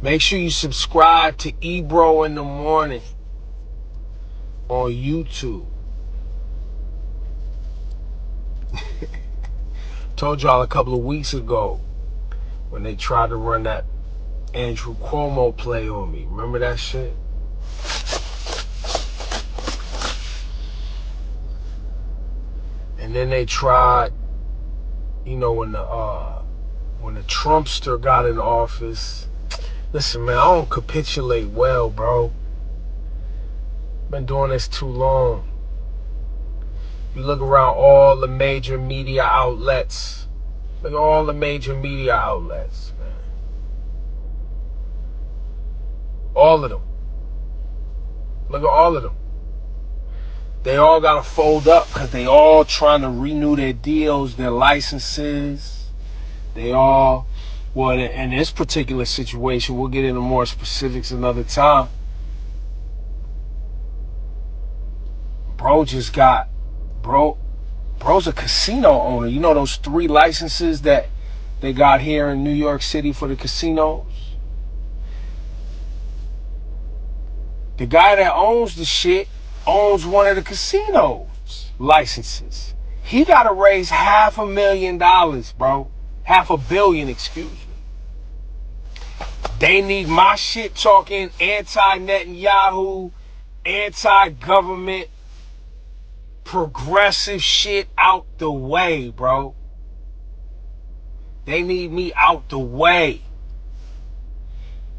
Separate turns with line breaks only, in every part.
Make sure you subscribe to Ebro in the morning on YouTube. Told y'all a couple of weeks ago when they tried to run that Andrew Cuomo play on me. Remember that shit? And then they tried, you know, when the Trumpster got in office. Listen, man, I don't capitulate well, bro. Been doing this too long. You look around all the major media outlets. Look at all the major media outlets, man. All of them. Look at all of them. They all got to fold up because they all trying to renew their deals, their licenses. They all, well, in this particular situation, we'll get into more specifics another time. Bro's a casino owner. You know those 3 licenses that they got here in New York City for the casinos? The guy that owns the shit owns one of the casinos licenses. He got to raise $500,000, bro. $500 million, excuse me. They need my shit talking anti-Netanyahu, anti-government, progressive shit out the way, bro. They need me out the way.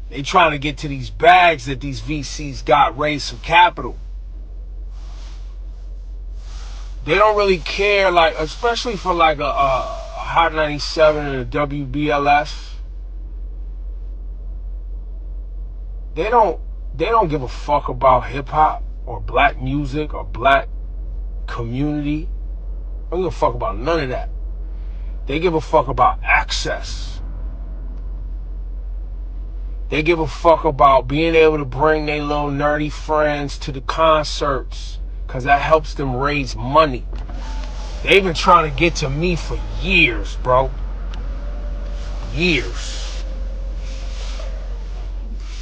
They trying to get to these bags that these VCs got, raise some capital. They don't really care, like, especially for like a Hot 97 and a WBLS. They don't give a fuck about hip hop or black music or black community. They don't give a fuck about none of that. They give a fuck about access. They give a fuck about being able to bring their little nerdy friends to the concerts because that helps them raise money. They've been trying to get to me for years, bro. Years.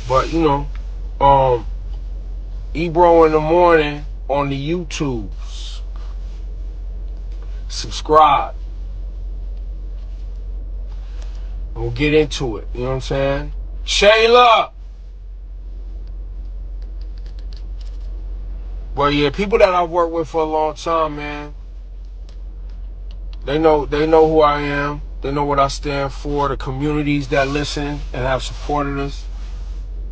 But, you know, Ebro in the morning on the YouTubes. Subscribe. We'll get into it. You know what I'm saying? Shayla! Well, yeah, people that I've worked with for a long time, man. They know who I am. They know what I stand for. The communities that listen and have supported us.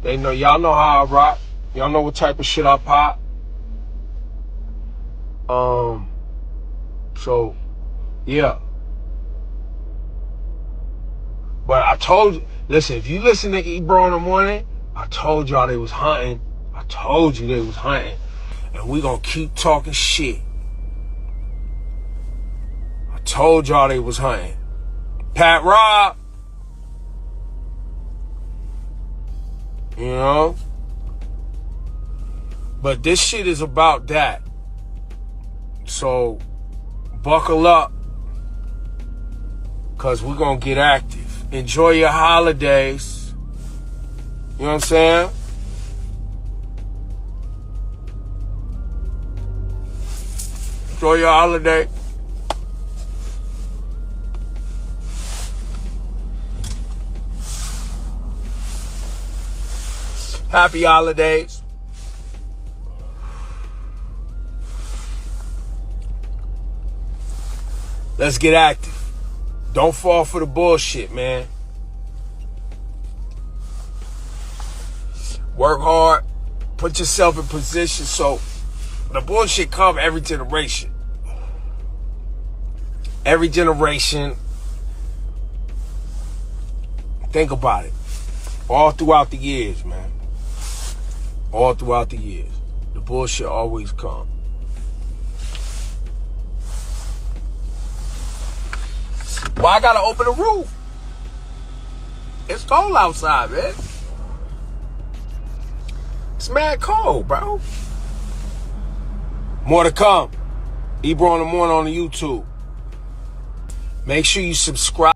They know, y'all know how I rock. Y'all know what type of shit I pop. So, yeah. But I told you, listen, if you listen to Ebro in the morning, I told y'all they was hunting. I told you they was hunting. And we gonna keep talking shit. I told y'all they was hunting. Pat Rob. You know? But this shit is about that. So, buckle up. Because we're going to get active. Enjoy your holidays. You know what I'm saying? Enjoy your holiday. Happy holidays. Let's get active. Don't fall for the bullshit, man. Work hard. Put yourself in position so the bullshit come every generation. Every generation. Think about it. All throughout the years, man. All throughout the years. The bullshit always come. Well, I gotta open the roof. It's cold outside, man. It's mad cold, bro. More to come. Ebro in the morning on the YouTube. Make sure you subscribe.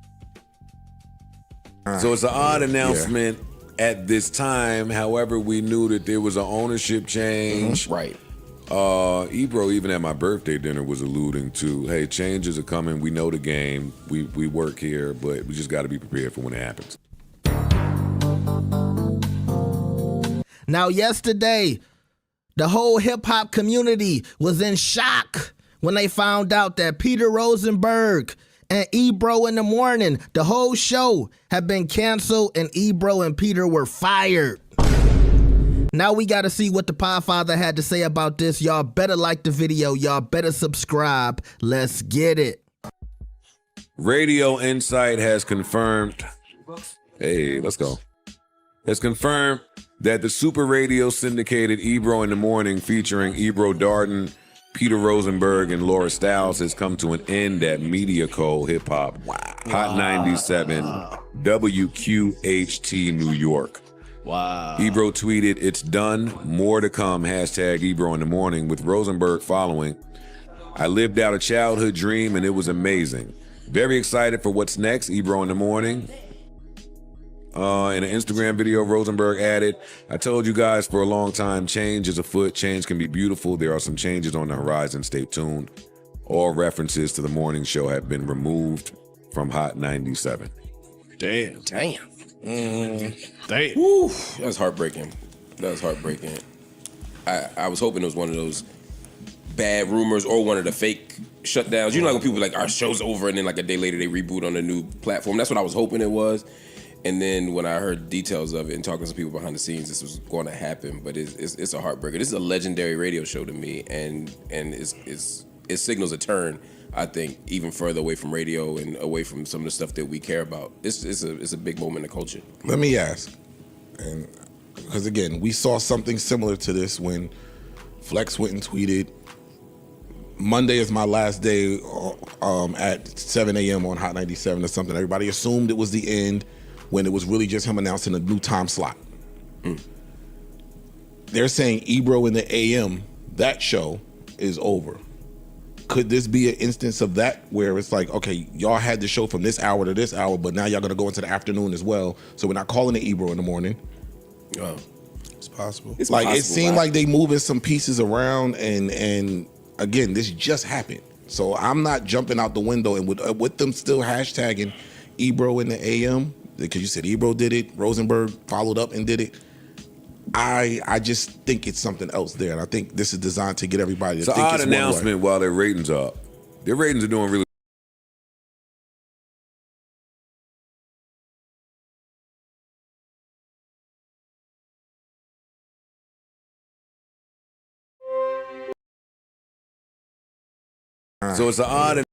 So it's an odd announcement. at this time. However, we knew that there was an ownership change.
Right.
Ebro, even at my birthday dinner, was alluding to, hey, changes are coming. We know the game. We work here, but we just got to be prepared for when it happens.
Now, yesterday, the whole hip-hop community was in shock when they found out that Peter Rosenberg and Ebro in the Morning, the whole show, had been canceled and Ebro and Peter were fired. Now we got to see what the Podfather had to say about this. Y'all better like the video. Y'all better subscribe. Let's get it.
Radio Insight has confirmed. Hey, let's go. Has confirmed that the Super Radio syndicated Ebro in the Morning, featuring Ebro Darden, Peter Rosenberg, and Laura Stiles, has come to an end at Media Co. Hip Hop. Wow. Hot 97, WQHT, New York.
Wow.
Ebro tweeted, "It's done. More to come. Hashtag Ebro in the Morning," with Rosenberg following. "I lived out a childhood dream and it was amazing. Very excited for what's next. Ebro in the Morning." In an Instagram video, Rosenberg added, "I told you guys for a long time, change is afoot. Change can be beautiful. There are some changes on the horizon. Stay tuned. All references to the morning show have been removed from Hot 97.
Damn.
Damn.
Woo, that's heartbreaking. That's heartbreaking. I was hoping it was one of those bad rumors or one of the fake shutdowns. You know, like when people are like, our show's over, and then like a day later they reboot on a new platform. That's what I was hoping it was. And then when I heard details of it and talking to people behind the scenes, this was going to happen. But it's a heartbreaker. This is a legendary radio show to me, and it signals a turn, I think, even further away from radio and away from some of the stuff that we care about. It's a big moment in the culture.
Let me ask, and because again, we saw something similar to this when Flex went and tweeted, "Monday is my last day at 7 a.m. on Hot 97 or something." Everybody assumed it was the end when it was really just him announcing a new time slot. They're saying Ebro in the AM, that show is over. Could this be an instance of that where it's like, okay, y'all had the show from this hour to this hour, but now y'all gonna go into the afternoon as well, so we're not calling it Ebro in the Morning?
It's possible.
It's
Like
possible,
it seemed like they moving some pieces around, and again, this just happened. So I'm not jumping out the window, and with them still hashtagging Ebro in the AM, because you said Ebro did it, Rosenberg followed up and did it. I just think it's something else there, and I think this is designed to get everybody to
It's an
think
odd
it's one way.
announcement while their ratings are up. Their ratings are doing really. So it's an odd.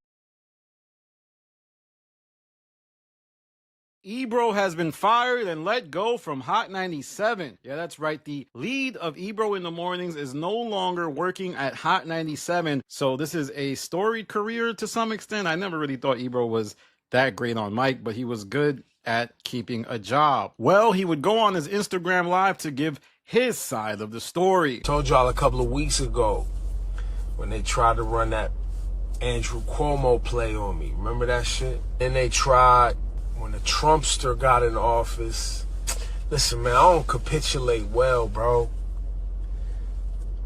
Ebro has been fired and let go from Hot 97. Yeah, that's right. The lead of Ebro in the Mornings is no longer working at Hot 97. So this is a storied career to some extent. I never really thought Ebro was that great on mic, but he was good at keeping a job. Well, he would go on his Instagram Live to give his side of the story.
Told y'all a couple of weeks ago when they tried to run that Andrew Cuomo play on me. Remember that shit? Then they tried when the Trumpster got in office. Listen, man, I don't capitulate well, bro.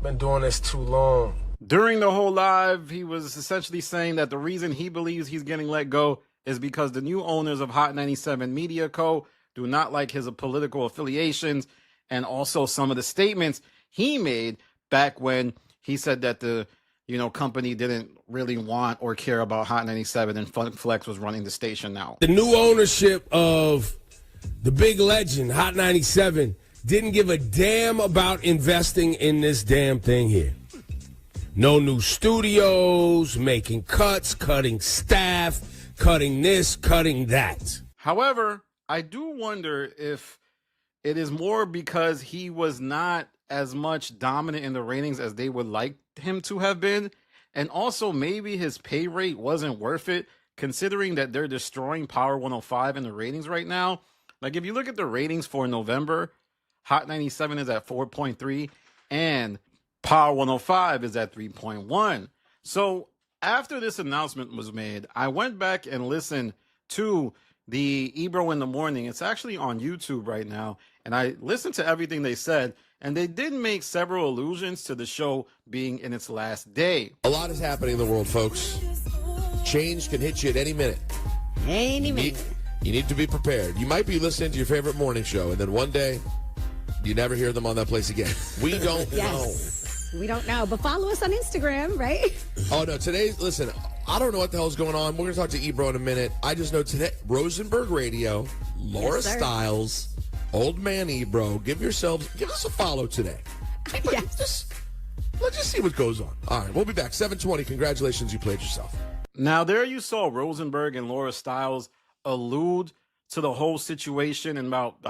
Been doing this too long.
During the whole live, he was essentially saying that the reason he believes he's getting let go is because the new owners of Hot 97 Media Co. do not like his political affiliations, and also some of the statements he made back when he said that the company didn't really want or care about Hot 97 and Flex was running the station now.
The new ownership of the big legend, Hot 97, didn't give a damn about investing in this damn thing here. No new studios, making cuts, cutting staff, cutting this, cutting that.
However, I do wonder if it is more because he was not as much dominant in the ratings as they would like him to have been, and also maybe his pay rate wasn't worth it, considering that they're destroying Power 105 in the ratings right now. Like, if you look at the ratings for November, Hot 97 is at 4.3 and Power 105 is at 3.1. So after this announcement was made, I went back and listened to the Ebro in the Morning. It's actually on YouTube right now, and I listened to everything they said, and they did make several allusions to the show being in its last day.
A lot is happening in the world, folks. Change can hit you at any minute.
Any minute.
You need to be prepared. You might be listening to your favorite morning show, and then one day, you never hear them on that place again. We don't know.
We don't know, but follow us on Instagram, right?
Oh, no, listen, I don't know what the hell's going on. We're going to talk to Ebro in a minute. I just know today, Rosenberg Radio, Laura Stiles, Old Man Ebro, give us a follow today.
Yes.
Let's just see what goes on. All right, we'll be back. 7:20. Congratulations, you played yourself.
Now, there you saw Rosenberg and Laura Stiles allude to the whole situation and about,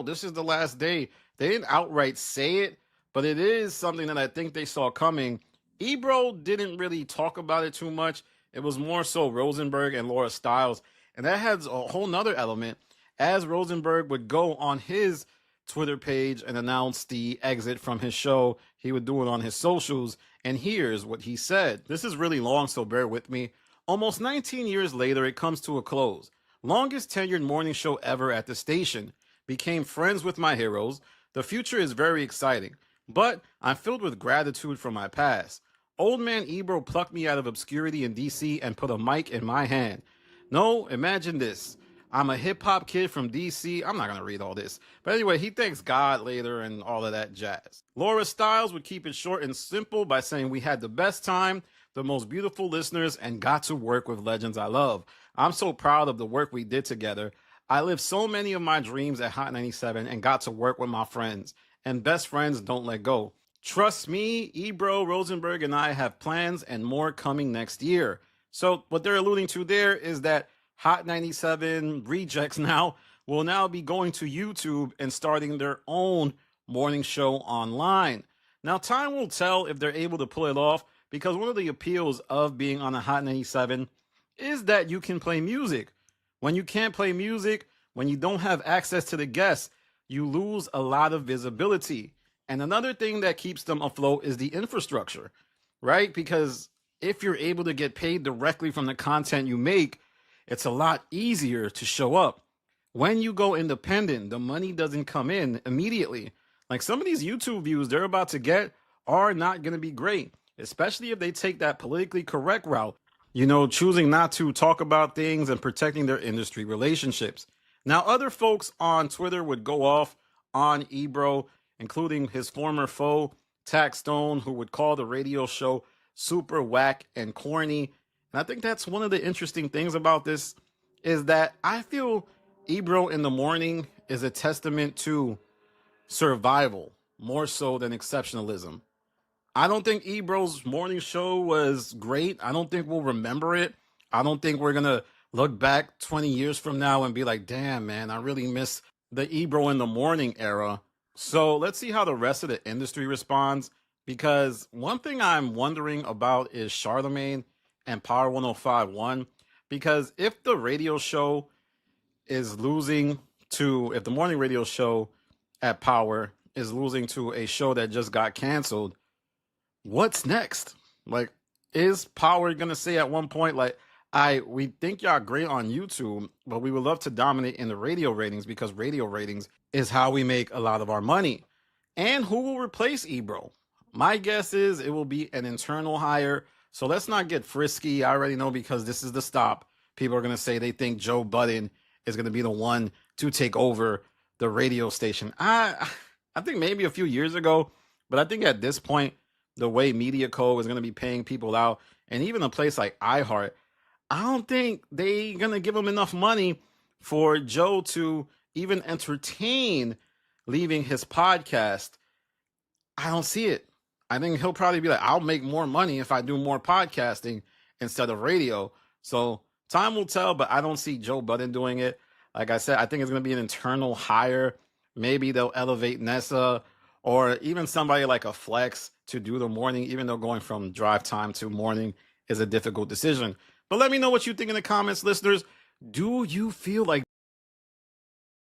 this is the last day. They didn't outright say it, but it is something that I think they saw coming. Ebro didn't really talk about it too much. It was more so Rosenberg and Laura Stiles. And that has a whole nother element. As Rosenberg would go on his Twitter page and announce the exit from his show, he would do it on his socials. And here's what he said. This is really long, so bear with me. Almost 19 years later, it comes to a close. Longest tenured morning show ever at the station. Became friends with my heroes. The future is very exciting, but I'm filled with gratitude for my past. Old Man Ebro plucked me out of obscurity in DC and put a mic in my hand. No, imagine this. I'm a hip-hop kid from DC. I'm not going to read all this. But anyway, he thanks God later and all of that jazz. Laura Stiles would keep it short and simple by saying we had the best time, the most beautiful listeners, and got to work with legends I love. I'm so proud of the work we did together. I lived so many of my dreams at Hot 97 and got to work with my friends. And best friends don't let go. Trust me, Ebro, Rosenberg, and I have plans and more coming next year. So what they're alluding to there is that Hot 97 rejects will now be going to YouTube and starting their own morning show online. Now, time will tell if they're able to pull it off, because one of the appeals of being on a Hot 97 is that you can play music. When you can't play music, when you don't have access to the guests, you lose a lot of visibility. And another thing that keeps them afloat is the infrastructure, right? Because if you're able to get paid directly from the content you make, it's a lot easier to show up. When you go independent, the money doesn't come in immediately. Like some of these YouTube views they're about to get are not going to be great, especially if they take that politically correct route, choosing not to talk about things and protecting their industry relationships. Now, other folks on Twitter would go off on Ebro, including his former foe, Tax Stone, who would call the radio show super whack and corny. And I think that's one of the interesting things about this is that I feel Ebro in the Morning is a testament to survival more so than exceptionalism. I don't think Ebro's morning show was great. I don't think we'll remember it. I don't think we're going to look back 20 years from now and be like, damn, man, I really miss the Ebro in the Morning era. So let's see how the rest of the industry responds, because one thing I'm wondering about is Charlemagne and Power 105.1, because if the radio show is losing to, if the morning radio show at Power is losing to a show that just got canceled, what's next? Like, is Power going to say at one point, like, we think y'all great on YouTube, but we would love to dominate in the radio ratings, because radio ratings is how we make a lot of our money. And who will replace Ebro? My guess is it will be an internal hire. So let's not get frisky. I already know, because this is the stop. People are going to say they think Joe Budden is going to be the one to take over the radio station. I think maybe a few years ago, but I think at this point, the way Media Co is going to be paying people out, and even a place like iHeart, I don't think they're going to give him enough money for Joe to even entertain leaving his podcast. I don't see it. I think he'll probably be like, I'll make more money if I do more podcasting instead of radio. So time will tell, but I don't see Joe Budden doing it. Like I said, I think it's going to be an internal hire. Maybe they'll elevate Nessa or even somebody like a Flex to do the morning, even though going from drive time to morning is a difficult decision. But let me know what you think in the comments, listeners. Do you feel like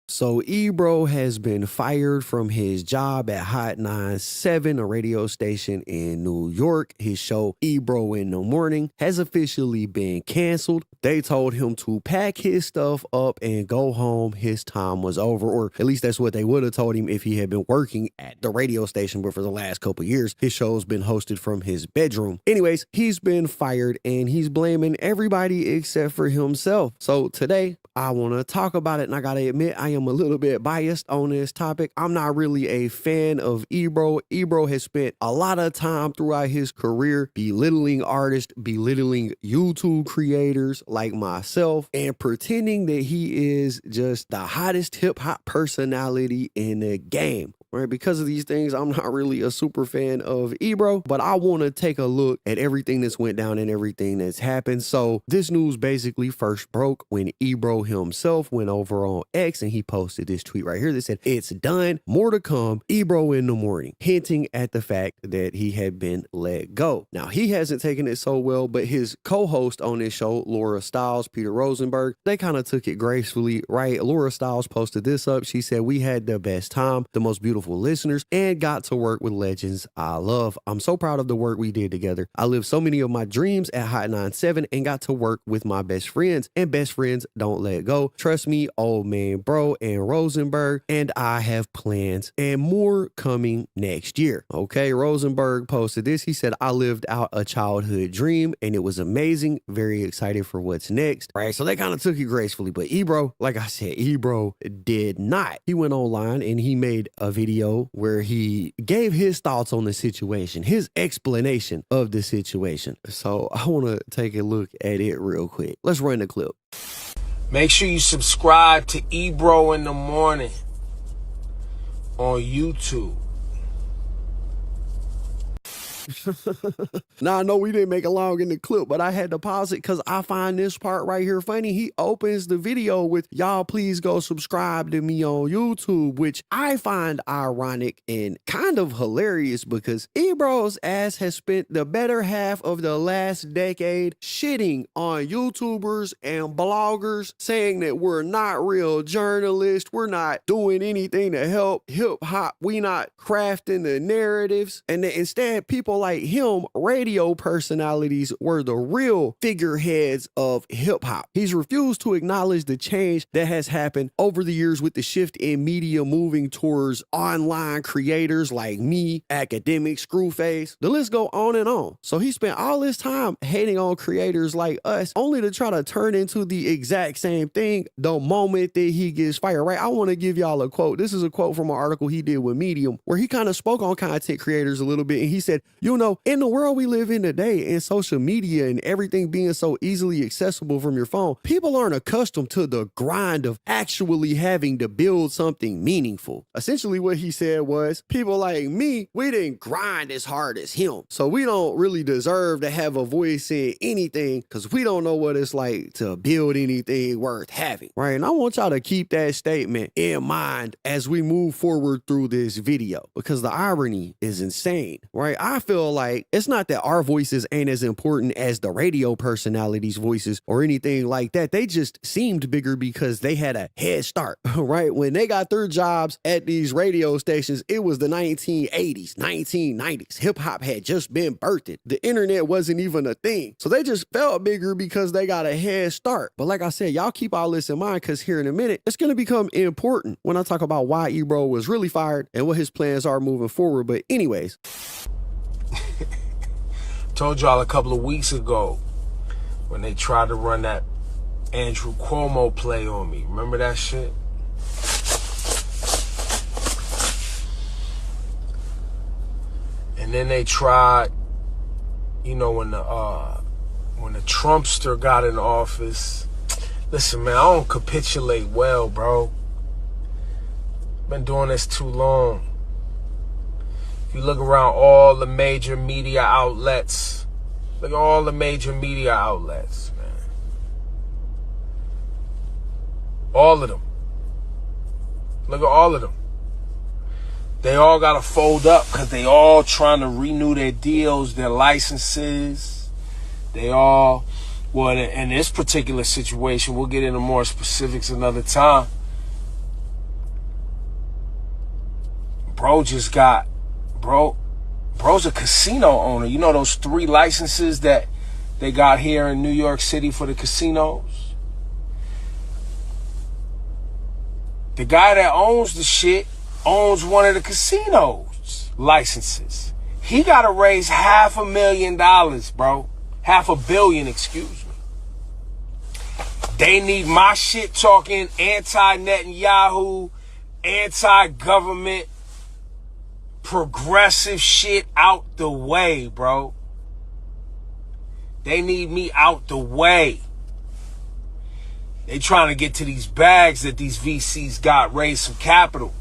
So Ebro has been fired from his job at Hot 97, a radio station in New York. His show, Ebro in the Morning, has officially been canceled. They told him to pack his stuff up and go home. His time was over, or at least that's what they would have told him if he had been working at the radio station. But for the last couple years, his show's been hosted from his bedroom. Anyways, he's been fired and he's blaming everybody except for himself. So today, I want to talk about it, and I got to admit, I am a little bit biased on this topic. I'm not really a fan of Ebro. Ebro has spent a lot of time throughout his career belittling artists, belittling YouTube creators like myself, and pretending that he is just the hottest hip-hop personality in the game. Right? Because of these things, I'm not really a super fan of Ebro, but I want to take a look at everything that's went down and everything that's happened. So this news basically first broke when Ebro himself went over on X and he posted this tweet right here that said, "It's done, more to come, Ebro in the morning," hinting at the fact that he had been let go. Now, he hasn't taken it so well, but his co-host on this show, Laura Stiles, Peter Rosenberg, they kind of took it gracefully, right? Laura Stiles posted this up. She said, "We had the best time, the most beautiful listeners, and got to work with legends I love. I'm so proud of the work we did together. I lived so many of my dreams at Hot 97 and got to work with my best friends, and best friends don't let go. Trust me, old man bro and Rosenberg, and I have plans and more coming next year." Okay, Rosenberg posted this. He said, "I lived out a childhood dream and it was amazing. Very excited for what's next." Right, so they kind of took it gracefully, but Ebro, like I said, Ebro did not. He went online and he made a video where he gave his thoughts on the situation, his explanation of the situation. So I want to take a look at it real quick. Let's run the clip.
Make sure you subscribe to Ebro in the Morning on YouTube.
Now, I know we didn't make it long in the clip, but I had to pause it because I find this part right here funny. He opens the video with, "Y'all please go subscribe to me on YouTube," which I find ironic and kind of hilarious because Ebro's ass has spent the better half of the last decade shitting on YouTubers and bloggers, saying that we're not real journalists, we're not doing anything to help hip hop, we not crafting the narratives, and that instead people like him, radio personalities, were the real figureheads of hip hop. He's refused to acknowledge the change that has happened over the years with the shift in media moving towards online creators like me, Akademiks, Screwface. The list go on and on. So he spent all this time hating on creators like us only to try to turn into the exact same thing the moment that he gets fired, right? I want to give y'all a quote. This is a quote from an article he did with Medium where he kind of spoke on content creators a little bit, and he said, "You know, in the world we live in today and social media and everything being so easily accessible from your phone, people aren't accustomed to the grind of actually having to build something meaningful." Essentially what he said was, people like me, we didn't grind as hard as him. So we don't really deserve to have a voice in anything because we don't know what it's like to build anything worth having, right? And I want y'all to keep that statement in mind as we move forward through this video because the irony is insane, right? I feel like it's not that our voices ain't as important as the radio personalities' voices or anything like that. They just seemed bigger because they had a head start, right? When they got their jobs at these radio stations, it was the 1980s, 1990s. Hip hop had just been birthed. The internet wasn't even a thing. So they just felt bigger because they got a head start. But like I said, y'all keep all this in mind because here in a minute, it's going to become important when I talk about why Ebro was really fired and what his plans are moving forward. But anyways.
Told y'all a couple of weeks ago when they tried to run that Andrew Cuomo play on me. Remember that shit? And then they tried, you know, when the Trumpster got in office. Listen, man, I don't capitulate well, bro. Been doing this too long. If you look around all the major media outlets, look at all the major media outlets, man. All of them. Look at all of them. They all got to fold up because they all trying to renew their deals, their licenses. They all, well, in this particular situation, we'll get into more specifics another time. Bro's a casino owner. You know those 3 licenses that they got here in New York City for the casinos? The guy that owns the shit owns one of the casinos licenses. He got to raise $500,000, bro. $500 million, excuse me. They need my shit talking anti-Netanyahu, anti-government, progressive shit out the way, bro. They need me out the way. They trying to get to these bags that these VCs got, raise some capital.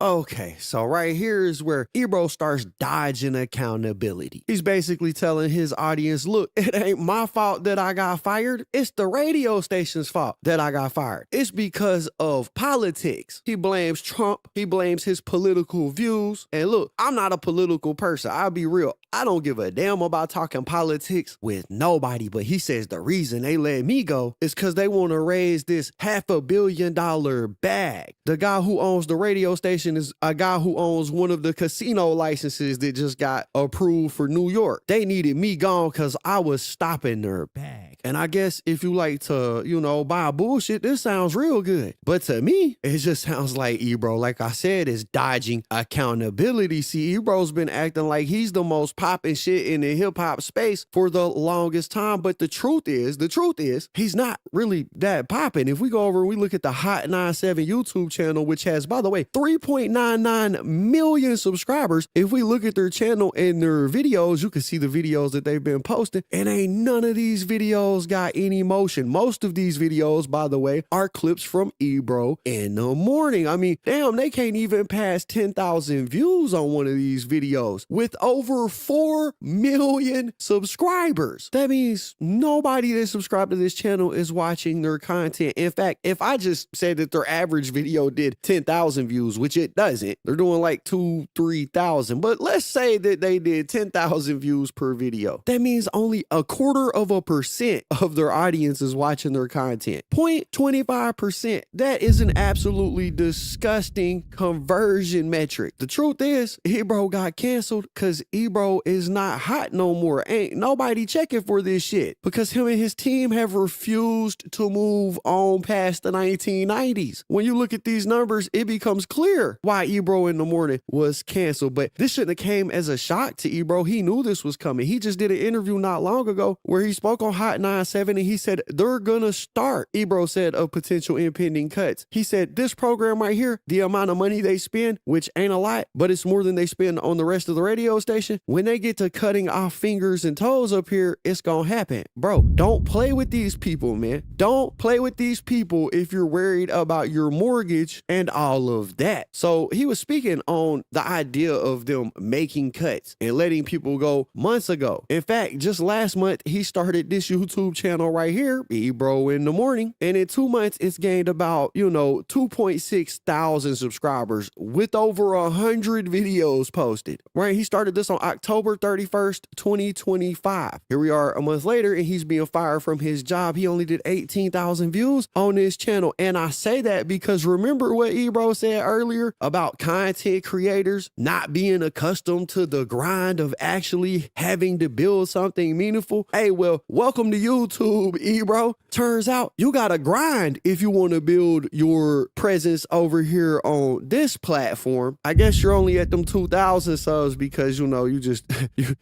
Okay, so right here is where Ebro starts dodging accountability. He's basically telling his audience, look, it ain't my fault that I got fired. It's the radio station's fault that I got fired. It's because of politics. He blames Trump. He blames his political views. And look, I'm not a political person. I'll be real. I don't give a damn about talking politics with nobody. But he says the reason they let me go is because they want to raise this $500 million bag. The guy who owns the radio station is a guy who owns one of the casino licenses that just got approved for New York. They needed me gone because I was stopping their bag. And I guess if you like to, buy bullshit, this sounds real good. But to me, it just sounds like Ebro, like I said, is dodging accountability. See, Ebro's been acting like he's the most popping shit in the hip hop space for the longest time. But the truth is, he's not really that popping. If we go over and we look at the Hot 97 YouTube channel, which has, by the way, 3.99 million subscribers. If we look at their channel and their videos, you can see the videos that they've been posting, and ain't none of these videos got any motion. Most of these videos, by the way, are clips from Ebro in the morning. I mean, damn, they can't even pass 10,000 views on one of these videos with over 4 million subscribers. That means nobody that subscribed to this channel is watching their content. In fact, if I just said that their average video did 10,000 views, which it doesn't, they're doing like 2,000-3,000, but let's say that they did 10,000 views per video. That means only 0.25% of their audience is watching their content. 0.25%. That is an absolutely disgusting conversion metric. The truth is, Ebro got canceled because Ebro is not hot no more. Ain't nobody checking for this shit because him and his team have refused to move on past the 1990s. When you look at these numbers, it becomes clear why Ebro in the morning was canceled. But this shouldn't have came as a shock to Ebro. He knew this was coming. He just did an interview not long ago where he spoke on Hot 97 and he said they're gonna start, Ebro said, of potential impending cuts. He said this program right here, the amount of money they spend, which ain't a lot, but it's more than they spend on the rest of the radio station. When they get to cutting off fingers and toes up here, it's gonna happen. Bro, don't play with these people, man. Don't play with these people if you're worried about your mortgage and all of that. So he was speaking on the idea of them making cuts and letting people go months ago. In fact, just last month, he started this YouTube channel right here, Ebro in the morning. And in 2 months, it's gained about, 2.6 thousand subscribers with over 100 videos posted, right? He started this on October 31st, 2025. Here we are a month later and he's being fired from his job. He only did 18,000 views on this channel. And I say that because remember what Ebro said earlier about content creators not being accustomed to the grind of actually having to build something meaningful. Hey, well, welcome to YouTube, Ebro. Turns out you gotta grind if you want to build your presence over here on this platform. I guess you're only at them 2,000 subs because, you just,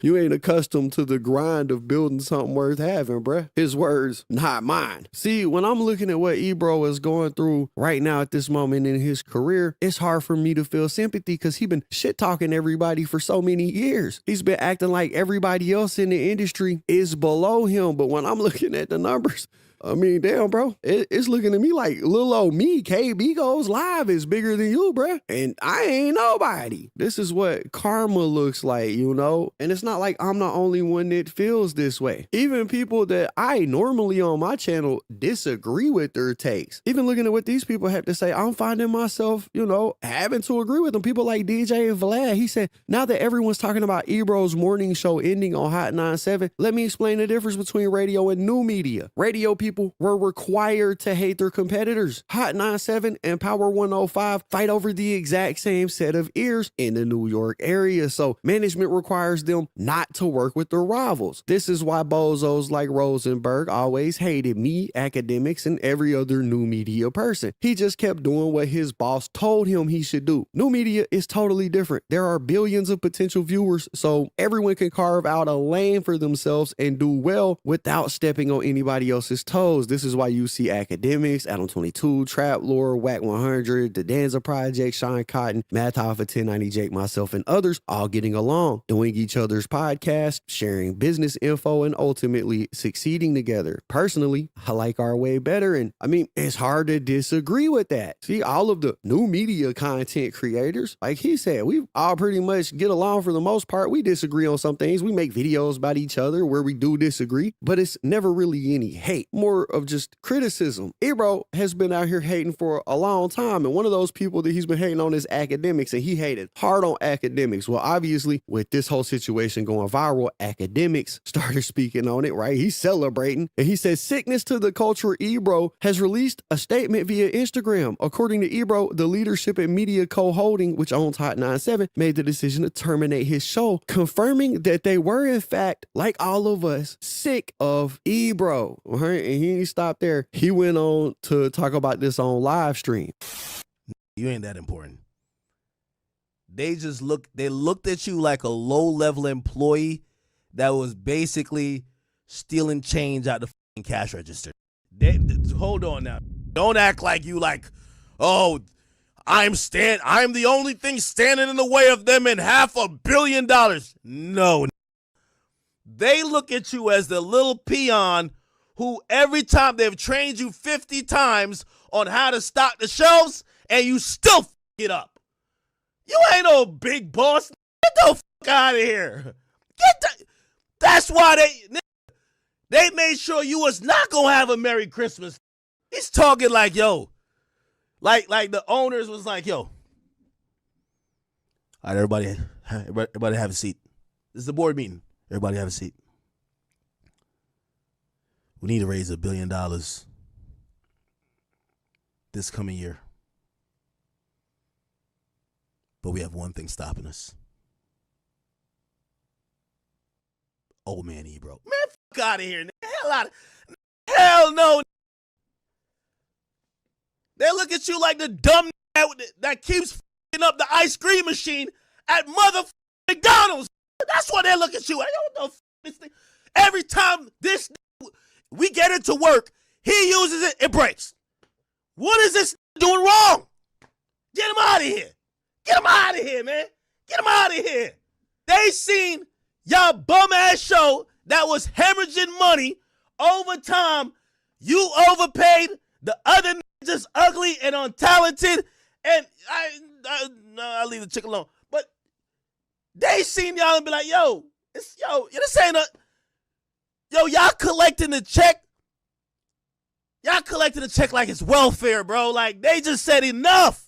you ain't accustomed to the grind of building something worth having, bruh. His words, not mine. See, when I'm looking at what Ebro is going through right now at this moment in his career, it's hard for me to feel sympathy because he's been shit talking everybody for so many years. He's been acting like everybody else in the industry is below him. But when I'm looking at the numbers, I mean, damn, bro, it's looking at me like little old me, KB Goes Live is bigger than you, bro. And I ain't nobody. This is what karma looks like, And it's not like I'm the only one that feels this way. Even people that I normally on my channel disagree with their takes. Even looking at what these people have to say, I'm finding myself, having to agree with them. People like DJ and Vlad, he said, now that everyone's talking about Ebro's morning show ending on Hot 97, let me explain the difference between radio and new media. Radio people people were required to hate their competitors. Hot 97 and Power 105 fight over the exact same set of ears in the New York area, so management requires them not to work with their rivals. This is why bozos like Rosenberg always hated me, Akademiks, and every other new media person. He just kept doing what his boss told him he should do. New media is totally different. There are billions of potential viewers, so everyone can carve out a lane for themselves and do well without stepping on anybody else's toes. This is why you see Akademiks, Adam 22, Trap Lore, Whack 100, The Danza Project, Sean Cotton, Math Alpha 1090 Jake, myself, and others all getting along, doing each other's podcasts, sharing business info, and ultimately succeeding together. Personally, I like our way better, and I mean, it's hard to disagree with that. See, all of the new media content creators, like he said, we all pretty much get along for the most part. We disagree on some things. We make videos about each other where we do disagree, but it's never really any hate, more of just criticism. Ebro has been out here hating for a long time, and one of those people that he's been hating on is Akademiks, and he hated hard on Akademiks. Well, obviously, with this whole situation going viral, Akademiks started speaking on it, right? He's celebrating, and he says, sickness to the culture. Ebro has released a statement via Instagram. According to Ebro, the leadership at Media Co-Holding, which owns Hot 97, made the decision to terminate his show, confirming that they were, in fact, like all of us, sick of Ebro. Right? And he didn't stop there. He went on to talk about this on live stream.
You ain't that important. They looked at you like a low-level employee that was basically stealing change out the fucking cash register. Hold on now. Don't act like you like, oh, I'm the only thing standing in the way of them in $500 million. No. They look at you as the little peon who every time they've trained you 50 times on how to stock the shelves and you still f it up. You ain't no big boss. Get the fuck out of here. That's why they made sure you was not going to have a Merry Christmas. He's talking like, yo, like the owners was like, yo, all right, everybody have a seat. This is the board meeting. Everybody have a seat. We need to raise $1 billion this coming year. But we have one thing stopping us. Old man Ebro. Man, fuck out of here. Hell no. They look at you like the dumb that keeps f***ing up the ice cream machine at motherfucking McDonald's. That's why they look at you. Like, what the f*** this thing? Every time we get into work, he uses it, it breaks. What is this doing wrong? Get him out of here. Get him out of here, man. Get him out of here. They seen y'all bum-ass show that was hemorrhaging money over time. You overpaid. The other just ugly and untalented. And I'll leave the chick alone. But they seen y'all and be like, yo, this ain't y'all collecting the check. Y'all collecting the check like it's welfare, bro. Like, they just said enough.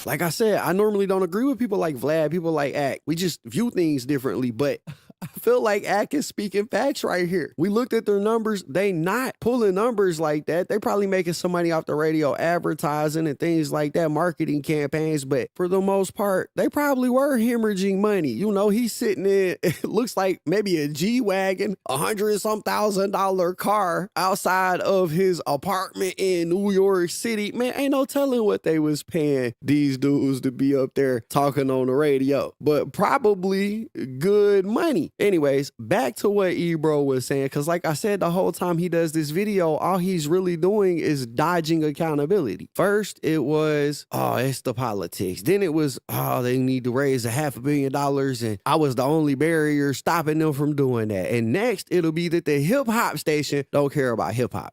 Like I said, I normally don't agree with people like Vlad, people like Ak. We just view things differently, but I feel like Ak is speaking facts right here. We looked at their numbers. They not pulling numbers like that. They probably making some money off the radio advertising and things like that, marketing campaigns. But for the most part, they probably were hemorrhaging money. You know, he's sitting in, it looks like maybe a G-Wagon, $100,000 car outside of his apartment in New York City. Man, ain't no telling what they was paying these dudes to be up there talking on the radio, but probably good money. Anyways, back to what Ebro was saying, because like I said, the whole time he does this video, all he's really doing is dodging accountability. First, it was, oh, it's the politics. Then it was, oh, they need to raise $500 million, and I was the only barrier stopping them from doing that. And next, it'll be that the hip-hop station don't care about hip-hop.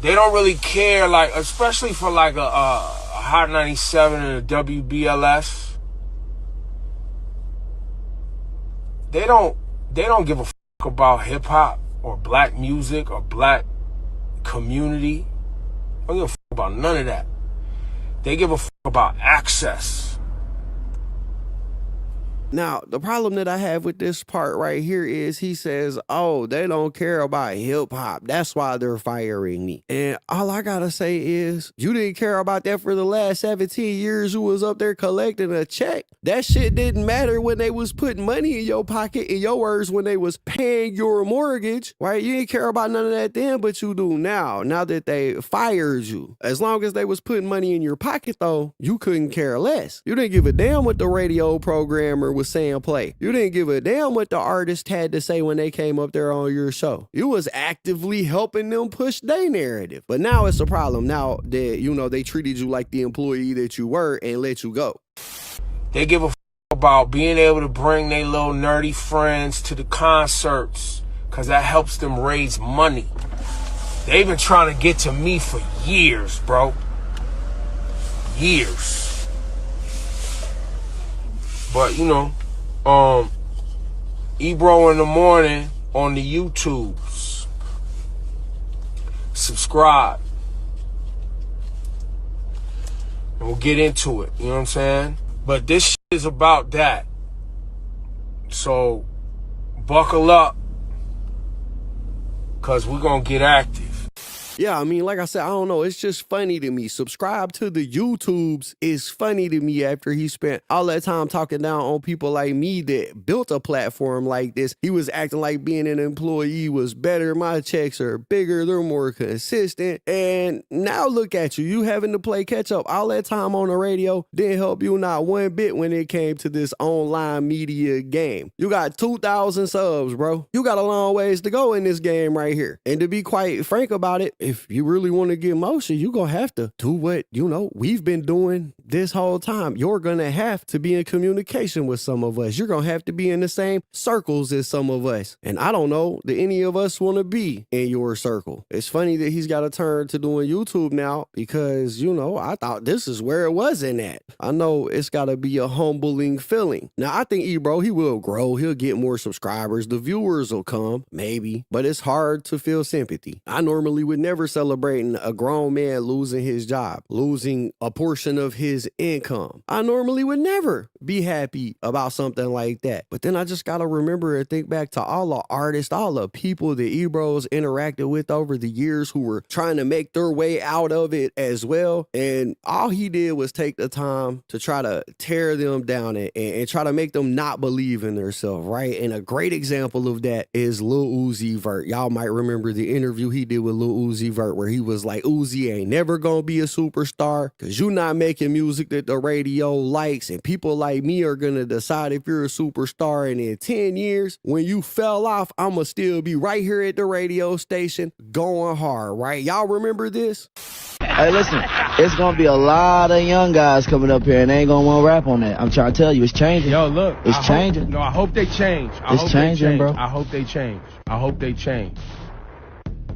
They don't really care, like, especially for like a Hot 97 and a WBLS. They don't give a fuck about hip hop or black music or black community. They don't give a fuck about none of that. They give a fuck about access.
Now, the problem that I have with this part right here is he says, oh, they don't care about hip hop. That's why they're firing me. And all I gotta say is, you didn't care about that for the last 17 years you was up there collecting a check. That shit didn't matter when they was putting money in your pocket, in your words, when they was paying your mortgage, right? You didn't care about none of that then, but you do now that they fired you. As long as they was putting money in your pocket, though, you couldn't care less. You didn't give a damn what the radio programmer was saying play. You didn't give a damn what the artist had to say when they came up there on your show. You was actively helping them push their narrative. But now it's a problem. Now that, they treated you like the employee that you were and let you go.
They give a about being able to bring their little nerdy friends to the concerts because that helps them raise money. They've been trying to get to me for years, bro. Years. But, Ebro in the morning on the YouTubes. Subscribe. And we'll get into it, you know what I'm saying? But this shit is about that. So, buckle up. Because we're going to get active.
Yeah, I mean, like I said, I don't know. It's just funny to me. Subscribe to the YouTubes is funny to me after he spent all that time talking down on people like me that built a platform like this. He was acting like being an employee was better. My checks are bigger. They're more consistent. And now look at you. You having to play catch up. All that time on the radio didn't help you not one bit when it came to this online media game. You got 2,000 subs, bro. You got a long ways to go in this game right here. And to be quite frank about it, if you really want to get motion, you're going to have to do what, we've been doing this whole time. You're going to have to be in communication with some of us. You're going to have to be in the same circles as some of us. And I don't know that any of us want to be in your circle. It's funny that he's got to turn to doing YouTube now because, I thought this is where it wasn't at. I know it's got to be a humbling feeling. Now, I think Ebro, he will grow. He'll get more subscribers. The viewers will come, maybe. But it's hard to feel sympathy. I normally would never celebrating a grown man losing his job, losing a portion of his income. I normally would never be happy about something like that. But then I just got to remember and think back to all the artists, all the people that Ebro's interacted with over the years who were trying to make their way out of it as well. And all he did was take the time to try to tear them down and try to make them not believe in themselves, right? And a great example of that is Lil Uzi Vert. Y'all might remember the interview he did with Lil Uzi Vert where he was like, Uzi ain't never gonna be a superstar because you not making music that the radio likes, and people like me are gonna decide if you're a superstar, and in 10 years when you fell off, I'ma still be right here at the radio station going hard, right? Y'all remember this?
Hey, listen, it's gonna be a lot of young guys coming up here and they ain't gonna want to rap on that. I'm trying to tell you, it's changing.
Yo, look.
It's changing.
I hope they change.
It's changing, bro.
I hope they change.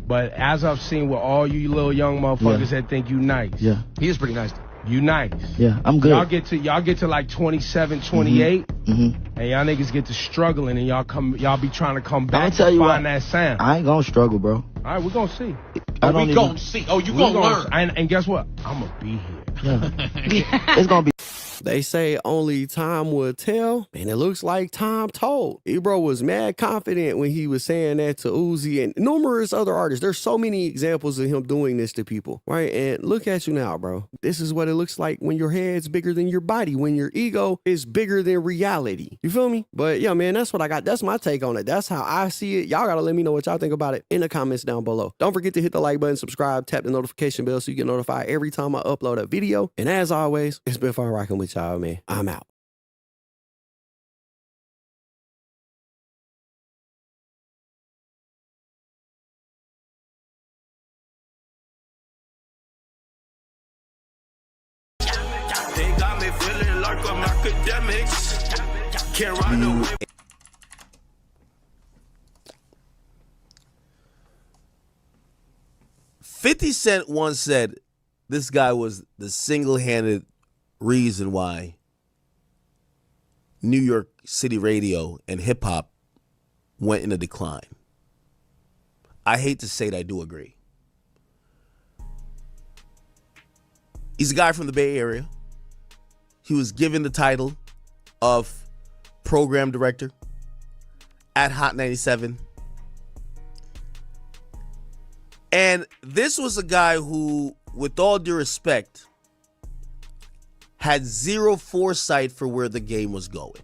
But as I've seen with all you little young motherfuckers that think you nice.
Yeah.
He is pretty nice.
You nice.
Yeah, I'm good.
Y'all get to like 27, 28, and y'all niggas get to struggling, and y'all be trying to come back
tell
and
you
find
what,
that sound.
I ain't gonna struggle, bro.
All right, we're gonna see.
We gonna see. Oh, you gonna learn.
And guess what? I'm gonna be here.
Yeah. It's gonna be.
They say only time will tell, and it looks like time told. Ebro was mad confident when he was saying that to Uzi and numerous other artists. There's so many examples of him doing this to people, right? And look at you now, bro. This is what it looks like when your head's bigger than your body, when your ego is bigger than reality. You feel me? But yeah, man, that's what I got. That's my take on it. That's how I see it. Y'all gotta let me know what y'all think about it in the comments down below. Don't forget to hit the like button, subscribe, tap the notification bell so you get notified every time I upload a video. And as always, it's been fun rocking with y'all, man. I'm out.
They got me feeling like I'm Akademiks. Can't ride away.
50 Cent once said this guy was the single-handed reason why New York City radio and hip-hop went in a decline. I hate to say it, I do agree. He's a guy from the Bay Area. He was given the title of program director at Hot 97. And this was a guy who, with all due respect, had zero foresight for where the game was going.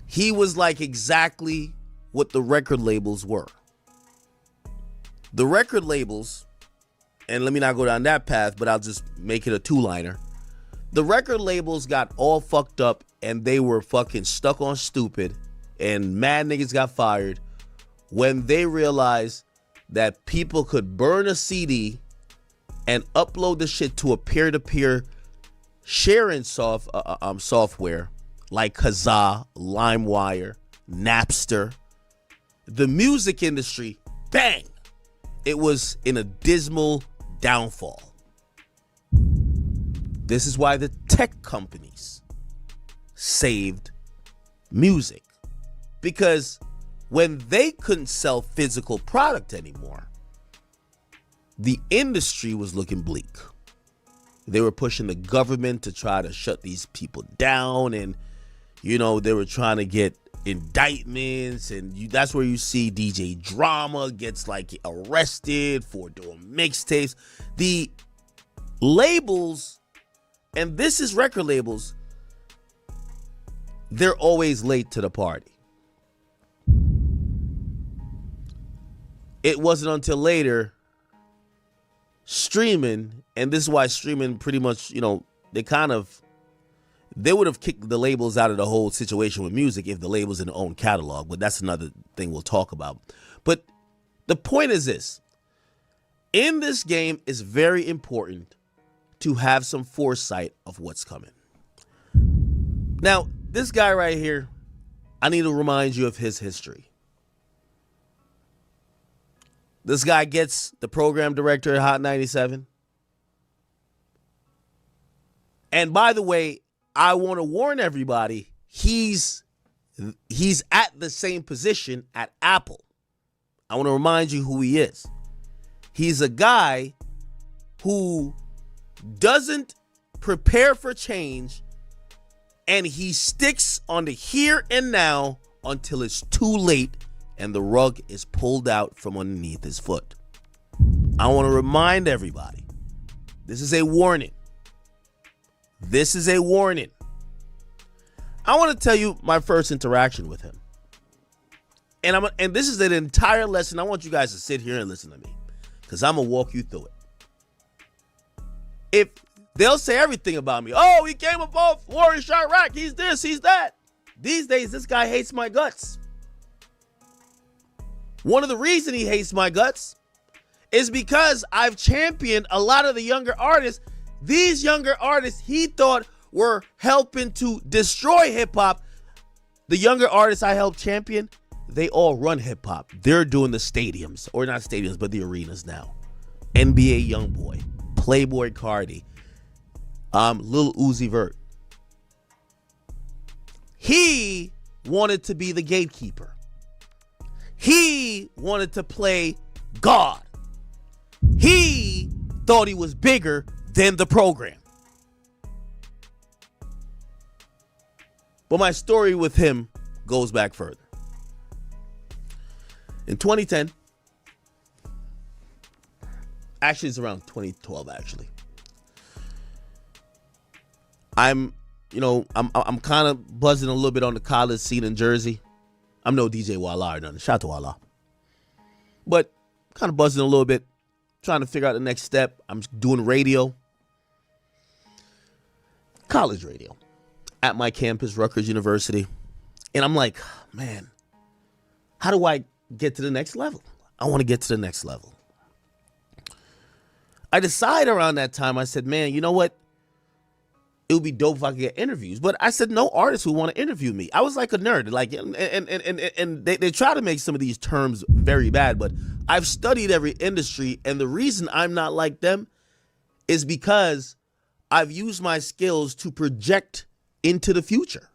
He was like exactly what the record labels were. The record labels, and let me not go down that path, but I'll just make it a two-liner. The record labels got all fucked up and they were fucking stuck on stupid, and mad niggas got fired when they realized that people could burn a CD and upload the shit to a peer-to-peer sharing software like Kazaa, LimeWire, Napster. The music industry, bang, it was in a dismal downfall. This is why the tech companies saved music, because when they couldn't sell physical product anymore, the industry was looking bleak. They were pushing the government to try to shut these people down, and they were trying to get indictments, and that's where you see DJ Drama gets like arrested for doing mixtapes. The labels, and this is record labels, they're always late to the party. It wasn't until later streaming, and this is why streaming pretty much, they would have kicked the labels out of the whole situation with music if the labels in their own catalog, but that's another thing we'll talk about. But the point is this. In this game, it's very important to have some foresight of what's coming. Now, this guy right here, I need to remind you of his history. This guy gets the program director at Hot 97. And by the way, I want to warn everybody, he's at the same position at Apple. I want to remind you who he is. He's a guy who doesn't prepare for change, and he sticks on the here and now until it's too late and the rug is pulled out from underneath his foot. I want to remind everybody, this is a warning. This is a warning. I want to tell you my first interaction with him. And this is an entire lesson. I want you guys to sit here and listen to me, because I'm going to walk you through it. If they'll say everything about me. Oh, he came above Warrior Chirac. He's this, he's that. These days, this guy hates my guts. One of the reasons he hates my guts is because I've championed a lot of the younger artists. These younger artists he thought were helping to destroy hip-hop. The younger artists I helped champion, they all run hip-hop. They're doing the stadiums, or not stadiums, but the arenas now. NBA Youngboy, Playboy Cardi, Lil Uzi Vert. He wanted to be the gatekeeper. He wanted to play God. He thought he was bigger than the program. But my story with him goes back further. In 2010, actually it's around 2012 actually. I'm kind of buzzing a little bit on the college scene in Jersey. I'm no DJ Walla or nothing. Shout out to Walla. But kind of buzzing a little bit, trying to figure out the next step. I'm doing radio. College radio. At my campus, Rutgers University. And I'm like, man, how do I get to the next level? I want to get to the next level. I decided around that time, I said, man, you know what? It would be dope if I could get interviews. But I said, no artists would want to interview me. I was like a nerd. Like, and they try to make some of these terms very bad, but I've studied every industry, and the reason I'm not like them is because I've used my skills to project into the future.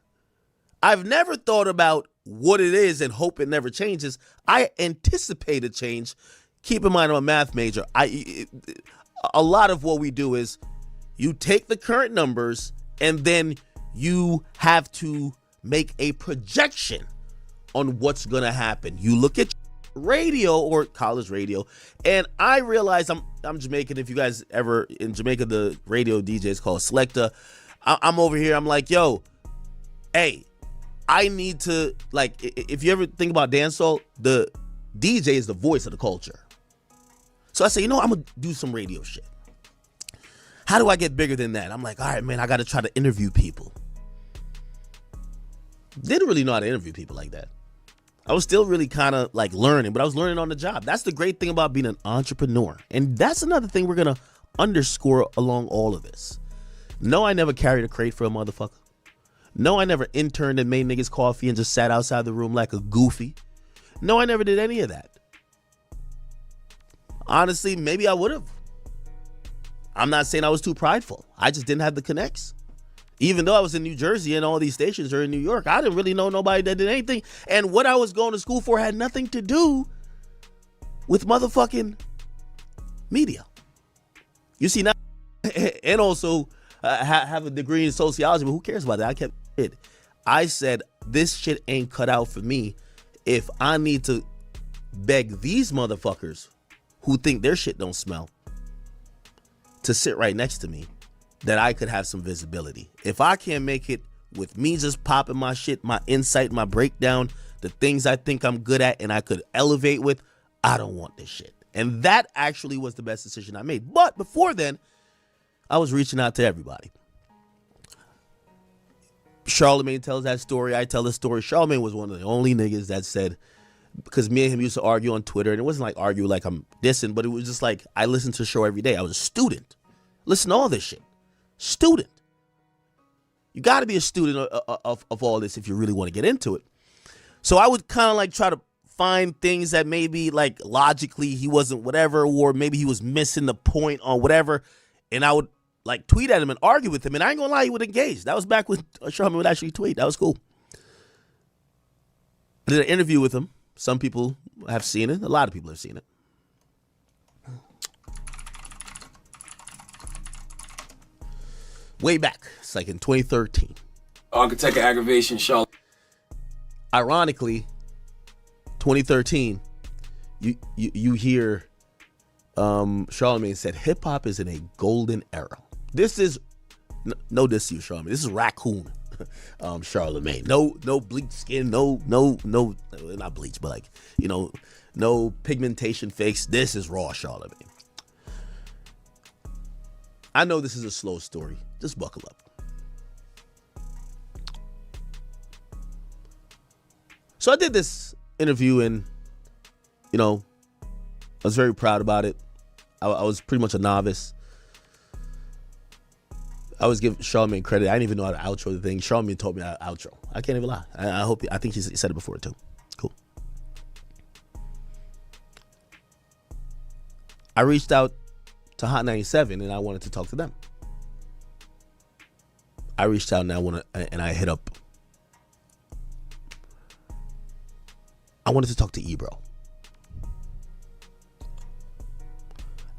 I've never thought about what it is and hope it never changes. I anticipate a change. Keep in mind, I'm a math major. A lot of what we do is you take the current numbers and then you have to make a projection on what's gonna happen. You look at radio or college radio, and I realize I'm Jamaican. If you guys ever in Jamaica, the radio DJ is called Selecta. I'm over here. I'm like, yo, hey, I need to, like, if you ever think about dancehall, the DJ is the voice of the culture. So I say, you know, I'm gonna do some radio shit. How do I get bigger than that? I'm like, all right, man, I got to try to interview people. Didn't really know how to interview people like that. I was still really kind of like learning, but I was learning on the job. That's the great thing about being an entrepreneur. And that's another thing we're going to underscore along all of this. No, I never carried a crate for a motherfucker. No, I never interned and made niggas coffee and just sat outside the room like a goofy. No, I never did any of that. Honestly, maybe I would have. I'm not saying I was too prideful. I just didn't have the connects. Even though I was in New Jersey and all these stations are in New York, I didn't really know nobody that did anything. And what I was going to school for had nothing to do with motherfucking media. You see, now, and also have a degree in sociology, but who cares about that? I kept it. I said, this shit ain't cut out for me if I need to beg these motherfuckers who think their shit don't smell to sit right next to me, that I could have some visibility. If I can't make it with me just popping my shit, my insight, my breakdown, the things I think I'm good at and I could elevate with, I don't want this shit. And that actually was the best decision I made. But before then, I was reaching out to everybody. Charlemagne tells that story. I tell the story. Charlemagne was one of the only niggas that said, because me and him used to argue on Twitter, and it wasn't like argue like I'm dissing, but it was just like, I listened to the show every day. I was a student. Listen to all this shit. Student. You got to be a student of all this if you really want to get into it. So I would kind of like try to find things that maybe like logically he wasn't whatever, or maybe he was missing the point on whatever. And I would like tweet at him and argue with him. And I ain't gonna lie, he would engage. That was back when Charlemagne would actually tweet. That was cool. I did an interview with him. Some people have seen it. A lot of people have seen it. Way back. It's like in 2013.
Architect of aggravation, Charlotte.
Ironically, 2013, you hear Charlemagne said hip hop is in a golden era. This is no diss to you, Charlemagne. This is raccoon Charlemagne. No bleached skin, no not bleach, but like, you know, no pigmentation fakes. This is raw Charlemagne. I know this is a slow story. Just buckle up. So I did this interview and, you know, I was very proud about it. I was pretty much a novice. I was giving Charlemagne credit. I didn't even know how to outro the thing. Charlemagne told me how to outro. I can't even lie. I think he said it before too. Cool. I reached out to Hot 97 and I wanted to talk to them. I reached out and I hit up. I wanted to talk to Ebro.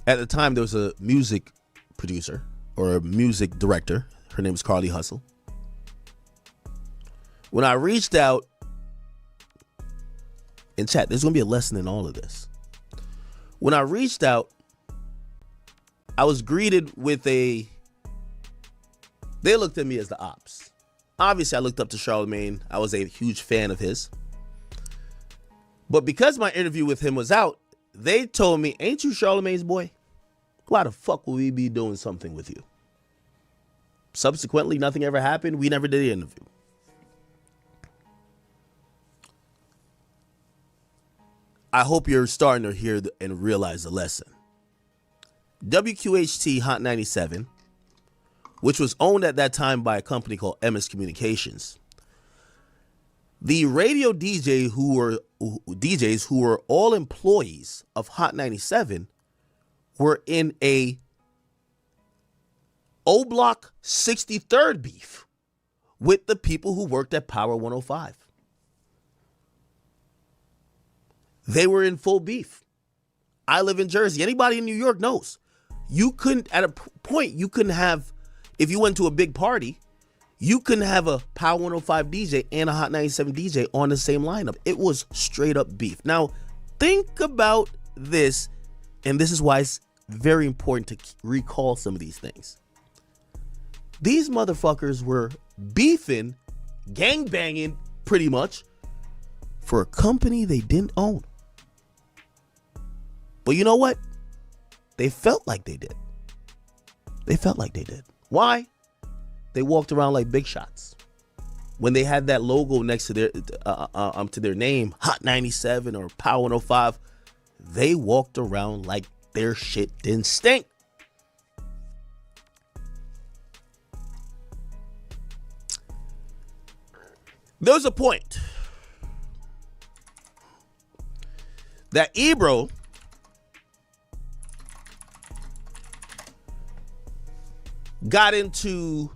At the time, there was a music producer or a music director. Her name was Carly Hustle. When I reached out, in chat, there's going to be a lesson in all of this. When I reached out, I was greeted with they looked at me as the ops. Obviously, I looked up to Charlemagne. I was a huge fan of his. But because my interview with him was out, they told me, ain't you Charlemagne's boy? Why the fuck would we be doing something with you? Subsequently, nothing ever happened. We never did the interview. I hope you're starting to hear and realize the lesson. WQHT Hot 97, which was owned at that time by a company called MS Communications. The radio DJs who were all employees of Hot 97 were in a O Block 63rd beef with the people who worked at Power 105. They were in full beef. I live in Jersey. Anybody in New York knows. You couldn't, at a point, you couldn't have, if you went to a big party You couldn't have a Power 105 DJ and a Hot 97 DJ on the same lineup. It was straight up beef. Now, think about this, and this is why it's very important to recall some of these things. These motherfuckers were beefing, gangbanging pretty much, for a company they didn't own. But you know what? They felt like they did. Why? They walked around like big shots. When they had that logo next to their name, Hot 97 or Power 105, they walked around like their shit didn't stink. There's a point that Ebro got into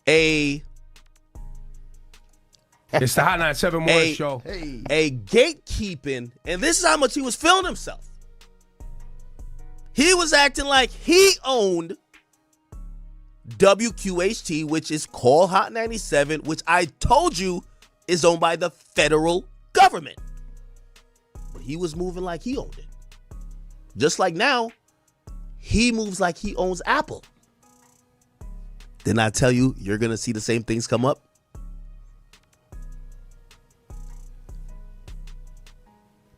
It's the Hot 97 Morning Show.
A gatekeeping, and this is how much he was feeling himself. He was acting like he owned WQHT, which is called Hot 97, which I told you is owned by the federal government. But he was moving like he owned it. Just like now, he moves like he owns Apple. Didn't I tell you you're going to see the same things come up?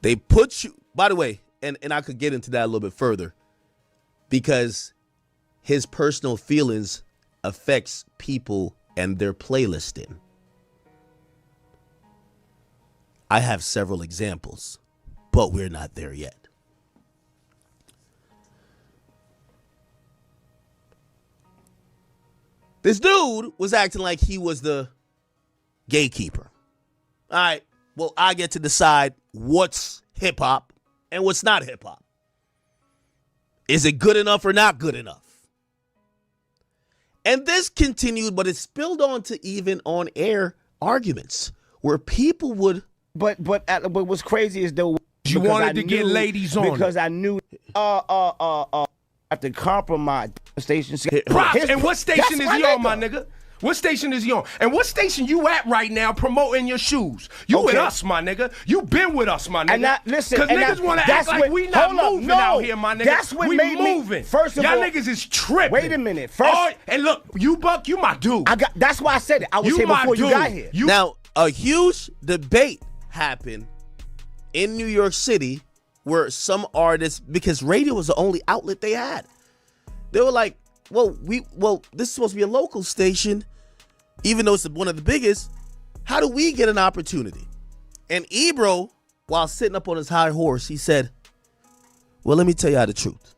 They put you, by the way, and I could get into that a little bit further, because his personal feelings affects people and their playlisting. I have several examples, but we're not there yet. This dude was acting like he was the gatekeeper. All right, well, I get to decide what's hip-hop and what's not hip-hop. Is it good enough or not good enough? And this continued, but it spilled on to even on-air arguments where people would...
But what's crazy is though...
You wanted to get ladies on.
Because I knew... have to compromise station.
Props. And what station is he on, my nigga? What station is he on? And what station you at right now promoting your shoes? You with us, my nigga. You been with us, my nigga.
Listen,
because niggas want to act like we not moving out here, my nigga.
That's what
we
made
moving.
Me, first of
y'all
all,
niggas is tripping.
Wait a minute. First,
and look, you Buck, you my dude.
That's why I said it. I was here before you got here.
Now, a huge debate happened in New York City where some artists, because radio was the only outlet they had, they were like, well, this is supposed to be a local station, even though it's one of the biggest. How do we get an opportunity? And Ebro, while sitting up on his high horse, he said, well, let me tell you the truth.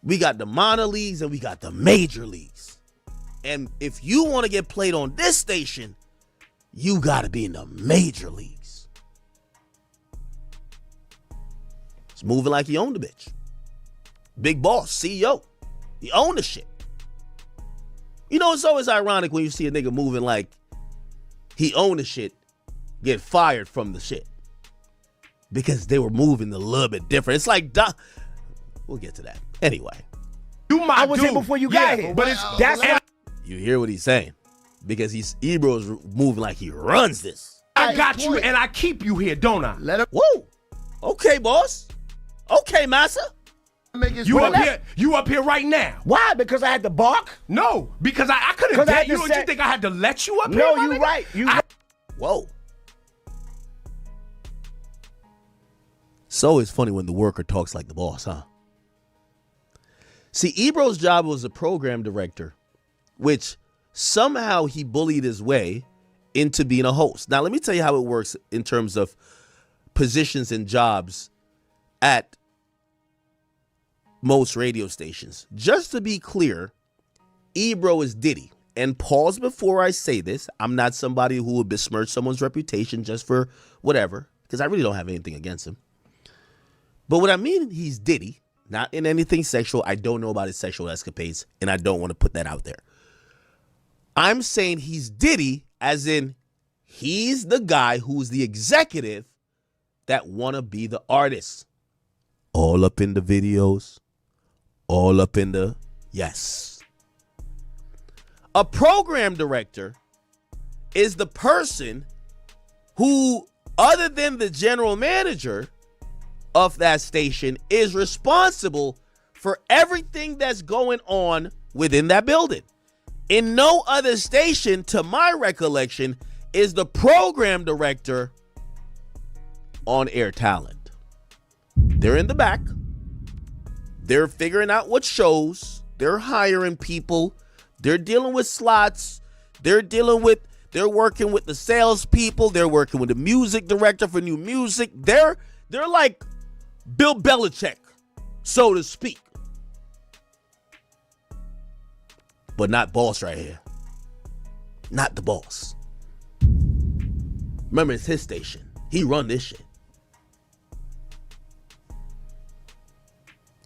We got the minor leagues and we got the major leagues. And if you want to get played on this station, you got to be in the major leagues. It's moving like he owned the bitch. Big boss, CEO. He owned the shit. You know, it's always ironic when you see a nigga moving like he owned the shit, get fired from the shit. Because they were moving a little bit different. It's like, we'll get to that. Anyway.
I was here before you got here.
But
that's why.
You hear what he's saying. Because Ebro's moving like he runs this.
I got you and I keep you here, don't I?
Let him. Whoa. Okay, boss. Okay, massa.
You up here right now.
Why? Because I had to bark?
No, because I couldn't get you. You think I had to let you up here?
No, you're right.
Whoa. So it's funny when the worker talks like the boss, huh? See, Ebro's job was a program director, which somehow he bullied his way into being a host. Now, let me tell you how it works in terms of positions and jobs at most radio stations. Just to be clear, Ebro is Diddy. And pause before I say this. I'm not somebody who would besmirch someone's reputation just for whatever, because I really don't have anything against him. But what I mean, he's Diddy, not in anything sexual. I don't know about his sexual escapades, and I don't want to put that out there. I'm saying he's Diddy as in he's the guy who's the executive that want to be the artist. All up in the videos. All up in the, yes. A program director is the person who, other than the general manager of that station, is responsible for everything that's going on within that building. In no other station, to my recollection, is the program director on air talent. They're in the back. They're figuring out what shows. They're hiring people. They're dealing with slots. They're working with the salespeople. They're working with the music director for new music. They're like Bill Belichick, so to speak. But not boss right here. Not the boss. Remember, it's his station. He run this shit.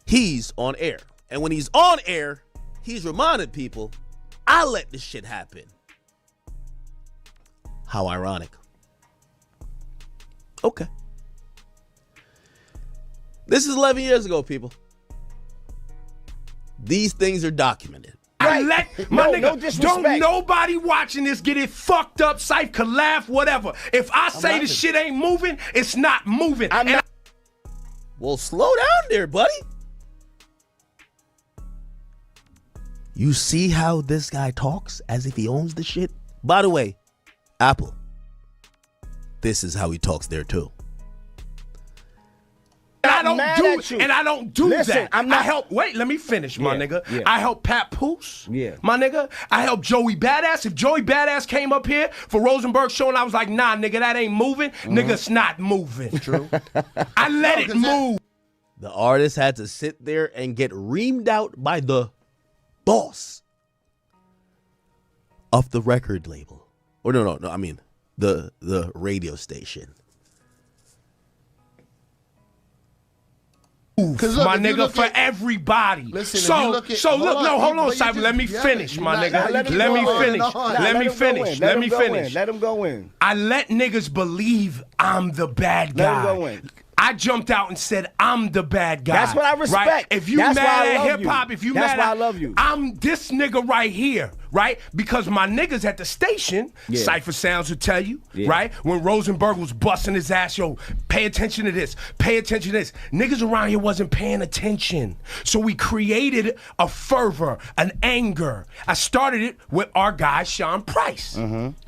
He's on air. And when he's on air, he's reminding people, I let this shit happen. How ironic. Okay. This is 11 years ago, people. These things are documented.
I let my nigga,
no disrespect.
don't nobody watching this get it fucked up. Syph could laugh, whatever. If I say the shit ain't moving, it's not moving.
Well, slow down there, buddy. You see how this guy talks as if he owns the shit? By the way, Apple, this is how he talks there too.
And I don't do
Listen,
that. Wait, let me finish, my nigga.
Yeah.
I help Pat Poose,
Yeah.
my nigga. I help Joey Badass. If Joey Badass came up here for Rosenberg show and I was like, nah, nigga, that ain't moving. Nigga, it's not moving. True. I let it move.
The artist had to sit there and get reamed out by the boss of the record label. Or no, I mean the radio station.
Cause my nigga, for everybody.
Listen,
hold on, Simon. Let me finish, my nigga. Let me finish.
Let him go in.
I let niggas believe I'm the bad guy.
Let him go in.
I jumped out and said I'm the bad guy.
That's what I respect.
Right? If you
That's why I
mad at
love
hip hop,
you.
if you
That's
mad
why
at
I love you.
I'm this nigga right here, right? Because my niggas at the station,
Yeah.
Cypher Sounds will tell you,
Yeah.
right? When Rosenberg was busting his ass, yo, pay attention to this, pay attention to this. Niggas around here wasn't paying attention. So we created a fervor, an anger. I started it with our guy, Sean Price.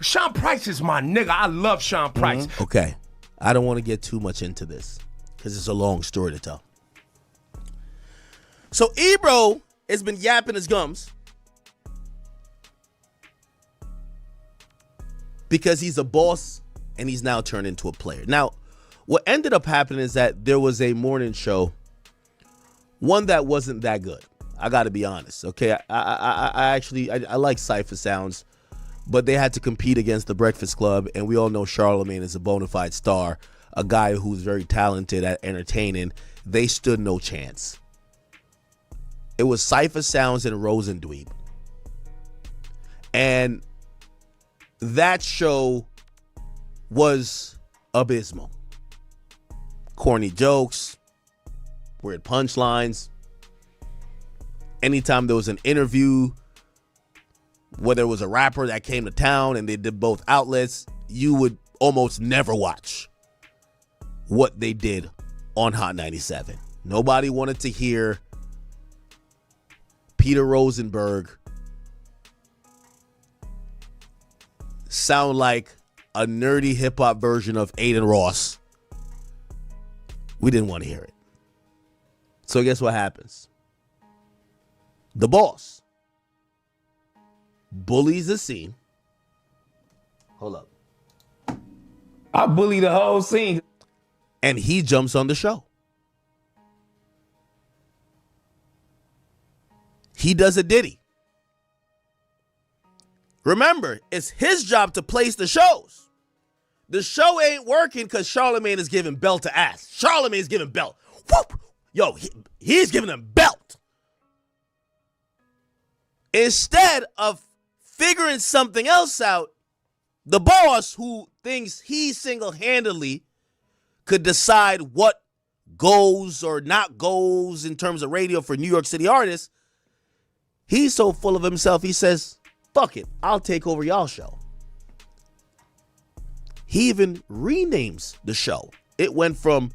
Sean Price is my nigga. I love Sean Price.
Okay. I don't want to get too much into this because it's a long story to tell. So Ebro has been yapping his gums because he's a boss and he's now turned into a player. Now, what ended up happening is that there was a morning show, one that wasn't that good. I got to be honest. Okay, I actually like Cypher Sounds, but they had to compete against the Breakfast Club, and we all know Charlemagne is a bona fide star, a guy who's very talented at entertaining. They stood no chance. It was Cypher Sounds and Rosendweeb. And that show was abysmal. Corny jokes, weird punchlines. Anytime there was an interview, whether it was a rapper that came to town and they did both outlets, you would almost never watch what they did on Hot 97. Nobody wanted to hear Peter Rosenberg sound like a nerdy hip-hop version of Aiden Ross. We didn't want to hear it. So guess what happens? The boss bullies the scene. Hold up.
I bully the whole scene.
And he jumps on the show. He does a ditty. Remember, it's his job to place the shows. The show ain't working because Charlemagne is giving belt to ass. Charlemagne's giving belt. Whoop! Yo, he's giving him belt. Instead of figuring something else out, the boss, who thinks he single-handedly could decide what goes or not goes in terms of radio for New York City artists, he's so full of himself, he says, fuck it, I'll take over y'all show. He even renames the show. It went from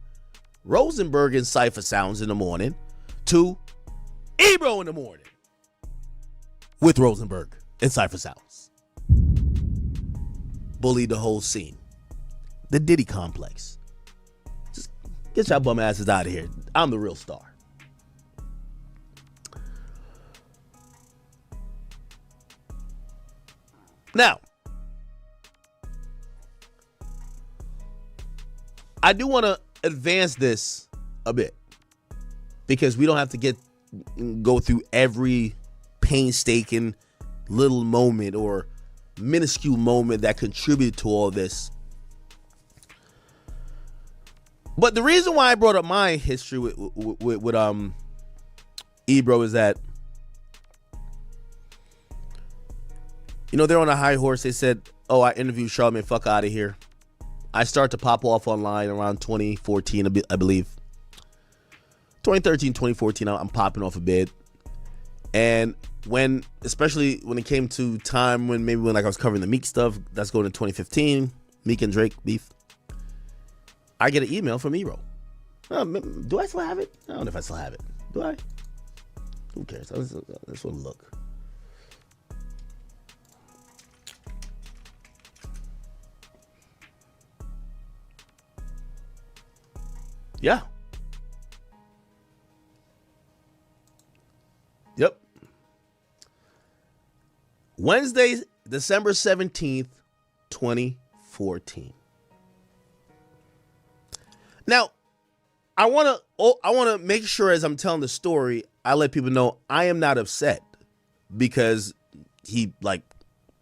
Rosenberg and Cypher Sounds in the morning to Ebro in the morning with Rosenberg and Cypher Sounds. Bullied the whole scene. The Diddy complex. Just get y'all bum asses out of here. I'm the real star. Now, I do want to advance this a bit because we don't have to go through every painstaking little moment or minuscule moment that contributed to all this. But the reason why I brought up my history with Ebro is that, you know, they're on a high horse. They said, oh, I interviewed Charlamagne, fuck out of here. I started to pop off online around 2014, I believe. 2013, 2014, I'm popping off a bit. And especially when it came to time when I was covering the Meek stuff, that's going to 2015, Meek and Drake beef, I get an email from Ebro. Do I still have it? I don't know if I still have it. Do I? Who cares? I just want to look. Yeah. Yep. Wednesday, December 17th, 2014. Now, I want to make sure as I'm telling the story, I let people know I am not upset because he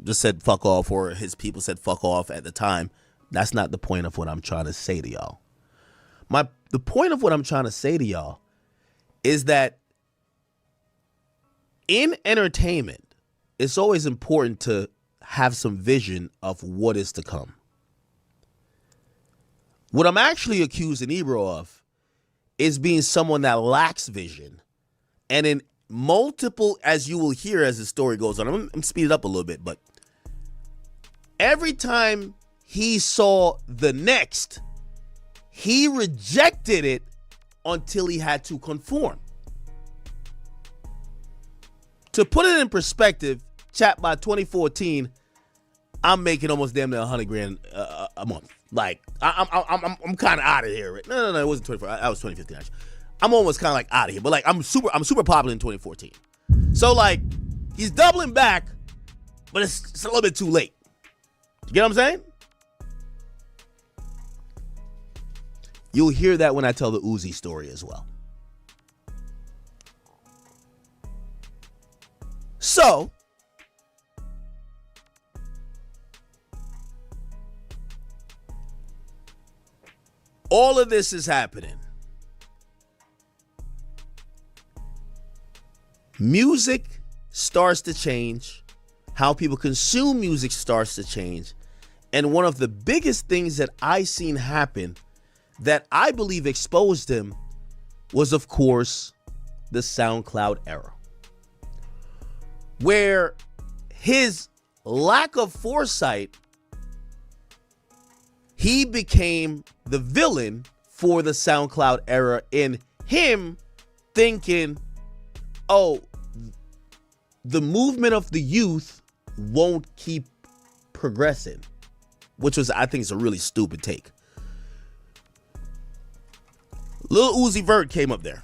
just said fuck off or his people said fuck off at the time. That's not the point of what I'm trying to say to y'all. The point of what I'm trying to say to y'all is that in entertainment, it's always important to have some vision of what is to come. What I'm actually accusing Ebro of is being someone that lacks vision. And in multiple, as you will hear as the story goes on, I'm going to speed it up a little bit, but every time he saw the next, he rejected it until he had to conform. To put it in perspective, chat, by 2014, I'm making almost damn near $100,000 a month. Like I'm kind of out of here. Right? No, it wasn't 24. I was 2015 actually. I'm almost kind of like out of here. But like I'm super popular in 2014. So like he's doubling back, but it's a little bit too late. You get what I'm saying? You'll hear that when I tell the Uzi story as well. So, all of this is happening. Music starts to change. How people consume music starts to change. And one of the biggest things that I seen happen that I believe exposed him was, of course, the SoundCloud era, where his lack of foresight, he became the villain for the SoundCloud era in him thinking, oh, the movement of the youth won't keep progressing, which was, I think, is a really stupid take. Lil Uzi Vert came up there.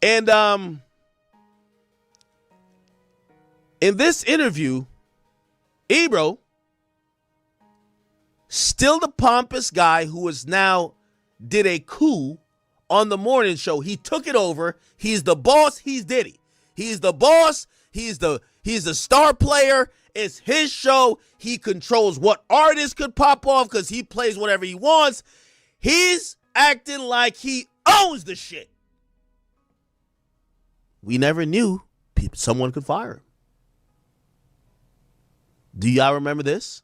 And in this interview, Ebro, still the pompous guy who is now did a coup on the morning show. He took it over. He's the boss. He's Diddy. He's the boss. He's the star player. It's his show. He controls what artist could pop off because he plays whatever he wants. He's acting like he owns the shit. We never knew someone could fire him. Do y'all remember this?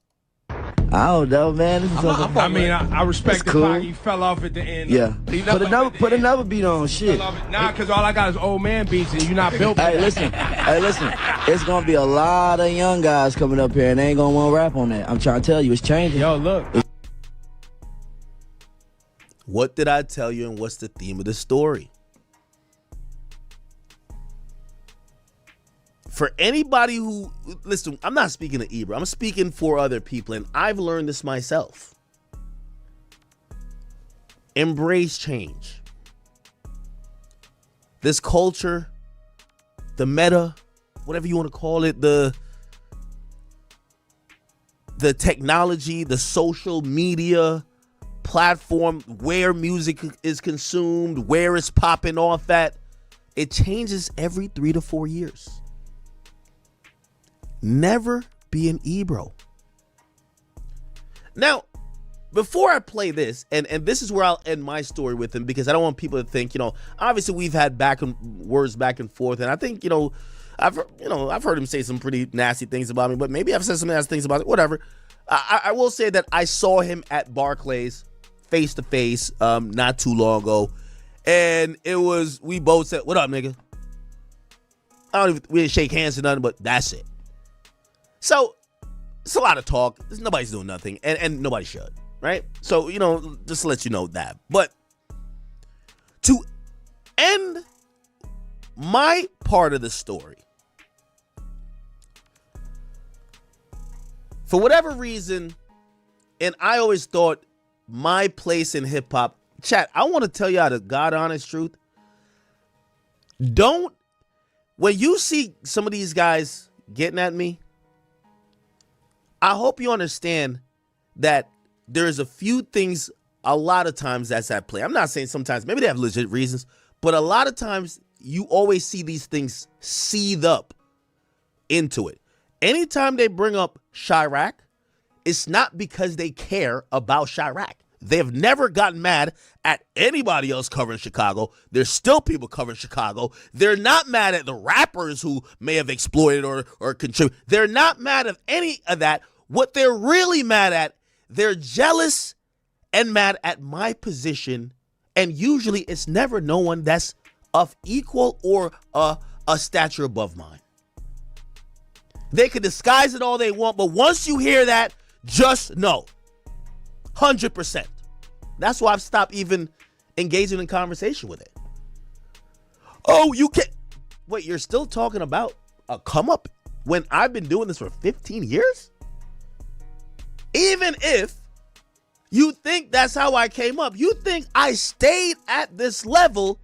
I don't know, man. This is
I mean, I respect
It's
the
cool.
fact you fell off at the end.
Yeah.
You
Put another beat on. Shit.
Nah, because all I got is old man beats and you're not built for
Hey,
that.
listen. It's gonna be a lot of young guys coming up here and they ain't gonna want to rap on that. I'm trying to tell you, it's changing.
Yo, look.
What did I tell you and what's the theme of the story? For anybody who, listen, I'm not speaking to Ebro. I'm speaking for other people, and I've learned this myself. Embrace change. This culture, the meta, whatever you want to call it, the technology, the social media platform, where music is consumed, where it's popping off at, it changes every 3 to 4 years. Never be an Ebro. Now, before I play this, and this is where I'll end my story with him, because I don't want people to think, obviously we've had words back and forth, and I think, I've heard him say some pretty nasty things about me, but maybe I've said some nasty things about it, whatever. I will say that I saw him at Barclays face to face not too long ago, and we both said, "What up, nigga?" We didn't shake hands or nothing, but that's it. So it's a lot of talk. Nobody's doing nothing, and nobody should, right? So, just to let you know that. But to end my part of the story, for whatever reason, and I always thought my place in hip hop, chat, I want to tell y'all the God honest truth. When you see some of these guys getting at me, I hope you understand that there's a few things a lot of times that's at play. I'm not saying sometimes, maybe they have legit reasons, but a lot of times you always see these things seethe up into it. Anytime they bring up Chirac, it's not because they care about Chirac. They have never gotten mad at anybody else covering Chicago. There's still people covering Chicago. They're not mad at the rappers who may have exploited or contributed. They're not mad at any of that. What they're really mad at, they're jealous and mad at my position. And usually it's never no one that's of equal or a stature above mine. They can disguise it all they want, but once you hear that, just know. 100%. That's why I've stopped even engaging in conversation with it. Oh, you can't. Wait, you're still talking about a come up when I've been doing this for 15 years? Even if you think that's how I came up, you think I stayed at this level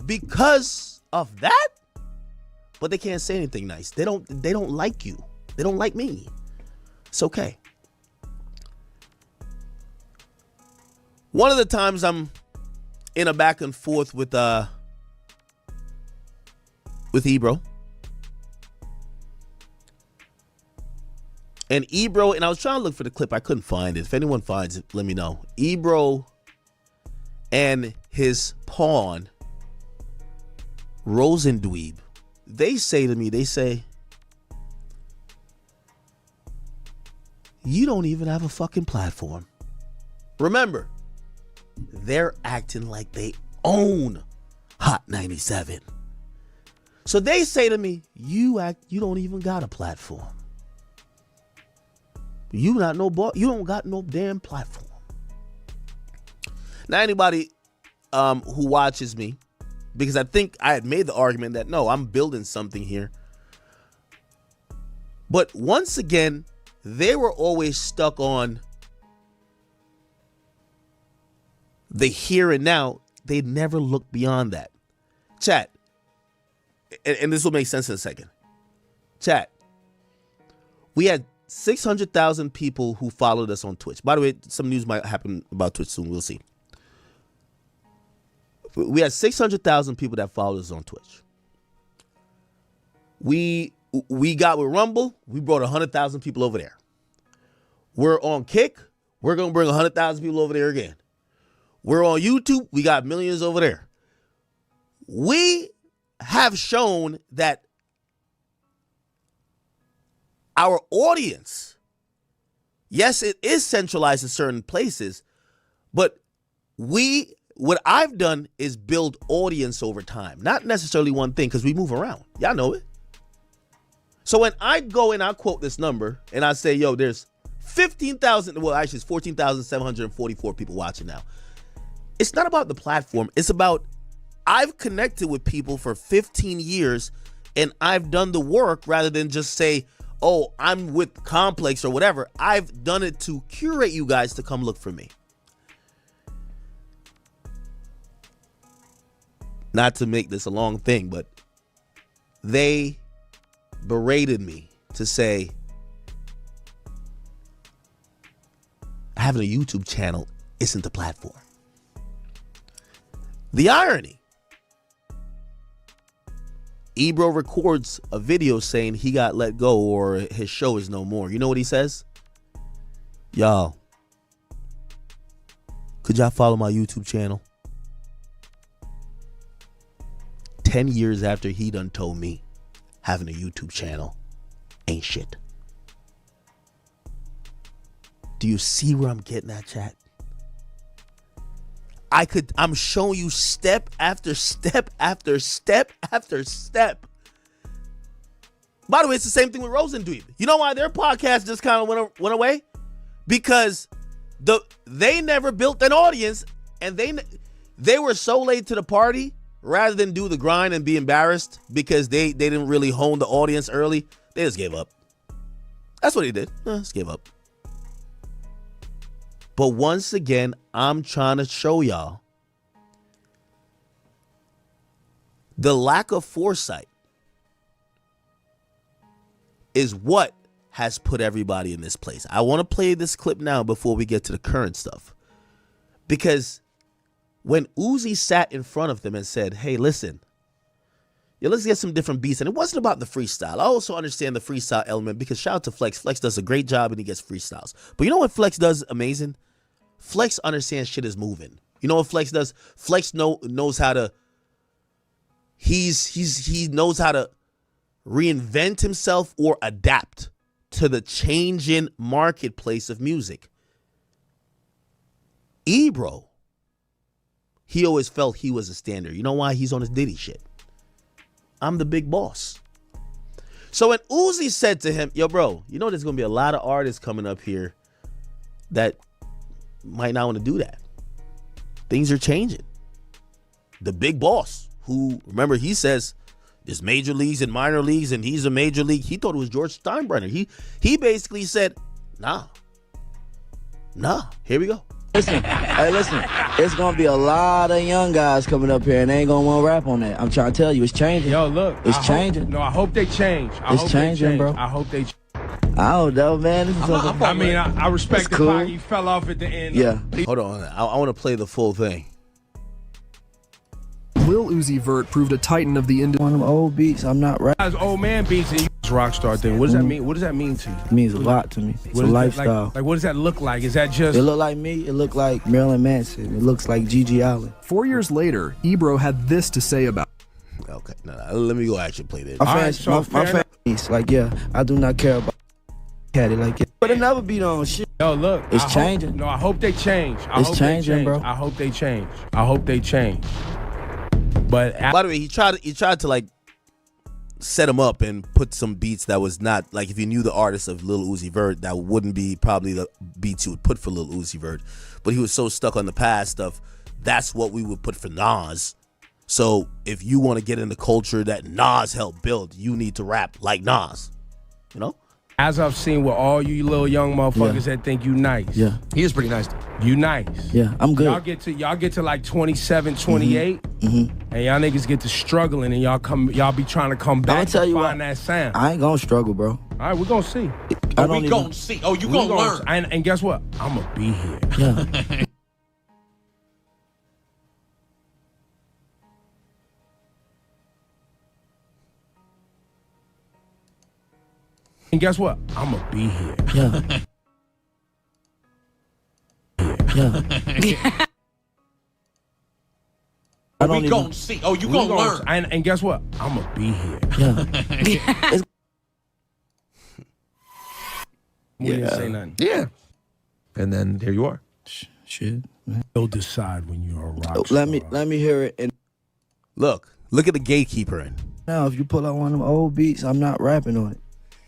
because of that? But they can't say anything nice. They don't like you. They don't like me. It's okay. One of the times I'm in a back and forth with Ebro. And Ebro, and I was trying to look for the clip. I couldn't find it. If anyone finds it, let me know. Ebro and his pawn, Rosendweeb, they say to me, you don't even have a fucking platform. Remember, they're acting like they own Hot 97. So they say to me, you don't even got a platform. You don't got no damn platform. Now, anybody who watches me, because I think I had made the argument that no, I'm building something here. But once again, they were always stuck on the here and now. They never looked beyond that. Chat, and this will make sense in a second. Chat, we had 600,000 people who followed us on Twitch. By the way, some news might happen about Twitch soon. We'll see. We had 600,000 people that followed us on Twitch. We got with Rumble. We brought 100,000 people over there. We're on Kick. We're going to bring 100,000 people over there again. We're on YouTube. We got millions over there. We have shown that our audience Yes, it is centralized in certain places, but what I've done is build audience over time, not necessarily one thing, because we move around. Y'all know it. So when I go and I quote this number and I say, yo, there's 15,000, well, actually it's 14,744 people watching now. It's not about the platform. It's about I've connected with people for 15 years and I've done the work rather than just say, oh, I'm with Complex or whatever. I've done it to curate you guys to come look for me. Not to make this a long thing, but they berated me to say having a YouTube channel isn't the platform. The irony, Ebro records a video saying he got let go or his show is no more. You know what he says? Y'all, could y'all follow my YouTube channel? 10 years after he done told me having a YouTube channel ain't shit. Do you see where I'm getting at, chat? I'm showing you step after step after step after step. By the way, it's the same thing with Rosendweeb. You know why their podcast just kind of went away? Because they never built an audience, and they were so late to the party. Rather than do the grind and be embarrassed because they didn't really hone the audience early, they just gave up. That's what they did. Just gave up. But once again, I'm trying to show y'all the lack of foresight is what has put everybody in this place. I want to play this clip now before we get to the current stuff. Because when Uzi sat in front of them and said, hey, listen, let's get some different beats. And it wasn't about the freestyle. I also understand the freestyle element because shout out to Flex. Flex does a great job and he gets freestyles. But you know what Flex does amazing? Flex understands shit is moving. You know what Flex does? Flex knows how to, he knows how to reinvent himself or adapt to the changing marketplace of music. Ebro, he always felt he was a standard. You know why? He's on his Diddy shit. I'm the big boss. So when Uzi said to him, yo, bro, you know there's going to be a lot of artists coming up here that might not want to do that. Things are changing. The big boss, who, remember, he says there's major leagues and minor leagues, and he's a major league. He thought it was George Steinbrenner. He basically said, nah, here we go.
Listen, it's gonna be a lot of young guys coming up here and they ain't gonna want to rap on that. I'm trying to tell you, it's changing.
Yo, look,
it's changing.
I hope they change.
It's changing, bro.
I hope they change.
I don't know, man.
I respect the fact he fell off at the end.
Yeah.
Hold on. I want to play the full thing.
Lil Uzi Vert proved a titan of the industry.
One of them old beats, I'm not rapping.
As old man beats and rockstar thing. What does that mean? What does that mean to you?
It means a lot to me. It's a lifestyle.
Like, what does that look like? Is that just...
It look like me. It look like Marilyn Manson. It looks like Gigi Allen.
4 years later, Ebro had this to say about it.
Okay, no, let me go actually play this.
My fans, like, yeah, I do not care about Caddy like it. But another beat on shit.
Yo, look.
It's changing.
I hope they change.
It's changing, bro.
I hope they change. I hope they change. But
by the way, he tried to like set him up and put some beats that was not like, if you knew the artist of Lil Uzi Vert, that wouldn't be probably the beats you would put for Lil Uzi Vert. But he was so stuck on the past stuff. That's what we would put for Nas. So if you want to get in the culture that Nas helped build, you need to rap like Nas. You know?
As I've seen with all you little young motherfuckers that think you nice.
Yeah.
He is pretty nice.
You nice.
Yeah, I'm good.
Y'all get to like 27, 28, and y'all niggas get to struggling, and y'all be trying to come back and find that sound.
I ain't gonna struggle, bro.
All right, we're gonna see.
We gonna see. Oh, you gonna learn.
And guess what? I'm gonna be here.
Yeah.
And guess what? I'm gonna be here.
Yeah. Yeah.
We gonna see. Oh, you gonna learn.
And guess what? I'm gonna be here.
Yeah.
We didn't say nothing.
Yeah. And then here you are.
Shit.
You'll decide when you're a rock star.
Let me hear it. And
Look at the gatekeeper in.
now, if you pull out one of them old beats, I'm not rapping on it.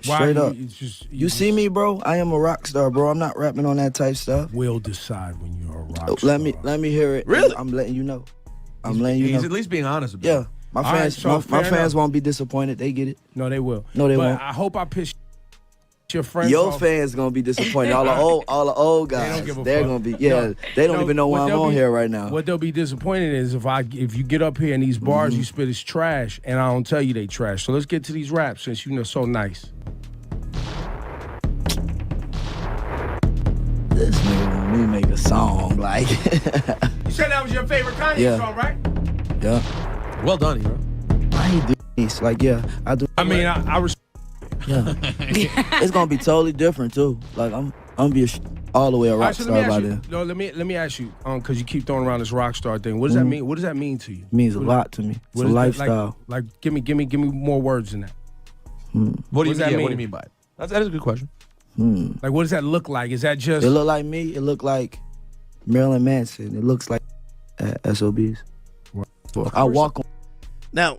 Why
Straight
you-
up.
it's just-
You see me, bro? I am a rock star, bro. I'm not rapping on that type stuff.
We'll decide when you're a rock star.
Let me hear it.
Really?
I'm letting you know. I'm letting you know.
He's at least being honest about
Yeah.
it.
My
All right,
fans,
so
my
fair
fans
enough.
won't be disappointed. They get it.
No, they will.
No, they
but
won't.
I hope I piss your friends
Your
off.
fans gonna be disappointed. All the old guys.
They don't give a
They're
fuck.
gonna be.
No,
they don't
no,
even know why
what
I'm
they'll
on
be-
here right now.
What they'll be disappointed is if you get up here and these bars you spit is trash, and I don't tell you they trash. So let's get to these raps since you know so nice.
This nigga want me to make a song like.
You said that was your favorite Kanye
Yeah.
song, right?
Yeah.
Well done, Ebro.
I ain't do this. Like, yeah, I do.
I mean, I
Yeah. It's gonna be totally different too. Like I'm be all the way a
All
rock
right, so
star
let me
by
ask you.
then.
No, let me ask you, because you keep throwing around this rock star thing. What does that mean? What does that mean to you?
It means a lot to me. It's
What
a
is that,
lifestyle.
Like, give me more words than that.
What do you
does that
mean? What do
mean?
you mean by it? That is a good question.
Like, what does that look like? Is that just?
It look like me. It look like Marilyn Manson. It looks like SOBs. I walk on.
Now,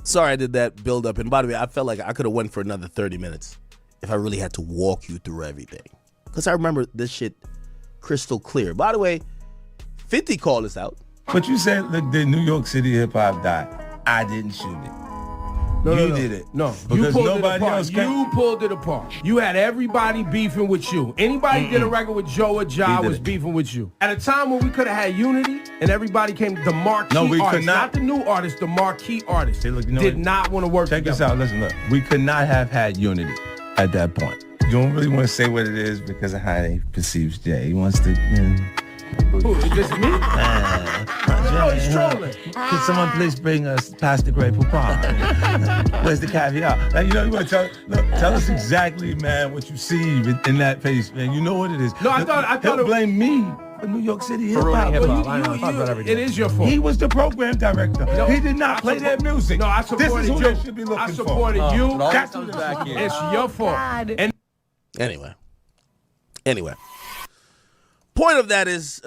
sorry I did that build up. And by the way, I felt like I could have went for another 30 minutes if I really had to walk you through everything. Because I remember this shit crystal clear. By the way, 50 called us out.
But you said, look, the New York City hip hop died. I didn't shoot it.
No,
you
no.
did it.
No,
Because
you pulled
nobody
it apart.
else can.
You pulled it apart. You had everybody beefing with you. Anybody did a record with Joe or Ja
He did
was
it.
beefing with you. At a time when we could have had unity and everybody came, the marquee
No, we could
artist,
not.
the new artist, the marquee artist,
Hey, look, you know
did
what?
not want to work
Check this
together.
out. Listen, look. We could not have had unity at that point. You don't really want to say what it is because of how he perceives Jay. He wants to.
Who, is this me? Oh, he's trolling.
Could someone please bring us past the Grey Poupon? Where's the caviar? Like, you know, you want to tell us exactly, man, what you see in that face, man. You know what it is.
No, I thought
he'll
it-
blame me for New York City hip
For
hop.
ruining hip-hop.
Well,
I know, I talk about everything.
it is your fault.
He was the program director.
No,
he did not play their music.
No, I
This
supported
is who
you.
they should be looking
I supported
for.
you.
That's
comes
what
back here.
It's your fault. And
Anyway. Point of that is,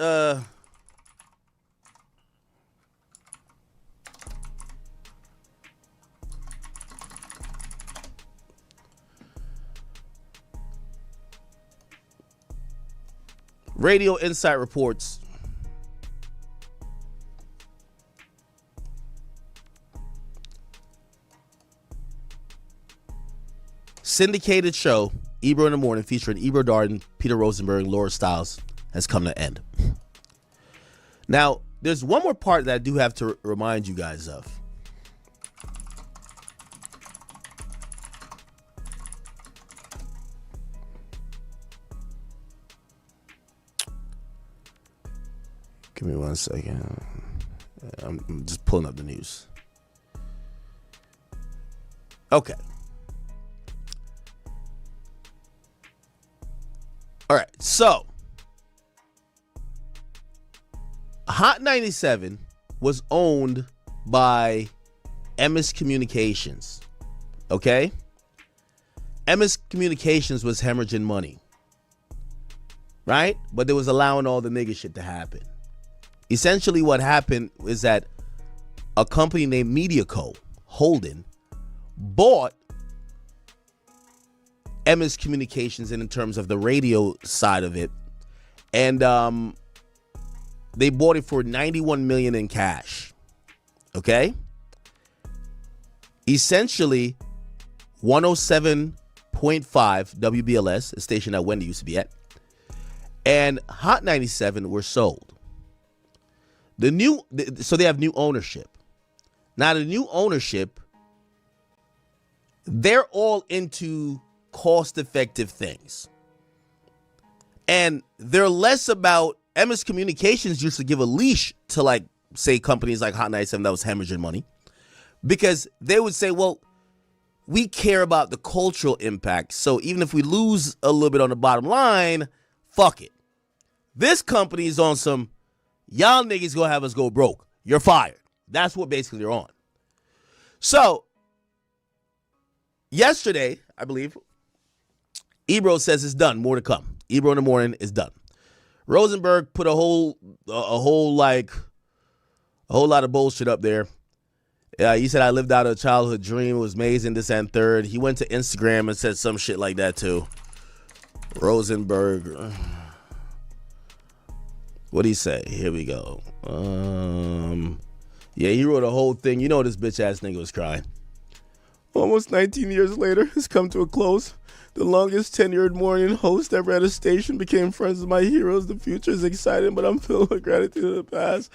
Radio Insight reports syndicated show Ebro in the Morning featuring Ebro Darden, Peter Rosenberg, Laura Stiles has come to end. Now, there's one more part that I do have to remind you guys of. Give me 1 second. I'm just pulling up the news. Okay. All right. So, Hot 97 was owned by MS Communications. Okay? MS Communications was hemorrhaging money. Right? But they was allowing all the nigga shit to happen. Essentially what happened is that a company named MediaCo Holden bought MS Communications in terms of the radio side of it, and they bought it for $91 million in cash. Okay? Essentially 107.5 WBLS, a station that Wendy used to be at, and Hot 97 were sold. So they have new ownership. Now the new ownership, they're all into cost-effective things. And they're less about, MS Communications used to give a leash to, like, say, companies like Hot 97 that was hemorrhaging money. Because they would say, well, we care about the cultural impact. So even if we lose a little bit on the bottom line, fuck it. This company is on some, y'all niggas gonna have us go broke. You're fired. That's what basically they're on. So, yesterday, I believe, Ebro says it's done. More to come. Ebro in the morning is done. Rosenberg put a whole lot of bullshit up there. He said, I lived out a childhood dream. It was amazing, this and third. He went to Instagram and said some shit like that, too. Rosenberg. What'd he say? Here we go. Yeah, he wrote a whole thing. You know this bitch-ass nigga was crying. Almost 19 years later, it's come to a close. The longest tenured morning host ever at a station became friends with my heroes. The future is exciting, but I'm filled with gratitude to the past.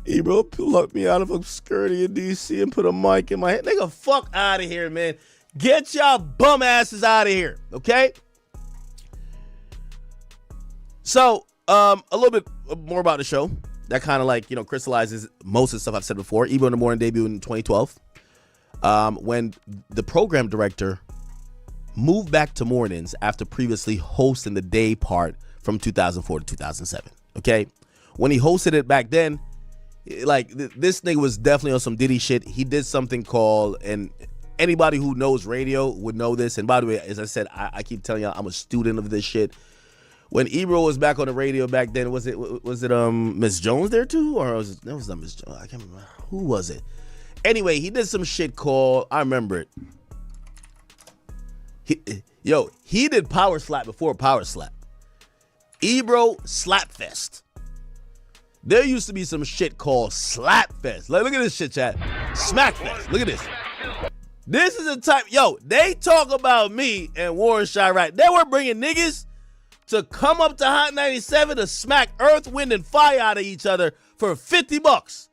Ebro plucked me out of obscurity in D.C. and put a mic in my head. Nigga, fuck out of here, man. Get y'all bum asses out of here, okay? So, a little bit more about the show. That kind of like, crystallizes most of the stuff I've said before. Ebro in the Morning debuted in 2012. When the program director moved back to mornings after previously hosting the day part from 2004 to 2007. Okay? When he hosted it back then, this nigga was definitely on some Diddy shit. He did something called, and anybody who knows radio would know this. And by the way, as I said, I keep telling y'all I'm a student of this shit. When Ebro was back on the radio back then, was it Miss Jones there too? Or was not Miss Jones? I can't remember. Who was it? Anyway, he did some shit called, I remember it. He did Power Slap before Power Slap. Ebro Slapfest. There used to be some shit called Slapfest. Look at this shit, chat. Smackfest. Look at this. This is the type, they talk about me and Warren Chirac. They were bringing niggas to come up to Hot 97 to smack Earth, Wind, and Fire out of each other for $50.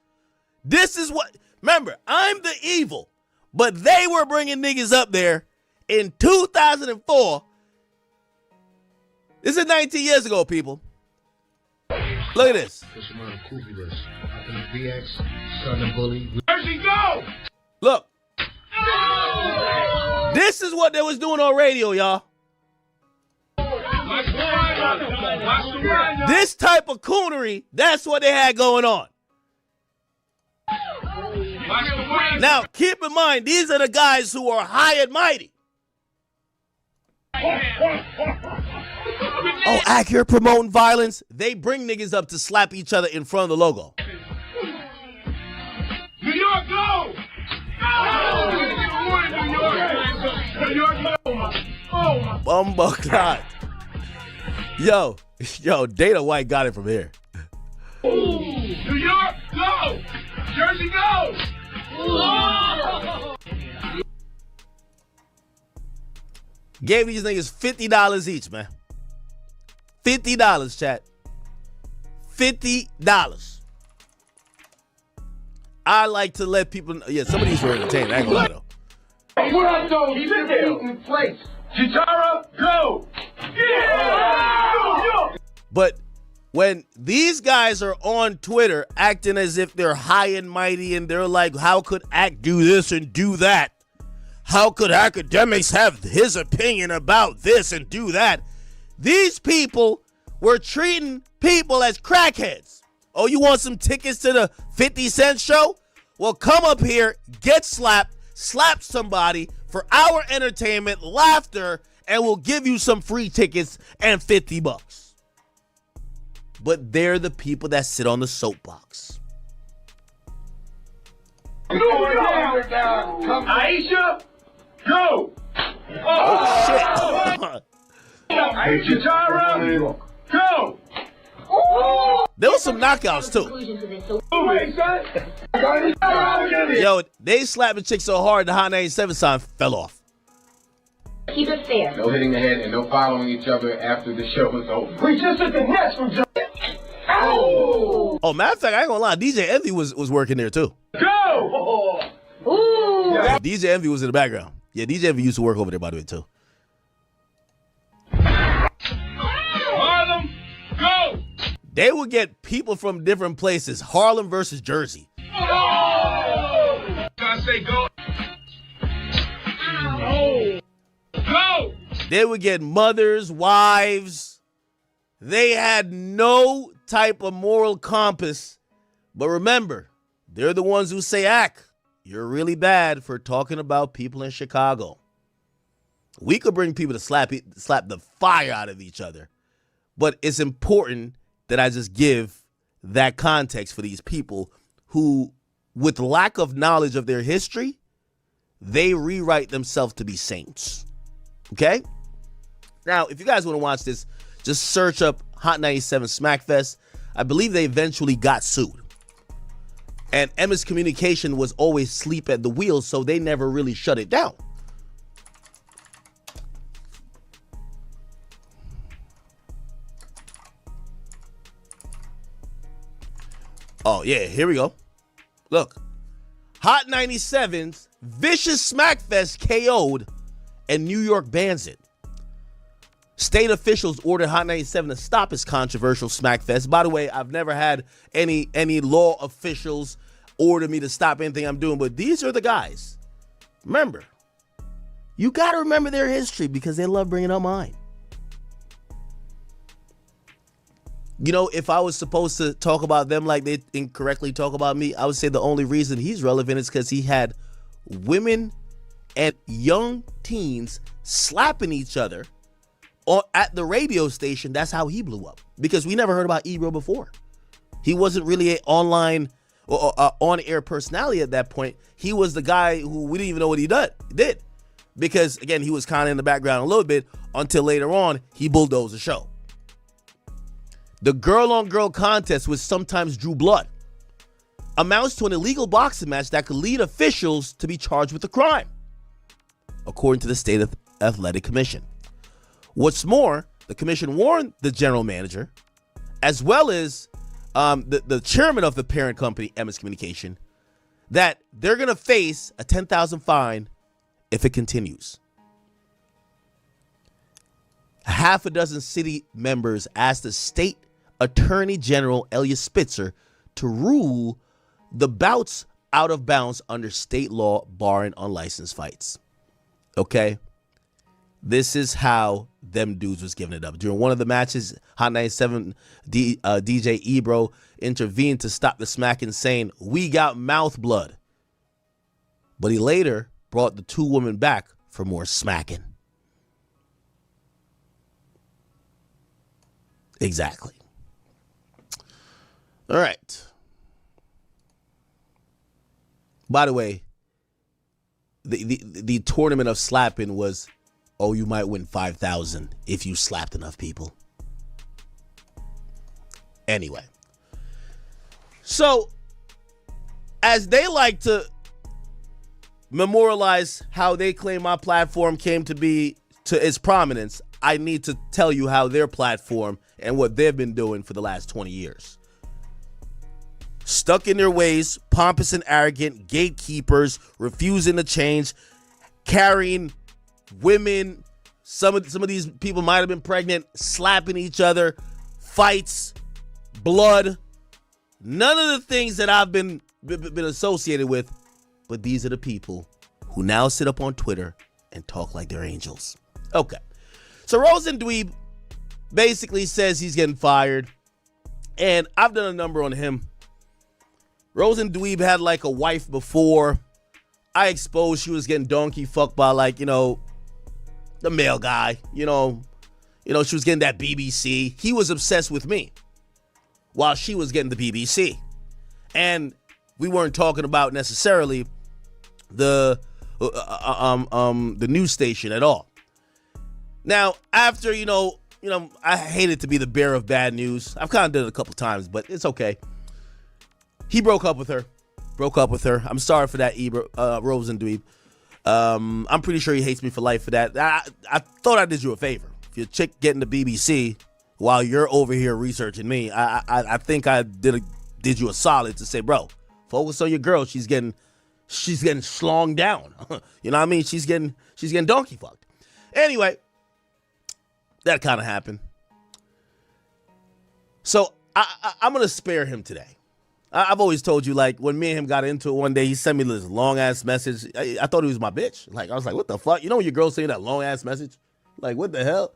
This is what, remember, I'm the evil, but they were bringing niggas up there in 2004. This is 19 years ago, people. Look at this. Where's he go? Look. This is what they was doing on radio, y'all. This type of coonery, that's what they had going on. Now, keep in mind, these are the guys who are high and mighty. Oh, accurate promoting violence. They bring niggas up to slap each other in front of the logo.
New York, go!
Bumbucklot. Yo, Dana White got it from here.
New York, go! Jersey, go!
Gave these niggas $50 each, man. $50, chat. $50. I like to let people know. Yeah, some of these were entertaining. I ain't gonna lie, though.
What up, though? Keep it in place. Chitara, go! Yeah!
But when these guys are on Twitter acting as if they're high and mighty and they're like, how could Act do this and do that? How could Akademiks have his opinion about this and do that? These people were treating people as crackheads. Oh, you want some tickets to the 50 Cent show? Well, come up here, get slapped, slap somebody for our entertainment, laughter, and we'll give you some free tickets and $50. But they're the people that sit on the soapbox.
Aisha, go!
Oh, shit.
Chitara, go!
There was some knockouts, too. Yo, they slapped the chick so hard the Hot 97 sign fell off.
Keep it fair.
No hitting the head and no following each other after the show was over.
We just hit the nest from
Oh, matter of fact, I ain't gonna lie, DJ Envy was working there, too.
Go!
Ooh.
Yeah, DJ Envy was in the background. Yeah, DJ Envy used to work over there, by the way, too.
Harlem, go!
They would get people from different places. Harlem versus Jersey.
Oh! I say go. Oh! Go!
They would get mothers, wives. They had no type of moral compass. But remember, they're the ones who say, Ack, you're really bad for talking about people in Chicago. We could bring people to slap the fire out of each other. But it's important that I just give that context for these people who, with lack of knowledge of their history, they rewrite themselves to be saints. Okay? Now, if you guys want to watch this, just search up Hot 97 Smackfest. I believe they eventually got sued. And Emma's communication was always sleep at the wheel, so they never really shut it down. Oh, yeah, here we go. Look. Hot 97's Vicious Smackfest KO'd and New York bans it. State officials ordered Hot 97 to stop its controversial Smackfest. By the way, I've never had any law officials order me to stop anything I'm doing, but these are the guys. Remember, you got to remember their history because they love bringing up mine. You know, if I was supposed to talk about them like they incorrectly talk about me, I would say the only reason he's relevant is because he had women and young teens slapping each other at the radio station. That's how he blew up, because we never heard about Ebro before. He wasn't really an online or on-air personality at that point. He was the guy who we didn't even know what he did. Because, again, he was kind of in the background a little bit until later on he bulldozed the show. The girl-on-girl contest, which sometimes drew blood, amounts to an illegal boxing match that could lead officials to be charged with a crime, according to the State Athletic Commission. What's more, the commission warned the general manager, as well as the chairman of the parent company, Emma's Communication, that they're going to face a $10,000 fine if it continues. Half a dozen city members asked the state attorney general, Elias Spitzer, to rule the bouts out of bounds under state law barring unlicensed fights. Okay? This is how them dudes was giving it up. During one of the matches, Hot 97 DJ Ebro intervened to stop the smacking, saying, "We got mouth blood." But he later brought the two women back for more smacking. Exactly. All right. By the way, the tournament of slapping was, oh, you might win 5,000 if you slapped enough people. Anyway. So, as they like to memorialize how they claim my platform came to be to its prominence, I need to tell you how their platform and what they've been doing for the last 20 years. Stuck in their ways, pompous and arrogant, gatekeepers, refusing to change, carrying women, some of these people might have been pregnant, slapping each other, fights, blood. None of the things that I've been associated with, but these are the people who now sit up on Twitter and talk like they're angels. Okay. So Rosen Dweeb basically says he's getting fired, and I've done a number on him. Rosen Dweeb had like a wife before. I exposed she was getting donkey fucked by, like, you know, the male guy. You know, she was getting that BBC. He was obsessed with me while she was getting the BBC. And we weren't talking about necessarily the news station at all. Now, after, you know, I hated to be the bearer of bad news. I've kind of done it a couple times, but it's okay. He broke up with her. I'm sorry for that, Rosen Dweeb. I'm pretty sure he hates me for life for that. I thought I did you a favor. If your chick getting the BBC while you're over here researching me, I think I did you a solid to say, bro, focus on your girl. She's getting slonged down. You know what I mean? She's getting donkey fucked. Anyway, that kind of happened. So I'm gonna spare him today. I've always told you, like, when me and him got into it one day, he sent me this long-ass message. I thought he was my bitch. Like, I was like, what the fuck? You know when your girl send you that long-ass message? Like, what the hell?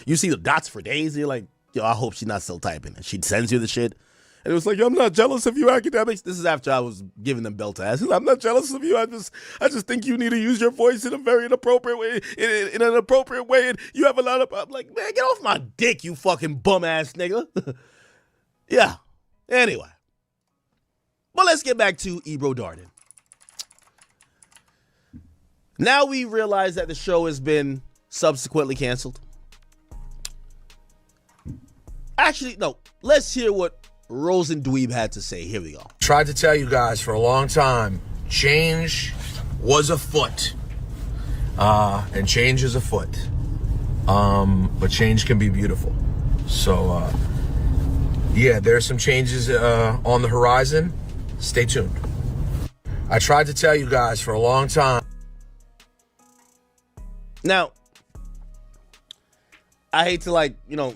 You see the dots for days, and you're like, yo, I hope she's not still typing. And she sends you the shit. And it was like, I'm not jealous of you, Academics. This is after I was giving them belt ass. I'm not jealous of you. I just think you need to use your voice in a very inappropriate way, in an appropriate way. And you have a lot of. I'm like, man, get off my dick, you fucking bum ass nigga. Yeah. Anyway. Well, let's get back to Ebro Darden. Now we realize that the show has been subsequently canceled. Actually, no. Let's hear what Rosen Dweeb had to say. Here we go.
Tried to tell you guys for a long time, change was afoot. And change is afoot. But change can be beautiful. So, yeah, there's some changes on the horizon. Stay tuned. I tried to tell you guys for a long time.
Now, I hate to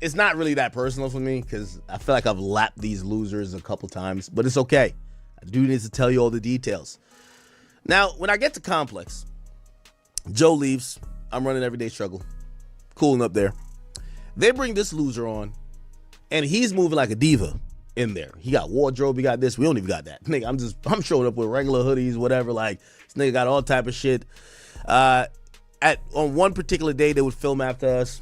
it's not really that personal for me because I feel like I've lapped these losers a couple times, but it's okay. I do need to tell you all the details. Now, when I get to Complex, Joe leaves. I'm running Everyday Struggle. Cooling up there. They bring this loser on, and he's moving like a diva in there. He got wardrobe, he got this. We don't even got that. Nigga, I'm showing up with regular hoodies, whatever. Like, this nigga got all type of shit. On one particular day, they would film after us.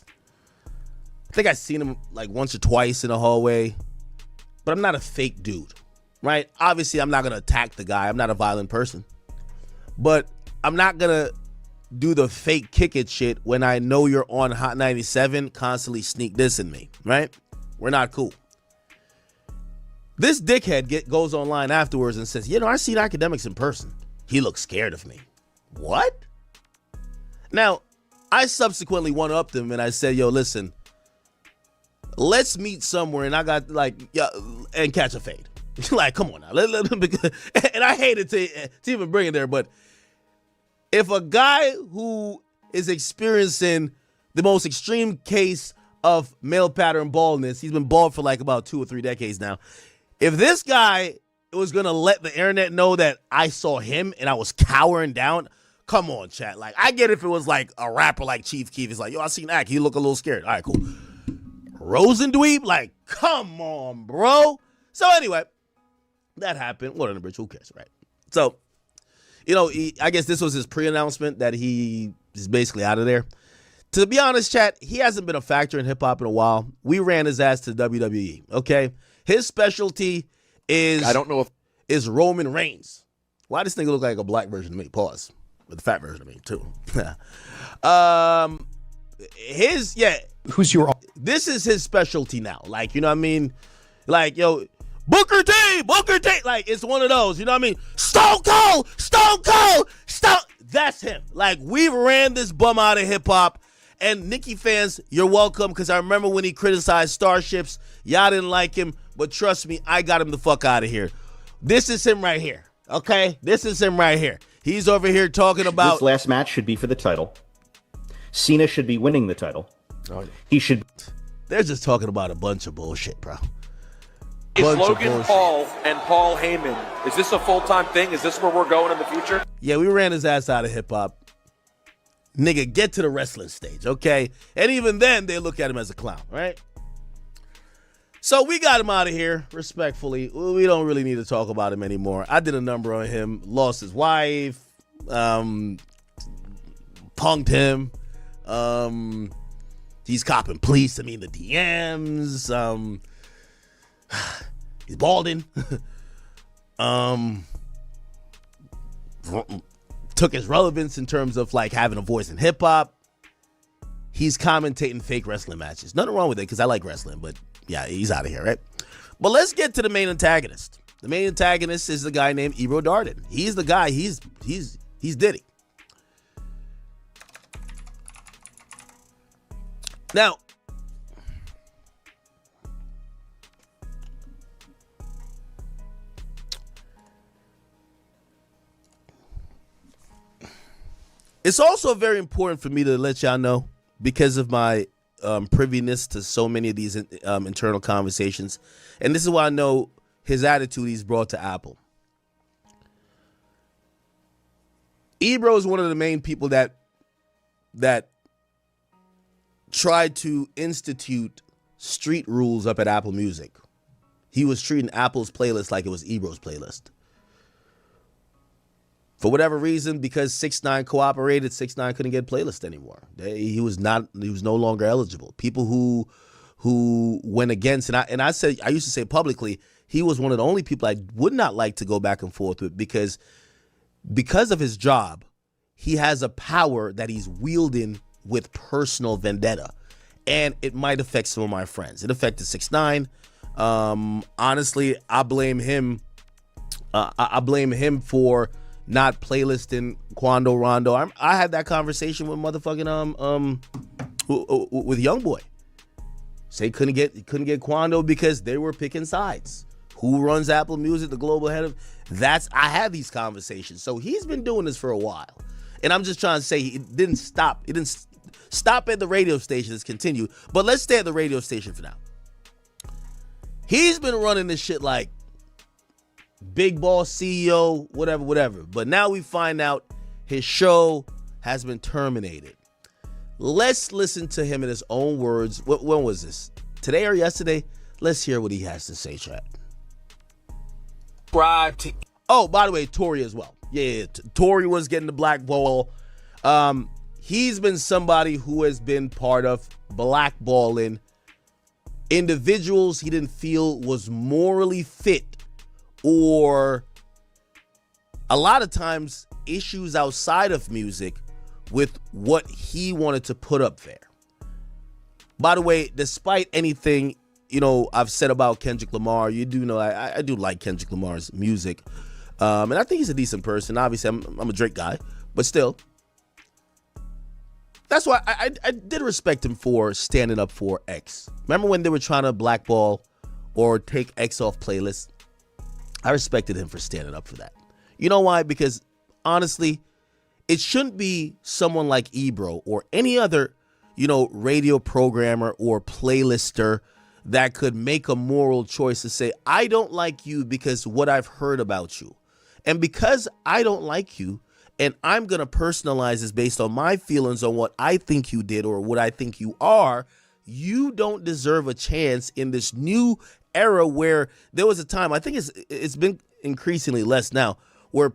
I think I seen him like once or twice in the hallway, but I'm not a fake dude, right? Obviously, I'm not going to attack the guy. I'm not a violent person, but I'm not going to do the fake kick it shit when I know you're on Hot 97 constantly sneak dissing me, right? We're not cool. This dickhead goes online afterwards and says, I seen Akademiks in person. He looks scared of me. What? Now, I subsequently one-upped him and I said, listen, let's meet somewhere and I got and catch a fade. Like, come on now. And I hated to even bring it there, but if a guy who is experiencing the most extreme case of male pattern baldness, he's been bald for like about 2 or 3 decades now. If this guy was going to let the internet know that I saw him and I was cowering down, come on, chat. Like, I get if it was like a rapper like Chief Keef. It's like, I seen Ak. He look a little scared. All right, cool. Rosendweeb? Like, come on, bro. So anyway, that happened. What on the bridge? Who cares, right? So, I guess this was his pre-announcement that he is basically out of there. To be honest, chat, he hasn't been a factor in hip-hop in a while. We ran his ass to WWE, okay? His specialty is is Roman Reigns. Why does this nigga look like a black version of me? Pause. With the fat version of me, too. This is his specialty now. Like, you know what I mean? Like, Booker T. Like, it's one of those, you know what I mean? Stone Cold. That's him. Like, we ran this bum out of hip-hop. And Nicki fans, you're welcome, because I remember when he criticized Starships. Y'all didn't like him, but trust me, I got him the fuck out of here. This is him right here, okay? This is him right here. He's over here talking about...
This last match should be for the title. Cena should be winning the title. He should...
They're just talking about a bunch of bullshit, bro.
Is Logan Paul and Paul Heyman, is this a full-time thing? Is this where we're going in the future?
Yeah, we ran his ass out of hip-hop. Nigga, get to the wrestling stage, okay? And even then, they look at him as a clown, right? So we got him out of here, respectfully. We don't really need to talk about him anymore. I did a number on him, lost his wife, punked him. He's copping police, the DMs. He's balding. Took his relevance in terms of like having a voice in hip hop. He's commentating fake wrestling matches. Nothing wrong with it because I like wrestling, but yeah, he's out of here, right? But let's get to the main antagonist. The main antagonist is the guy named Ebro Darden. He's the guy. He's Diddy. Now, it's also very important for me to let y'all know, because of my privyness to so many of these internal conversations, and this is why I know his attitude he's brought to Apple. Ebro is one of the main people that tried to institute
street rules up at Apple Music. He was treating Apple's playlist like it was Ebro's playlist. For whatever reason, because 6ix9ine cooperated, 6ix9ine couldn't get playlist anymore. He was no longer eligible. People who went against, and I used to say publicly, he was one of the only people I would not like to go back and forth with because of his job, he has a power that he's wielding with personal vendetta. And it might affect some of my friends. It affected 6ix9ine. Honestly, I blame him. I blame him for not playlisting Quando Rondo. I had that conversation with motherfucking with YoungBoy. Say couldn't get Quando because they were picking sides. Who runs Apple Music, the global head of I had these conversations. So he's been doing this for a while. And I'm just trying to say it didn't stop. It didn't stop at the radio station. It's continued. But let's stay at the radio station for now. He's been running this shit like big boss CEO, whatever. But now we find out his show has been terminated. Let's listen to him in his own words. When was this? Today or yesterday? Let's hear what he has to say, chat. Oh, by the way, Tory as well. Yeah, Tory was getting the blackball. He's been somebody who has been part of blackballing individuals he didn't feel was morally fit, or a lot of times issues outside of music with what he wanted to put up there. By the way, despite anything, I've said about Kendrick Lamar, you do know I do like Kendrick Lamar's music. And I think he's a decent person. Obviously, I'm a Drake guy, but still. That's why I did respect him for standing up for X. Remember when they were trying to blackball or take X off playlists? I respected him for standing up for that. You know why? Because honestly, it shouldn't be someone like Ebro or any other, radio programmer or playlister that could make a moral choice to say, I don't like you because what I've heard about you. And because I don't like you, and I'm going to personalize this based on my feelings on what I think you did or what I think you are, you don't deserve a chance in this new era where there was a time, I think it's been increasingly less now, where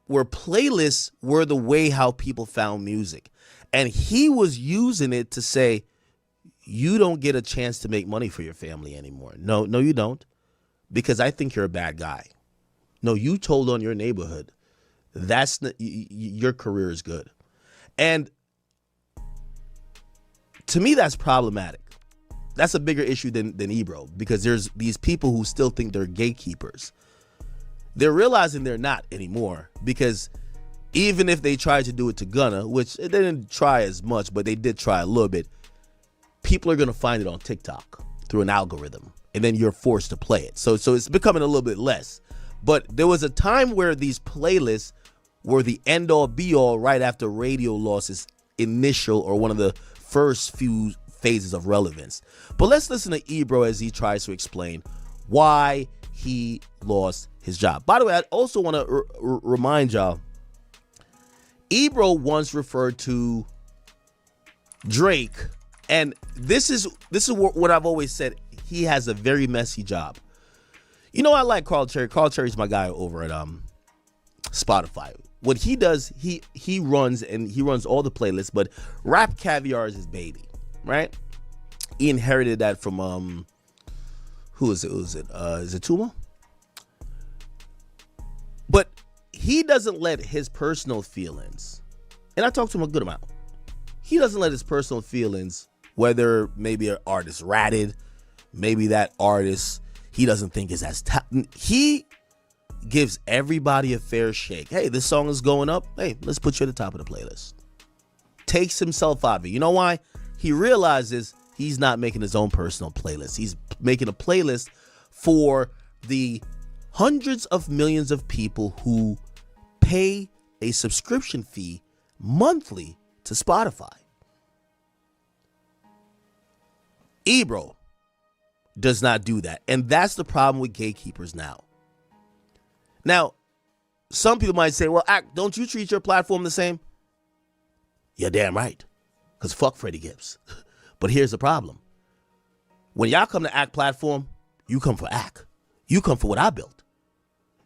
playlists were the way how people found music. And he was using it to say, you don't get a chance to make money for your family anymore. No, you don't. Because I think you're a bad guy. No, you told on your neighborhood. Your career is good. And to me, that's problematic. That's a bigger issue than Ebro, because there's these people who still think they're gatekeepers. They're realizing they're not anymore, because even if they tried to do it to Gunna, which they didn't try as much, but they did try a little bit, people are going to find it on TikTok through an algorithm, and then you're forced to play it. So it's becoming a little bit less. But there was a time where these playlists were the end-all be-all right after radio lost its initial or one of the first few phases of relevance. But let's listen to Ebro as he tries to explain why he lost his job. By the way, I also want to remind y'all, Ebro once referred to Drake, and this is what I've always said. He has a very messy job. I like Carl Cherry. Carl Cherry's my guy over at Spotify. What he does, he runs all the playlists, but Rap Caviar is his baby, right? He inherited that from who is it? Is it Tuma? But he doesn't let his personal feelings, and I talked to him a good amount. He doesn't let his personal feelings, whether maybe an artist ratted, maybe that artist he doesn't think is as he gives everybody a fair shake. Hey, this song is going up. Hey, let's put you at the top of the playlist. Takes himself out of it. You know why? He realizes he's not making his own personal playlist. He's making a playlist for the hundreds of millions of people who pay a subscription fee monthly to Spotify. Ebro does not do that. And that's the problem with gatekeepers now. Now, some people might say, well, don't you treat your platform the same? You're damn right. Because fuck Freddie Gibbs. But here's the problem. When y'all come to Act platform, you come for Act. You come for what I built.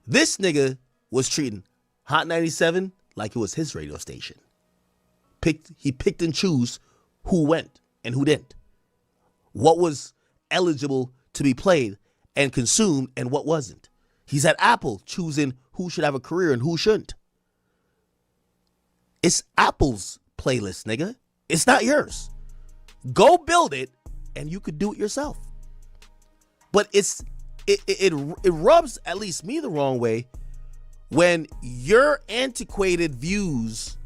This nigga was treating Hot 97 like it was his radio station. He picked and chose who went and who didn't. What was eligible to be played and consumed and what wasn't. He's at Apple choosing who should have a career and who shouldn't. It's Apple's playlist, nigga. It's not yours. Go build it and you could do it yourself. But it rubs at least me the wrong way when your antiquated views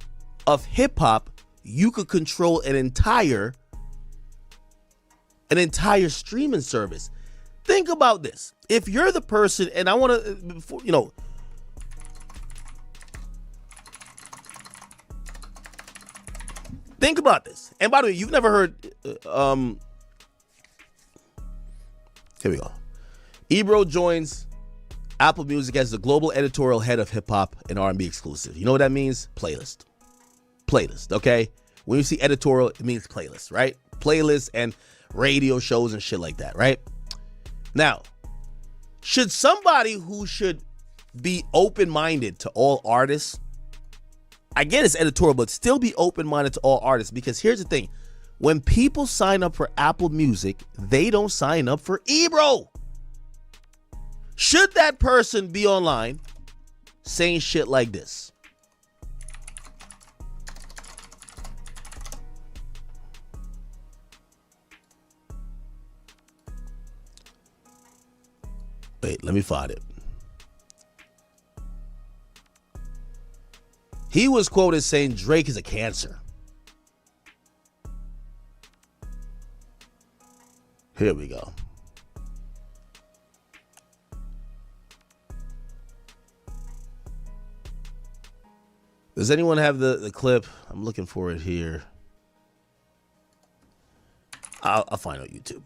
of hip hop, you could control an entire streaming service. Think about this. If you're the person, and I want to, think about this. And by the way, you've never heard, here we go. Ebro joins Apple Music as the global editorial head of hip hop and R&B exclusive. You know what that means? Playlist, okay? When you see editorial, it means playlist, right? Playlists and radio shows and shit like that, right? Now, should somebody who should be open-minded to all artists, I get it's editorial, but still be open-minded to all artists, because here's the thing. When people sign up for Apple Music, they don't sign up for Ebro. Should that person be online saying shit like this? Wait, let me find it. He was quoted saying Drake is a cancer. Here we go. Does anyone have the clip? I'm looking for it here. I'll find it on YouTube.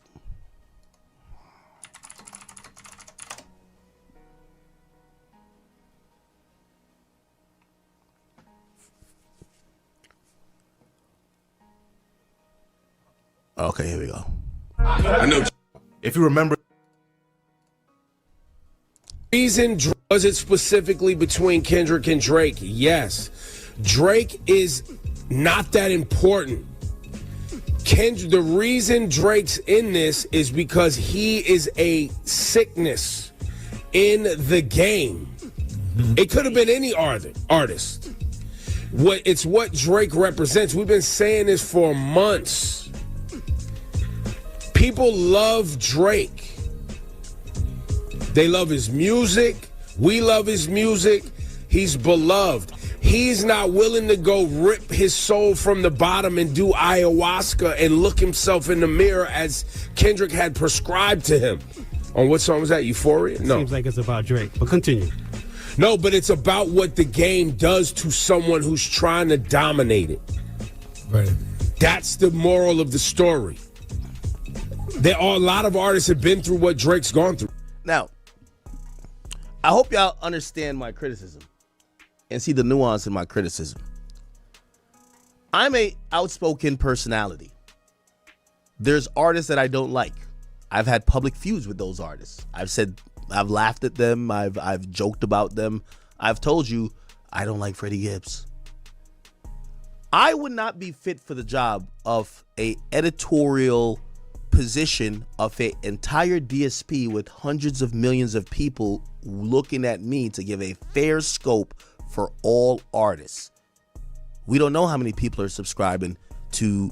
Okay, here we go.
I know.
If you remember.
Reason was it specifically between Kendrick and Drake? Yes. Drake is not that important. The reason Drake's in this is because he is a sickness in the game. It could have been any artist. It's what Drake represents. We've been saying this for months. People love Drake. They love his music. We love his music. He's beloved. He's not willing to go rip his soul from the bottom and do ayahuasca and look himself in the mirror as Kendrick had prescribed to him. On what song was that? Euphoria? No.
Seems like it's about Drake, but continue.
No, but it's about what the game does to someone who's trying to dominate it.
Right.
That's the moral of the story. There are a lot of artists have been through what Drake's gone through.
Now, I hope y'all understand my criticism and see the nuance in my criticism. I'm a outspoken personality. There's artists that I don't like. I've had public feuds with those artists. I've laughed at them. I've joked about them. I've told you I don't like Freddie Gibbs. I would not be fit for the job of a editorial position of an entire DSP with hundreds of millions of people looking at me to give a fair scope for all artists. We don't know how many people are subscribing to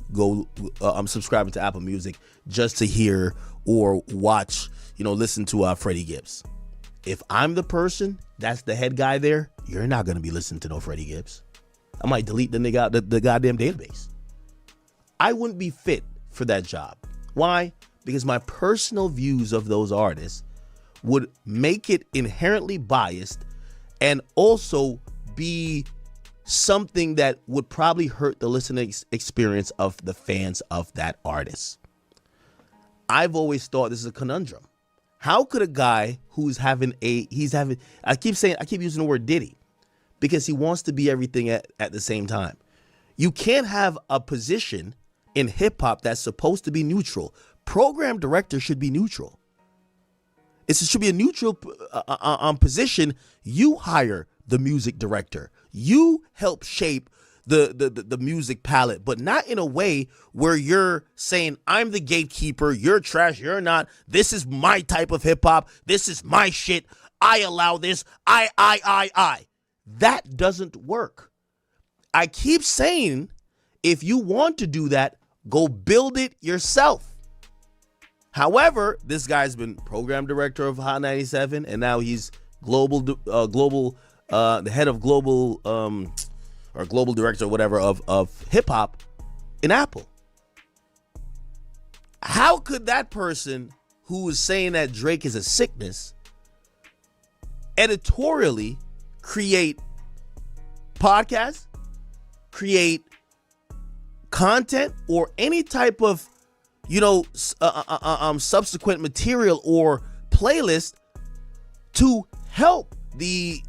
subscribing to Apple Music just to hear or watch, listen to Freddie Gibbs. If I'm the person that's the head guy there, you're not going to be listening to no Freddie Gibbs. I might delete the nigga out the goddamn database. I wouldn't be fit for that job. Why? Because my personal views of those artists would make it inherently biased and also be something that would probably hurt the listening experience of the fans of that artist. I've always thought this is a conundrum. How could a guy who's I keep using the word Diddy because he wants to be everything at the same time. You can't have a position in hip hop that's supposed to be neutral, program director should be neutral. It should be a neutral position. You hire the music director. You help shape the music palette, but not in a way where you're saying, I'm the gatekeeper, you're trash, you're not. This is my type of hip hop. This is my shit. I allow this. I. That doesn't work. I keep saying, if you want to do that, go build it yourself. However, this guy's been program director of Hot 97, and now he's the head of global or global director or whatever of hip hop in Apple. How could that person who is saying that Drake is a sickness editorially create podcasts, create content, or any type of subsequent material or playlist to help the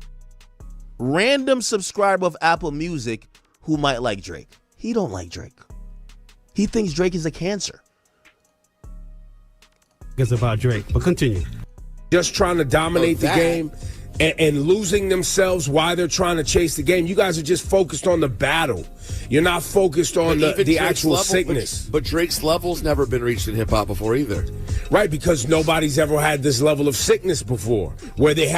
random subscriber of Apple Music who might like Drake? He don't like Drake. He thinks Drake is a cancer.
It's about Drake, but continue.
Just trying to dominate the game and losing themselves while they're trying to chase the game. You guys are just focused on the battle. You're not focused on the actual sickness.
But Drake's level's never been reached in hip hop before either.
Right, because nobody's ever had this level of sickness before, where they're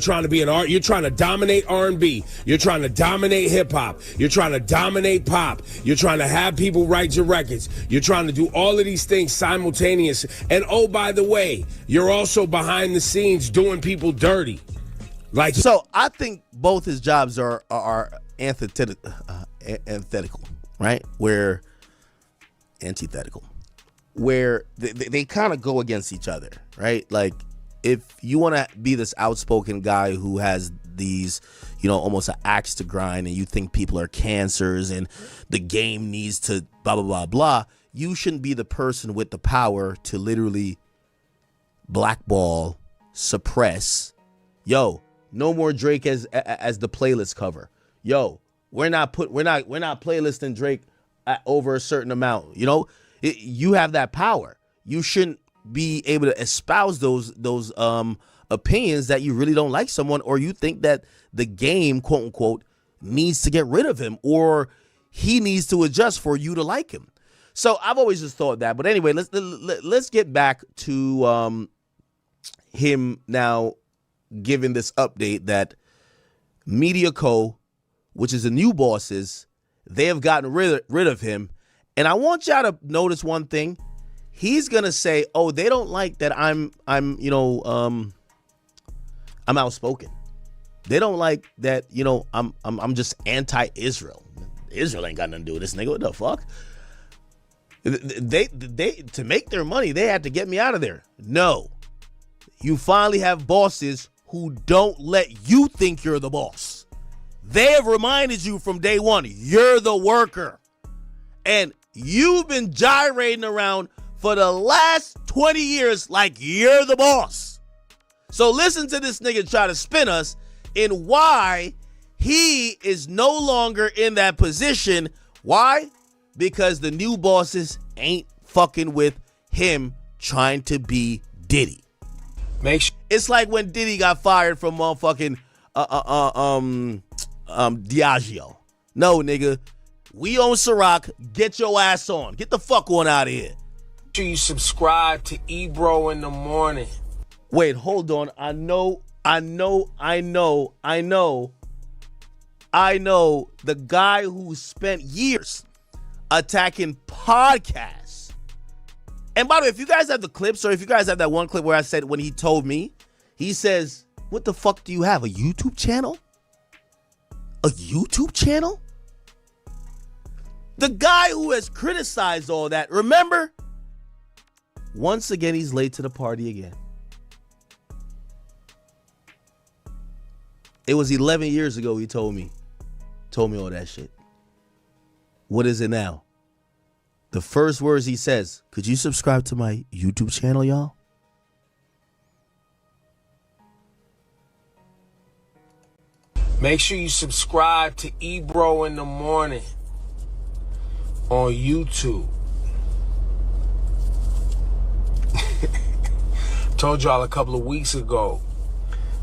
trying to be an art. You're trying to dominate R&B. You're trying to dominate hip hop. You're trying to dominate pop. You're trying to have people write your records. You're trying to do all of these things simultaneously. And oh, by the way, you're also behind the scenes doing people dirty.
So I think both his jobs are antithetical, right? Antithetical. Where they kind of go against each other, right? Like, if you want to be this outspoken guy who has these, almost an axe to grind, and you think people are cancers and the game needs to blah, blah, blah, blah, you shouldn't be the person with the power to literally blackball, suppress. Yo, no more Drake as the playlist cover. Yo, we're not playlisting Drake at over a certain amount. You have that power. You shouldn't be able to espouse those opinions that you really don't like someone, or you think that the game, quote unquote, needs to get rid of him, or he needs to adjust for you to like him. So I've always just thought that. But anyway, let's get back to him now giving this update that Media Co., which is the new bosses, they have gotten rid of him. And I want y'all to notice one thing. He's gonna say, "Oh, they don't like that I'm outspoken. They don't like that, I'm just anti-Israel. Israel ain't got nothing to do with this nigga. What the fuck? They to make their money, they had to get me out of there." No. You finally have bosses who don't let you think you're the boss. They have reminded you from day one, you're the worker. And you've been gyrating around for the last 20 years like you're the boss. So listen to this nigga try to spin us in why he is no longer in that position. Why? Because the new bosses ain't fucking with him trying to be Diddy. It's like when Diddy got fired from motherfucking Diageo. No, nigga. We own Ciroc. Get your ass on. Get the fuck on out of here.
Make sure you subscribe to Ebro in the morning.
Wait, hold on. I know the guy who spent years attacking podcasts. And by the way, if you guys have the clips, or if you guys have that one clip where I said when he told me, he says, "What the fuck do you have? A YouTube channel? A YouTube channel?" The guy who has criticized all that, remember? Once again, he's late to the party again. It was 11 years ago he told me all that shit. What is it now? The first words he says, "Could you subscribe to my YouTube channel, y'all?"
Make sure you subscribe to Ebro in the morning on YouTube. Told y'all a couple of weeks ago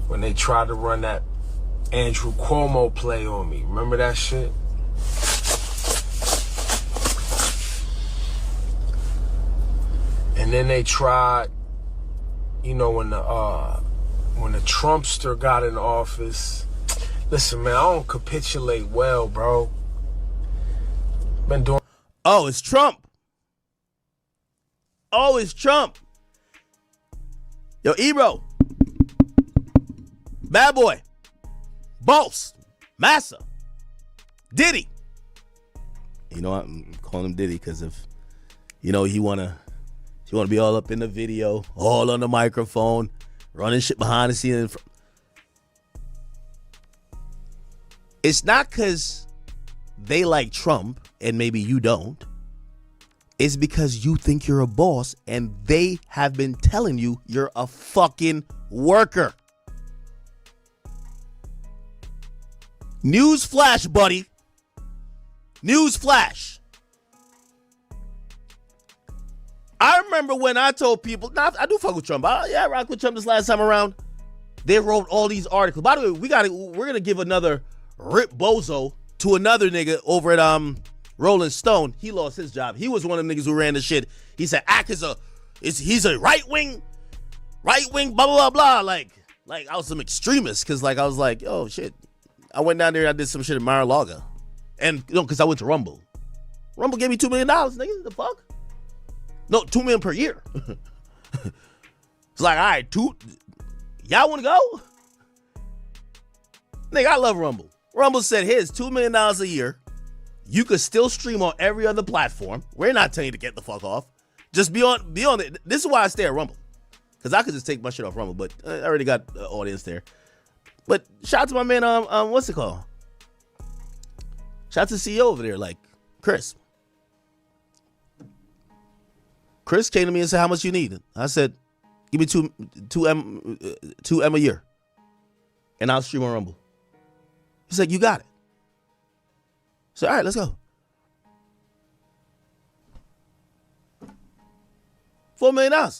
when they tried to run that Andrew Cuomo play on me. Remember that shit? And then they tried, you know, when the Trumpster got in office. Listen, man, I don't capitulate well, bro. Been doing.
Oh, it's Trump. Oh, it's Trump. Yo, Ebro. Bad Boy. Boss. Massa. Diddy. You know, I'm calling him Diddy because if, you know, you want to be all up in the video, all on the microphone, running shit behind the scenes. It's not because they like Trump and maybe you don't. It's because you think you're a boss and they have been telling you you're a fucking worker. News flash, buddy. News flash. I remember when I told people, nah, I do fuck with Trump. I rock with Trump this last time around. They wrote all these articles. By the way, we're gonna give another rip bozo to another nigga over at Rolling Stone. He lost his job. He was one of them niggas who ran the shit. He said Ack he's a right wing, blah blah blah blah. Like I was some extremist because I was like, oh shit. I went down there and I did some shit in Mar-a-Lago. And because I went to Rumble. Rumble gave me $2 million, nigga. The fuck? No, $2 million per year. It's like, all right, y'all want to go? Nigga, I love Rumble. Rumble said, here's $2 million a year. You could still stream on every other platform. We're not telling you to get the fuck off. Just be on it. This is why I stay at Rumble. Because I could just take my shit off Rumble, but I already got an audience there. But shout out to my man, what's it called? Shout out to the CEO over there, like Chris. Chris came to me and said, how much you need? I said, give me two M a year. And I'll stream on Rumble. He said, you got it. I said, all right, let's go. $4 million.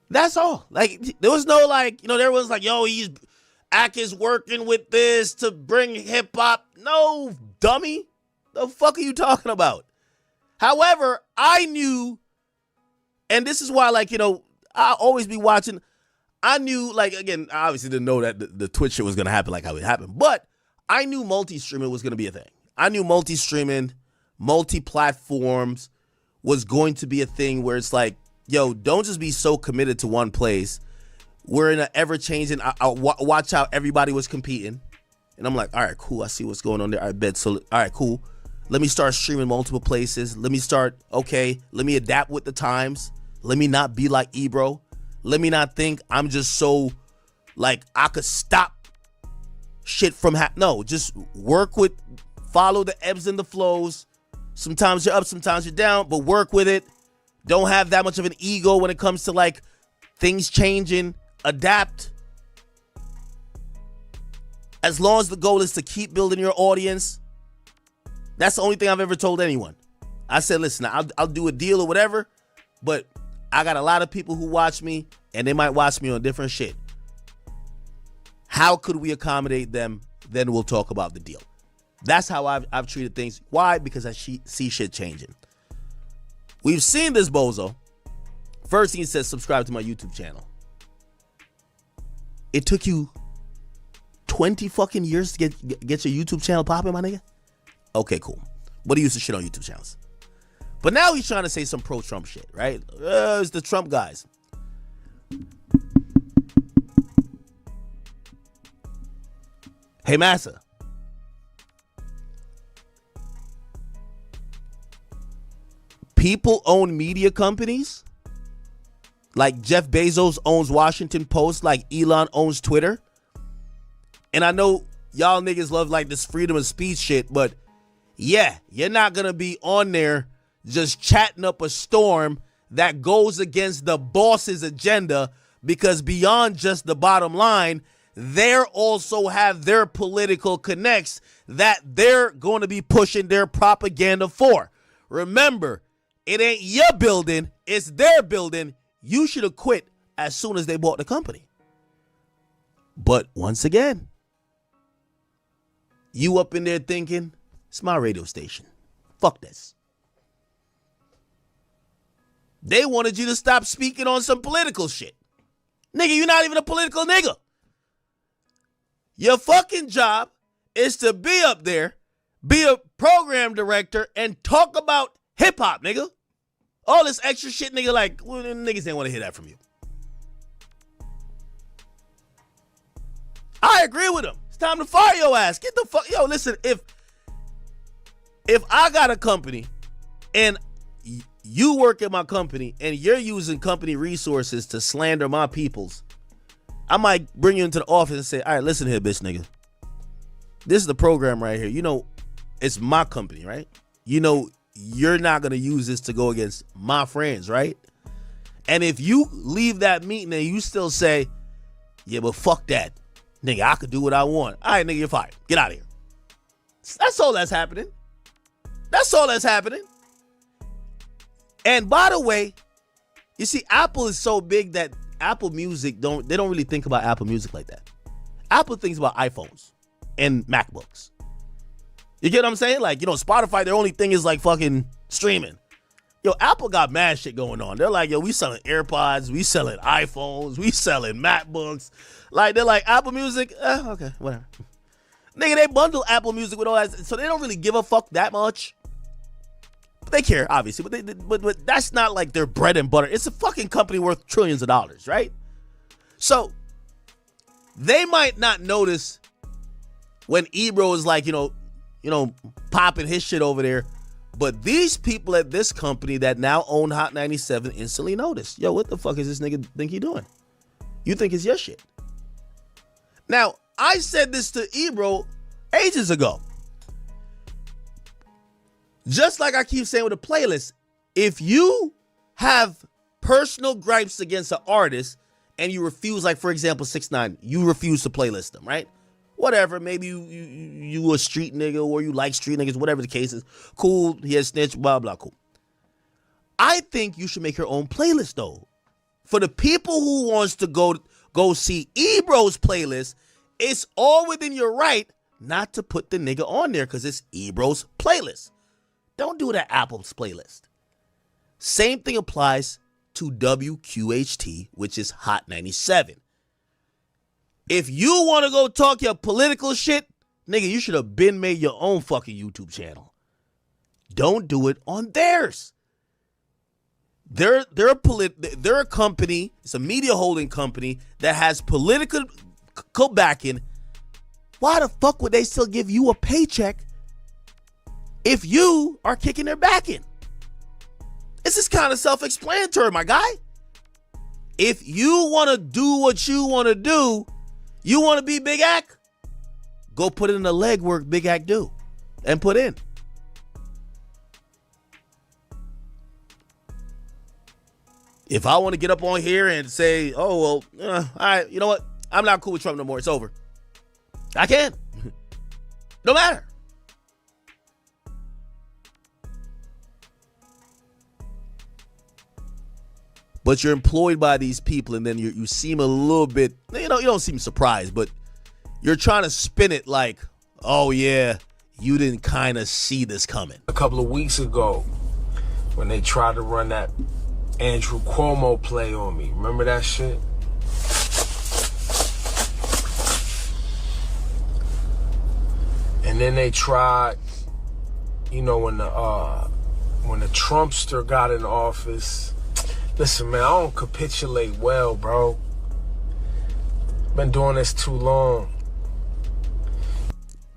That's all. Like, there was no there was like, yo, Ack is working with this to bring hip hop. No, dummy. The fuck are you talking about? However, I knew, and this is why, I always be watching. I knew, again, I obviously didn't know that the Twitch shit was going to happen like how it happened, but I knew multi-streaming was going to be a thing. I knew multi-streaming, multi-platforms was going to be a thing where it's like, yo, don't just be so committed to one place. We're in an ever-changing, watch how everybody was competing. And I'm like, all right, cool. I see what's going on there. I bet. So, all right, cool. Let me start streaming multiple places. Let me me adapt with the times. Let me not be like Ebro. Let me not think I'm just so, I could stop shit from no, just follow the ebbs and the flows. Sometimes you're up, sometimes you're down, but work with it. Don't have that much of an ego when it comes to things changing. Adapt. As long as the goal is to keep building your audience. That's the only thing I've ever told anyone. I said, listen, I'll do a deal or whatever, but I got a lot of people who watch me and they might watch me on different shit. How could we accommodate them? Then we'll talk about the deal. That's how I've treated things. Why? Because I see shit changing. We've seen this bozo. First he says, subscribe to my YouTube channel. It took you 20 fucking years to get your YouTube channel popping, my nigga? Okay, cool. But he used to shit on YouTube channels. But now he's trying to say some pro-Trump shit, right? It's the Trump guys. Hey, Massa. People own media companies. Like Jeff Bezos owns Washington Post, like Elon owns Twitter. And I know y'all niggas love this freedom of speech shit, but yeah, you're not gonna be on there just chatting up a storm that goes against the boss's agenda, because beyond just the bottom line, they also have their political connects that they're going to be pushing their propaganda for. Remember, it ain't your building, it's their building. you should have quit as soon as they bought the company. But once again, you up in there thinking, it's my radio station. Fuck this. They wanted you to stop speaking on some political shit. Nigga, you're not even a political nigga. Your fucking job is to be up there, be a program director, and talk about hip-hop, nigga. All this extra shit, nigga, like, well, niggas didn't want to hear that from you. I agree with him. It's time to fire your ass. Get the fuck... Yo, listen, if I got a company and you work at my company and you're using company resources to slander my peoples, I might bring you into the office and say, all right, listen here, bitch nigga. This is the program right here. You know, it's my company, right? You know, you're not going to use this to go against my friends, right? And if you leave that meeting and you still say, yeah, but fuck that. Nigga, I could do what I want. All right, nigga, you're fired. Get out of here. That's all that's happening. That's all that's happening. And by the way, you see, Apple is so big that Apple Music they don't really think about Apple Music like that. Apple thinks about iPhones and MacBooks. You get what I'm saying? Like, you know, Spotify, their only thing is like fucking streaming. Yo, Apple got mad shit going on. They're like, yo, we selling AirPods, we selling iPhones, we selling MacBooks. Like, they're like, Apple Music, okay, whatever. Nigga, they bundle Apple Music with all that, so they don't really give a fuck that much. But they care, obviously, but that's not like their bread and butter. It's a fucking company worth trillions of dollars, right? So, they might not notice when Ebro is like, you know, popping his shit over there. But these people at this company that now own Hot 97 instantly notice. Yo, what the fuck is this nigga think he doing? You think it's your shit. Now, I said this to Ebro ages ago. Just like I keep saying with a playlist, if you have personal gripes against an artist and you refuse, like for example, 6ix9ine, you refuse to playlist them, right? Whatever, maybe you a street nigga or you like street niggas, whatever the case is. Cool, he has snitched, blah, blah, cool. I think you should make your own playlist, though. For the people who wants to go see Ebro's playlist, it's all within your right not to put the nigga on there because it's Ebro's playlist. Don't do that Apple's playlist. Same thing applies to WQHT, which is Hot 97. If you want to go talk your political shit, nigga, you should have been made your own fucking YouTube channel. Don't do it on theirs. They're a company, it's a media holding company that has political backing. Why the fuck would they still give you a paycheck if you are kicking their backing? This is kind of self-explanatory, my guy. If you want to do what you want to do, you want to be Big Ack? Go put in the legwork Big Ack do and put in. If I want to get up on here and say, oh, well, all right, you know what? I'm not cool with Trump no more. It's over. I can. No matter. But you're employed by these people, and then you seem a little bit, you don't seem surprised, but you're trying to spin it like, oh yeah, you didn't kind of see this coming.
A couple of weeks ago, when they tried to run that Andrew Cuomo play on me, remember that shit? And then they tried, when the Trumpster got in office. Listen, man, I don't capitulate well, bro. Been doing this too long.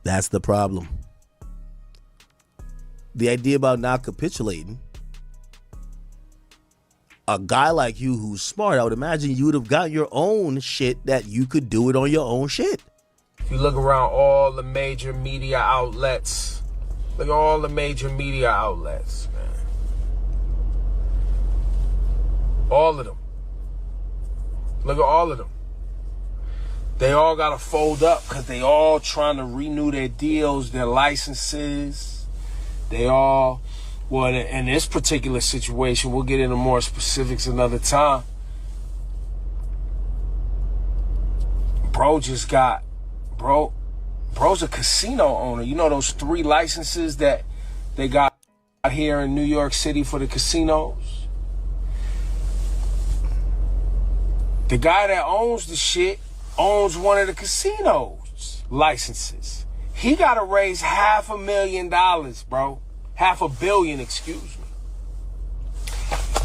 That's the problem. The idea about not capitulating. A guy like you who's smart, I would imagine you would have got your own shit that you could do it on your own shit.
If you look around all the major media outlets, man. All of them. Look at all of them. They all got to fold up because they all trying to renew their deals, their licenses. They all, well, in this particular situation, we'll get into more specifics another time. Bro just got, bro's a casino owner. You know those 3 licenses that they got here in New York City for the casinos? The guy that owns the shit owns one of the casinos licenses. He got to raise $500,000, bro. $500 million, excuse me.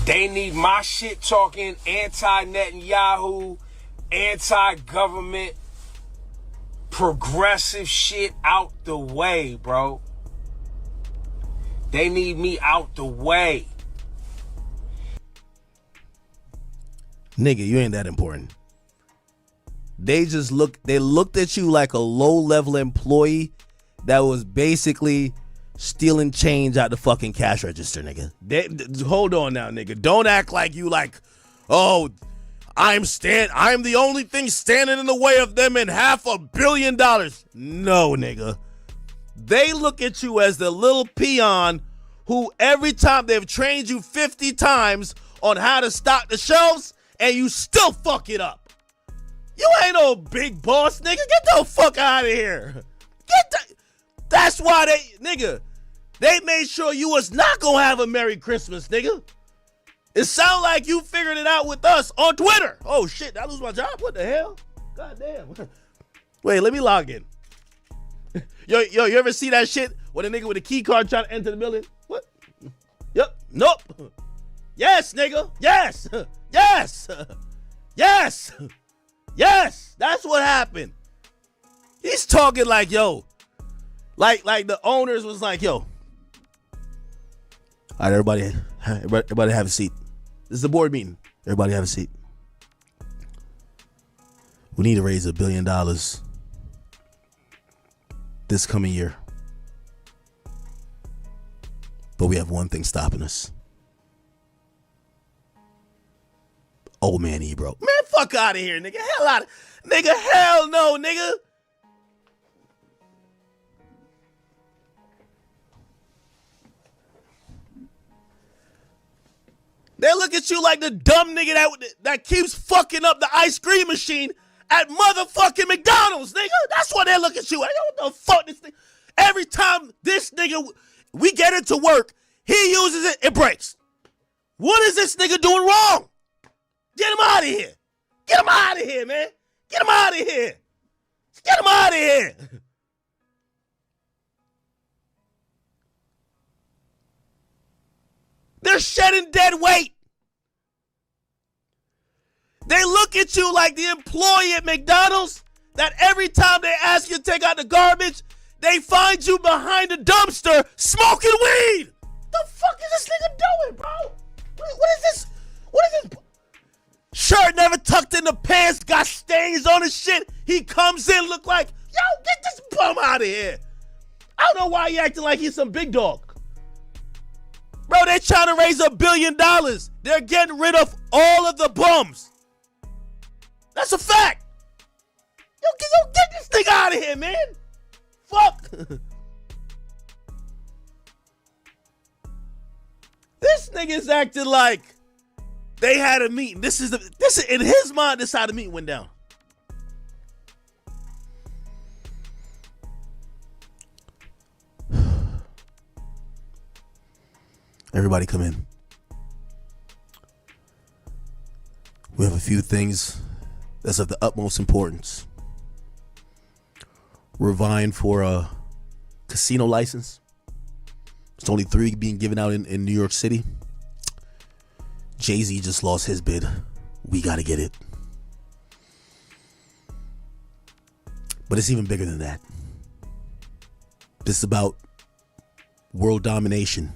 They need my shit talking anti-Netanyahu, anti-government, progressive shit out the way, bro. They need me out the way.
Nigga, you ain't that important. They looked at you like a low-level employee that was basically stealing change out the fucking cash register, nigga. Hold on now, nigga. Don't act like you like, oh, I'm the only thing standing in the way of them and $500 million. No, nigga. They look at you as the little peon who every time they've trained you 50 times on how to stock the shelves and you still fuck it up. You ain't no big boss, nigga. Get the fuck out of here. That's why they made sure you was not gonna have a Merry Christmas, nigga. It sound like you figured it out with us on Twitter. Oh shit, did I lose my job? What the hell? God damn. Wait, let me log in. Yo, you ever see that shit when a nigga with a key card trying to enter the building? What? Yep. Nope. Yes, nigga. Yes. Yes. Yes. Yes. That's what happened. He's talking like, yo. Like the owners was like, yo. All right, everybody have a seat. This is the board meeting. Everybody have a seat. We need to raise $1 billion this coming year. But we have one thing stopping us. Old man Ebro. Man, fuck out of here, nigga. Hell no, nigga. They look at you like the dumb nigga that keeps fucking up the ice cream machine at motherfucking McDonald's, nigga. That's why they look at you. What the fuck this thing? Every time this nigga, we get into work, he uses it, it breaks. What is this nigga doing wrong? Get him out of here. Get him out of here, man. Get him out of here. Get him out of here. They're shedding dead weight. They look at you like the employee at McDonald's that every time they ask you to take out the garbage, they find you behind the dumpster smoking weed. The fuck is this nigga doing, bro? What is this? What is this? Shirt never tucked in the pants, got stains on his shit. He comes in, look like, yo, get this bum out of here. I don't know why he acting like he's some big dog. Bro, they're trying to raise $1 billion. They're getting rid of all of the bums. That's a fact. Yo, get this thing out of here, man. Fuck. This nigga's acting like they had a meeting. This is in his mind. This is how the meeting went down. Everybody come in. We have a few things that's of the utmost importance. We're vying for a casino license. There's only 3 being given out in New York City. Jay-Z just lost his bid. We got to get it. But it's even bigger than that. This is about world domination.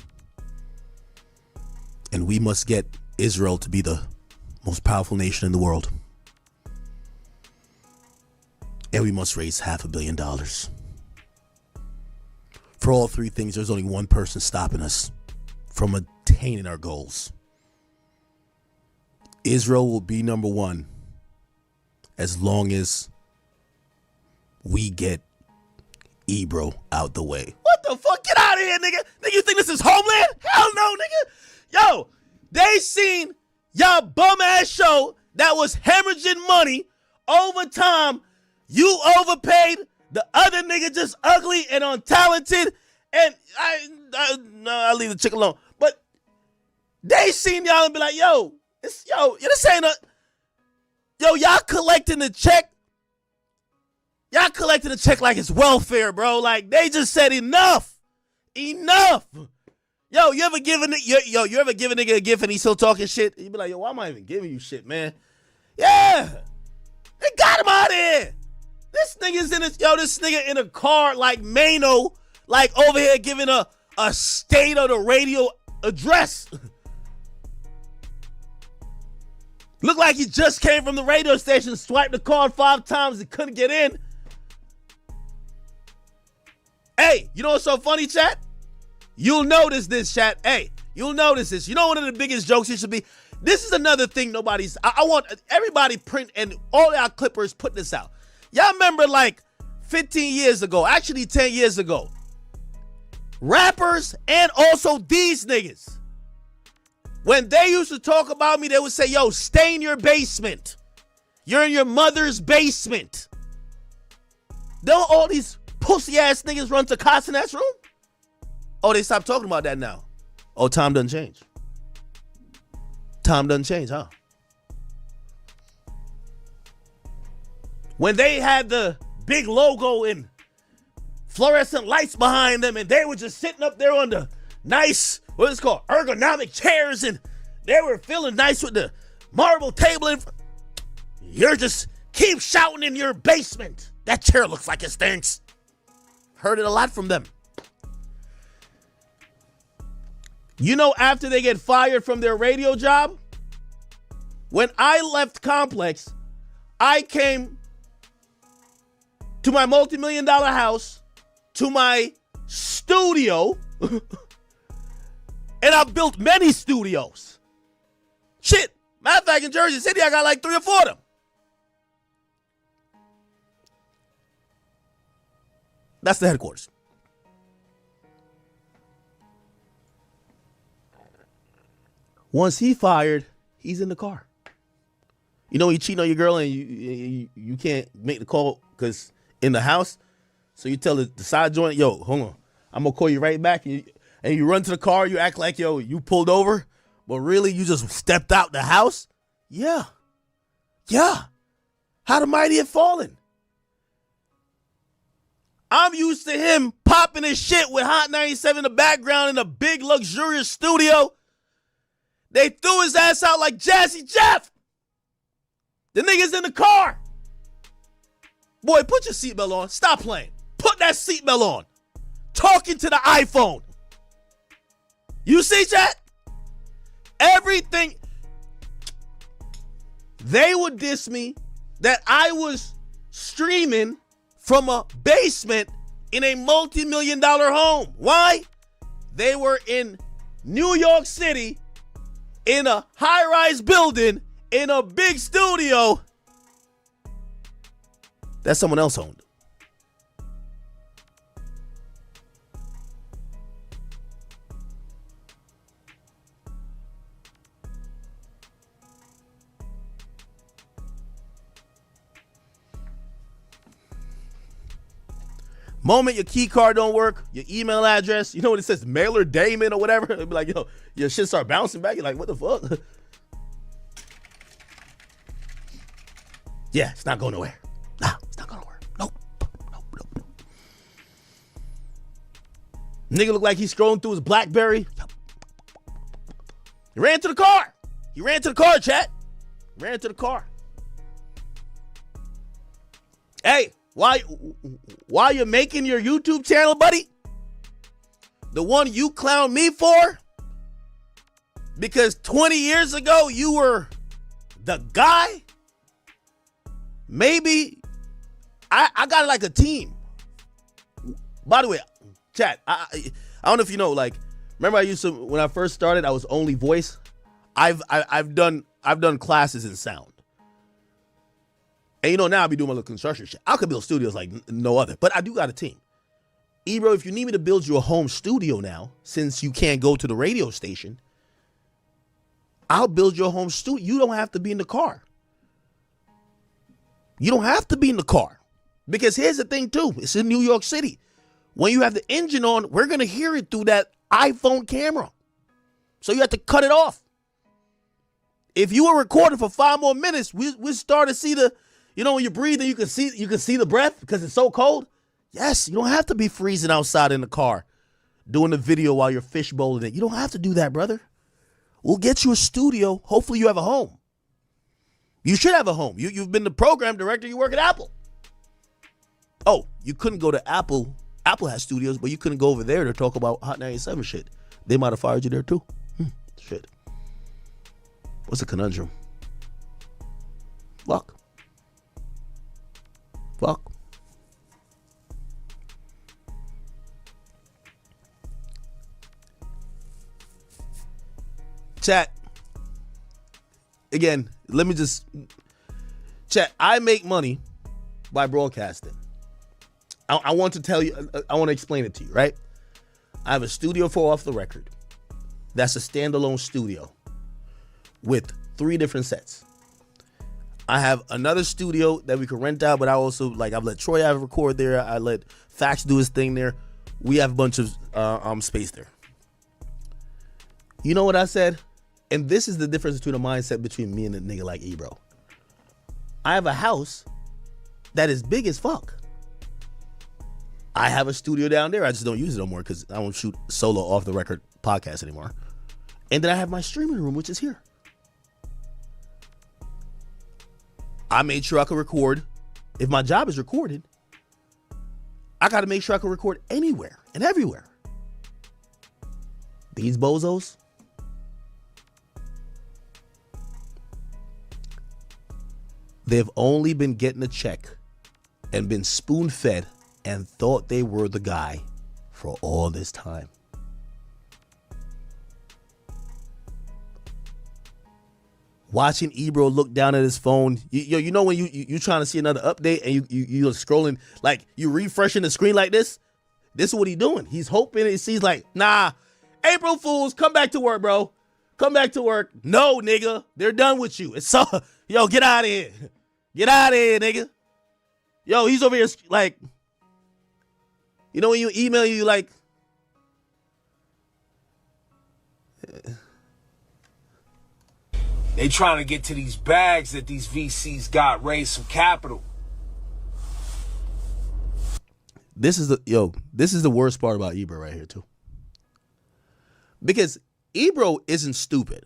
And we must get Israel to be the most powerful nation in the world. And we must raise $500 million. For all 3 things, there's only one person stopping us from attaining our goals. Israel will be number 1 as long as we get Ebro out the way. What the fuck? Get out of here, nigga. Nigga, you think this is Homeland? Hell no, nigga. Yo, they seen y'all bum ass show that was hemorrhaging money over time
You overpaid. The other nigga just ugly and untalented. And I'll leave the chick alone. But they seen y'all and be like, yo, this ain't a, yo, y'all collecting the check. Y'all collecting the check like it's welfare, bro. Like, they just said enough. Enough. Yo, you ever give a nigga a gift and he's still talking shit? You be like, yo, why am I even giving you shit, man? Yeah. They got him out of here. This nigga in a car like Mano, like over here giving a state of the radio address. Look like he just came from the radio station, swiped the card 5 times and couldn't get in. Hey, you know what's so funny, chat? You'll notice this, chat. Hey, you'll notice this. You know one of the biggest jokes it should be? This is another thing I want everybody print and all our clippers put this out. Y'all remember like 15 years ago, actually 10 years ago, rappers and also these niggas, when they used to talk about me, they would say, yo, stay in your basement. You're in your mother's basement. Don't all these pussy ass niggas run to Casanet's room? Oh, they stopped talking about that now. Oh, time doesn't change. Time doesn't change, huh? When they had the big logo and fluorescent lights behind them and they were just sitting up there on the nice, what is it called, ergonomic chairs, and they were feeling nice with the marble table. You're just keep shouting in your basement. That chair looks like it stinks. Heard it a lot from them. You know, after they get fired from their radio job, when I left Complex, I came to my multi-million-dollar house, to my studio, and I built many studios. Shit, matter of fact, in Jersey City, I got like 3 or 4 of them. That's the headquarters. Once he fired, he's in the car. You know, you cheating on your girl and you can't make the call because in the house. So you tell the side joint, yo, hold on, I'm gonna call you right back. And you run to the car, you act like, yo, you pulled over, but really you just stepped out the house. Yeah. How the mighty have fallen. I'm used to him popping his shit with Hot 97 in the background in a big luxurious studio. They threw his ass out like Jazzy Jeff. The nigga's in the car. Boy, put your seatbelt on. Stop playing. Put that seatbelt on. Talking to the iPhone. You see, chat? Everything. They would diss me that I was streaming from a basement in a multi-million-dollar home. Why? They were in New York City in a high-rise building in a big studio that someone else owned. Moment your key card don't work, your email address, you know what it says, mailer Damon or whatever. It'll be like, yo, your shit start bouncing back. You're like, what the fuck? Yeah, it's not going nowhere. No, it's not going nowhere. Nope. Nigga look like he's scrolling through his BlackBerry. He ran to the car. He ran to the car, chat. Ran to the car. Hey, why you making your YouTube channel, buddy? The one you clown me for? Because 20 years ago, you were the guy? Maybe I got like a team. By the way, chat, I don't know if you know, like, remember I used to, when I first started, I was only voice. I've done classes in sound. And you know, now I be doing my little construction shit. I could build studios like no other, but I do got a team. Ebro, if you need me to build you a home studio now, since you can't go to the radio station, I'll build you a home studio. You don't have to be in the car. You don't have to be in the car.
Because here's the thing, too. It's in New York City. When you have the engine on, we're going to hear it through that iPhone camera. So you have to cut it off. If you were recording for 5 more minutes, we start to see the, when you're breathing, you can see the breath because it's so cold. Yes, you don't have to be freezing outside in the car doing the video while you're fishbowling it. You don't have to do that, brother. We'll get you a studio. Hopefully you have a home. You should have a home. You've been the program director. You work at Apple. Oh, you couldn't go to Apple. Apple has studios, but you couldn't go over there to talk about Hot 97 shit. They might have fired you there too. Shit. What's a conundrum? Fuck. Chat. Again, chat, I make money by broadcasting. I want to tell you, I want to explain it to you, right? I have a studio for Off the Record. That's a standalone studio with 3 different sets. I have another studio that we can rent out, but I also, I've let Troy have a record there. I let Fax do his thing there. We have a bunch of space there. You know what I said? And this is the difference between a mindset between me and a nigga like Ebro. I have a house that is big as fuck. I have a studio down there. I just don't use it no more because I don't shoot solo Off the Record podcasts anymore. And then I have my streaming room, which is here. I made sure I could record. If my job is recorded, I got to make sure I can record anywhere and everywhere. These bozos, they've only been getting a check and been spoon-fed and thought they were the guy for all this time. Watching Ebro look down at his phone, you know when you trying to see another update and you're scrolling, you refreshing the screen like this? This is what he doing. He's hoping it sees nah, April Fools, come back to work, bro. Come back to work. No, nigga, they're done with you. It's so, get out of here. Get out of here, nigga. He's over here when you email you
They trying to get to these bags that these VCs got, raise some capital.
This is the worst part about Ebro right here too. Because Ebro isn't stupid.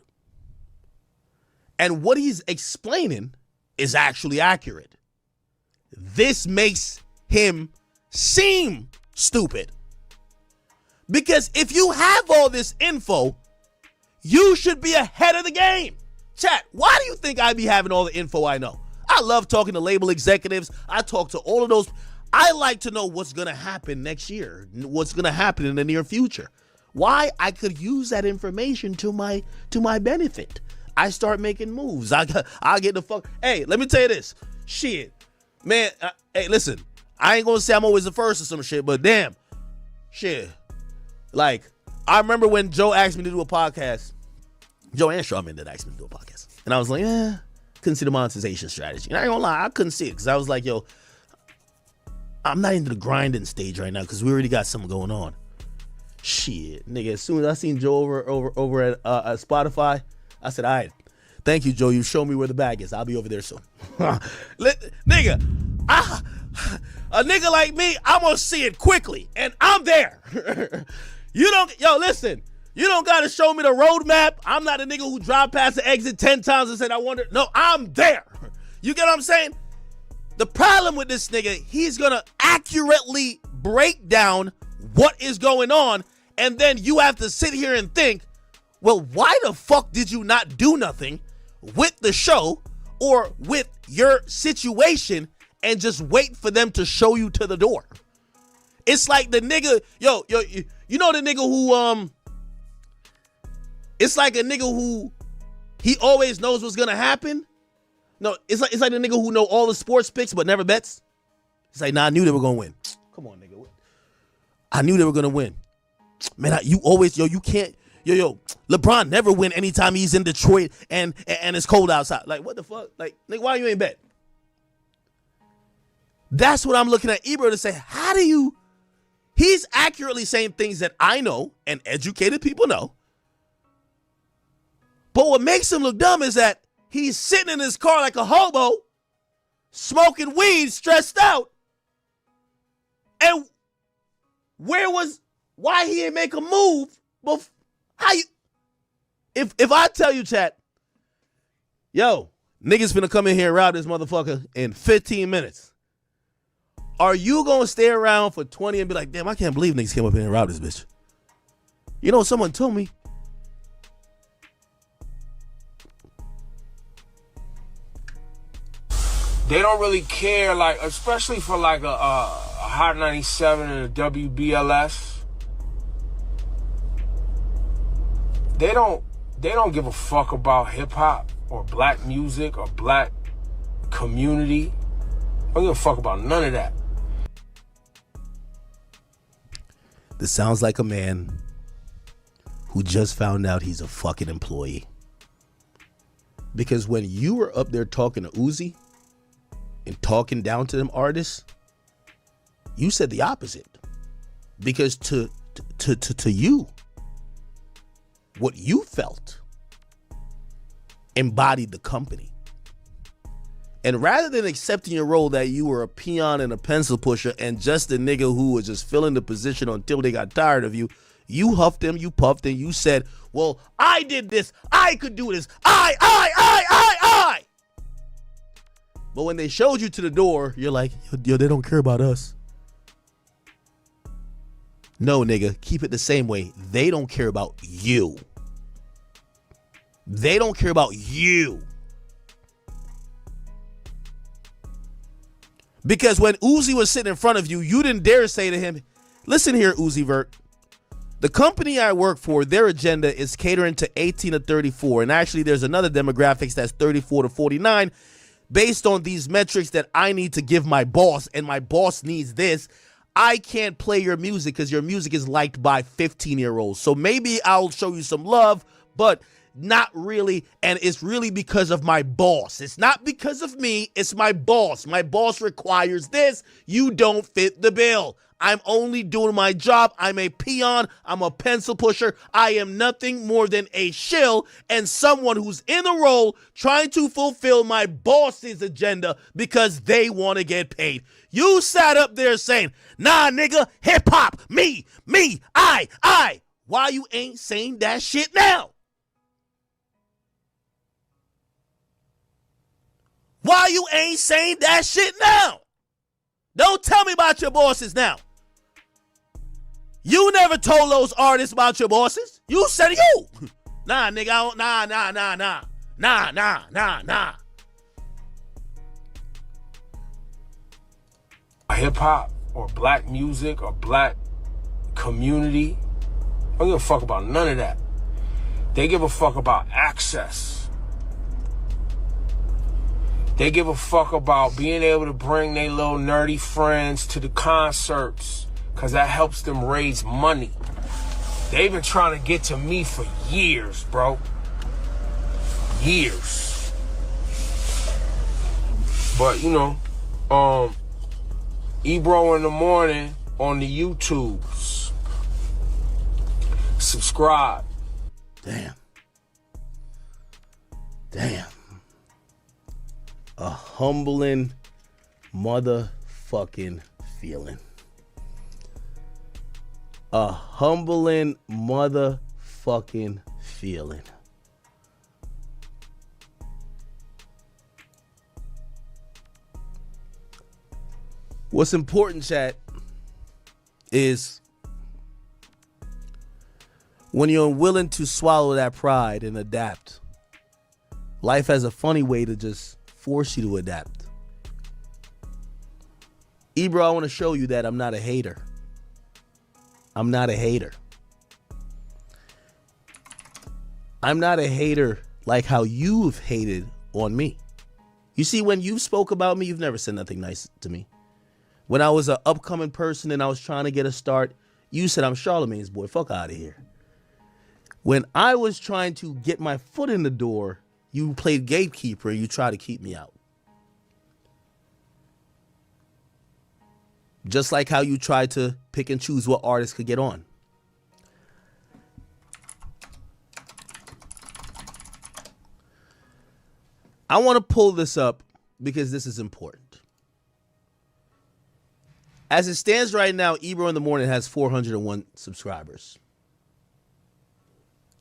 And what he's explaining is actually accurate. This makes him seem stupid. Because if you have all this info, you should be ahead of the game. Chat, why do you think I be having all the info I know? I love talking to label executives. I talk to all of those. I like to know what's going to happen next year, what's going to happen in the near future. Why? I could use that information to my benefit. I start making moves. I get the fuck. Hey, let me tell you this. Shit. Man, hey, listen. I ain't going to say I'm always the first or some shit, but damn. Shit. I remember when Joe asked me to do a podcast. Joe and Charmin did ask me to do a podcast. And I was like, couldn't see the monetization strategy. And I ain't gonna lie, I couldn't see it because I was like, I'm not into the grinding stage right now because we already got something going on. Shit, nigga, as soon as I seen Joe over at Spotify, I said, all right, thank you, Joe. You show me where the bag is. I'll be over there soon. Nigga, a nigga like me, I'm gonna see it quickly, and I'm there. Listen. You don't got to show me the roadmap. I'm not a nigga who drive past the exit 10 times and said, I wonder. No, I'm there. You get what I'm saying? The problem with this nigga, he's going to accurately break down what is going on. And then you have to sit here and think, well, why the fuck did you not do nothing with the show or with your situation and just wait for them to show you to the door? It's like the nigga, you know the nigga who, it's like a nigga who he always knows what's gonna happen. No, it's like the nigga who know all the sports picks but never bets. It's like, nah, I knew they were gonna win. Come on, nigga. I knew they were gonna win. Man, you always, you can't, LeBron never win anytime he's in Detroit and it's cold outside. Like, what the fuck? Like, nigga, why you ain't bet? That's what I'm looking at Ebro to say. How do you? He's accurately saying things that I know and educated people know. But what makes him look dumb is that he's sitting in his car like a hobo, smoking weed, stressed out. And why he didn't make a move? If I tell you, chat, yo, niggas finna come in here and rob this motherfucker in 15 minutes. Are you gonna stay around for 20 and be like, damn, I can't believe niggas came up here and robbed this bitch? You know, someone told me.
They don't really care, like, especially for like a Hot 97 and a WBLS. They don't give a fuck about hip hop or black music or black community. They don't give a fuck about none of that.
This sounds like a man who just found out he's a fucking employee. Because when you were up there talking to Uzi and talking down to them artists, you said the opposite. Because to you, what you felt embodied the company. And rather than accepting your role that you were a peon and a pencil pusher and just a nigga who was just filling the position until they got tired of you, you huffed them, you puffed, and you said, well, I did this, I could do this, I. But when they showed you to the door, you're like, yo, they don't care about us. No, nigga, keep it the same way. They don't care about you. They don't care about you. Because when Uzi was sitting in front of you, you didn't dare say to him, listen here, Uzi Vert. The company I work for, their agenda is catering to 18 to 34. And actually, there's another demographics that's 34 to 49 based on these metrics that I need to give my boss. And my boss needs this. I can't play your music because your music is liked by 15-year-olds. So maybe I'll show you some love, but not really. And it's really because of my boss. It's not because of me. It's my boss. My boss requires this. You don't fit the bill. I'm only doing my job. I'm a peon. I'm a pencil pusher. I am nothing more than a shill and someone who's in the role trying to fulfill my boss's agenda because they want to get paid. You sat up there saying, nah, nigga, hip hop, me, I. Why you ain't saying that shit now? Why you ain't saying that shit now? Don't tell me about your bosses now. You never told those artists about your bosses. You said you. Nah, nigga, I don't, nah.
Hip hop or black music or black community. I don't give a fuck about none of that. They give a fuck about access. They give a fuck about being able to bring their little nerdy friends to the concerts because that helps them raise money. They've been trying to get to me for years, bro. Years. But, you know, Ebro in the morning on the YouTubes. Subscribe.
Damn. A humbling motherfucking feeling. A humbling motherfucking feeling. What's important, chat, is when you're unwilling to swallow that pride and adapt, life has a funny way to just force you to adapt. Ebro, I want to show you that I'm not a hater. I'm not a hater. I'm not a hater like how you've hated on me. You see, when you spoke about me, you've never said nothing nice to me. When I was an upcoming person and I was trying to get a start, you said I'm Charlamagne's boy. Fuck out of here. When I was trying to get my foot in the door, you played gatekeeper and you tried to keep me out. Just like how you try to pick and choose what artists could get on. I want to pull this up because this is important. As it stands right now, Ebro in the Morning has 401 subscribers.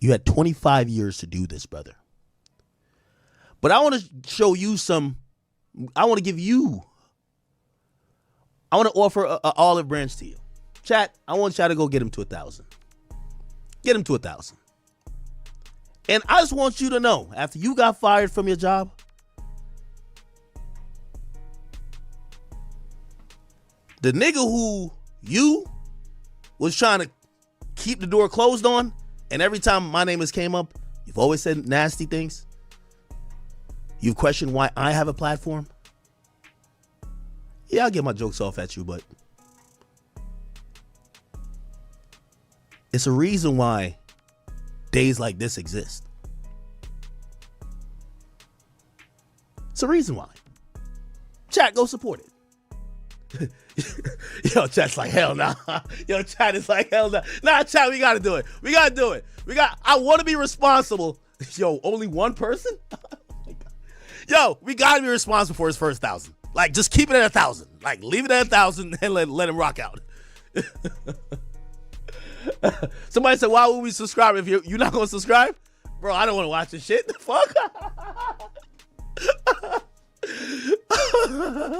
You had 25 years to do this, brother. But I want to show you I want to offer an olive branch to you. Chat, I want y'all to go get him to 1,000. Get him to 1,000. And I just want you to know, after you got fired from your job, the nigga who you was trying to keep the door closed on, and every time my name has came up, you've always said nasty things. You've questioned why I have a platform. Yeah, I'll get my jokes off at you, but it's a reason why days like this exist. It's a reason why. Chat, go support it. Yo, chat's like, hell nah. Yo, chat is like, hell nah. Nah, chat, we gotta do it. I want to be responsible. Yo, only one person? Yo, we gotta be responsible for his first 1,000. Like, just keep it at 1,000. Like, leave it at 1,000 and let him rock out. Somebody said, why would we subscribe if you're not gonna subscribe? Bro, I don't want to watch this shit. The fuck?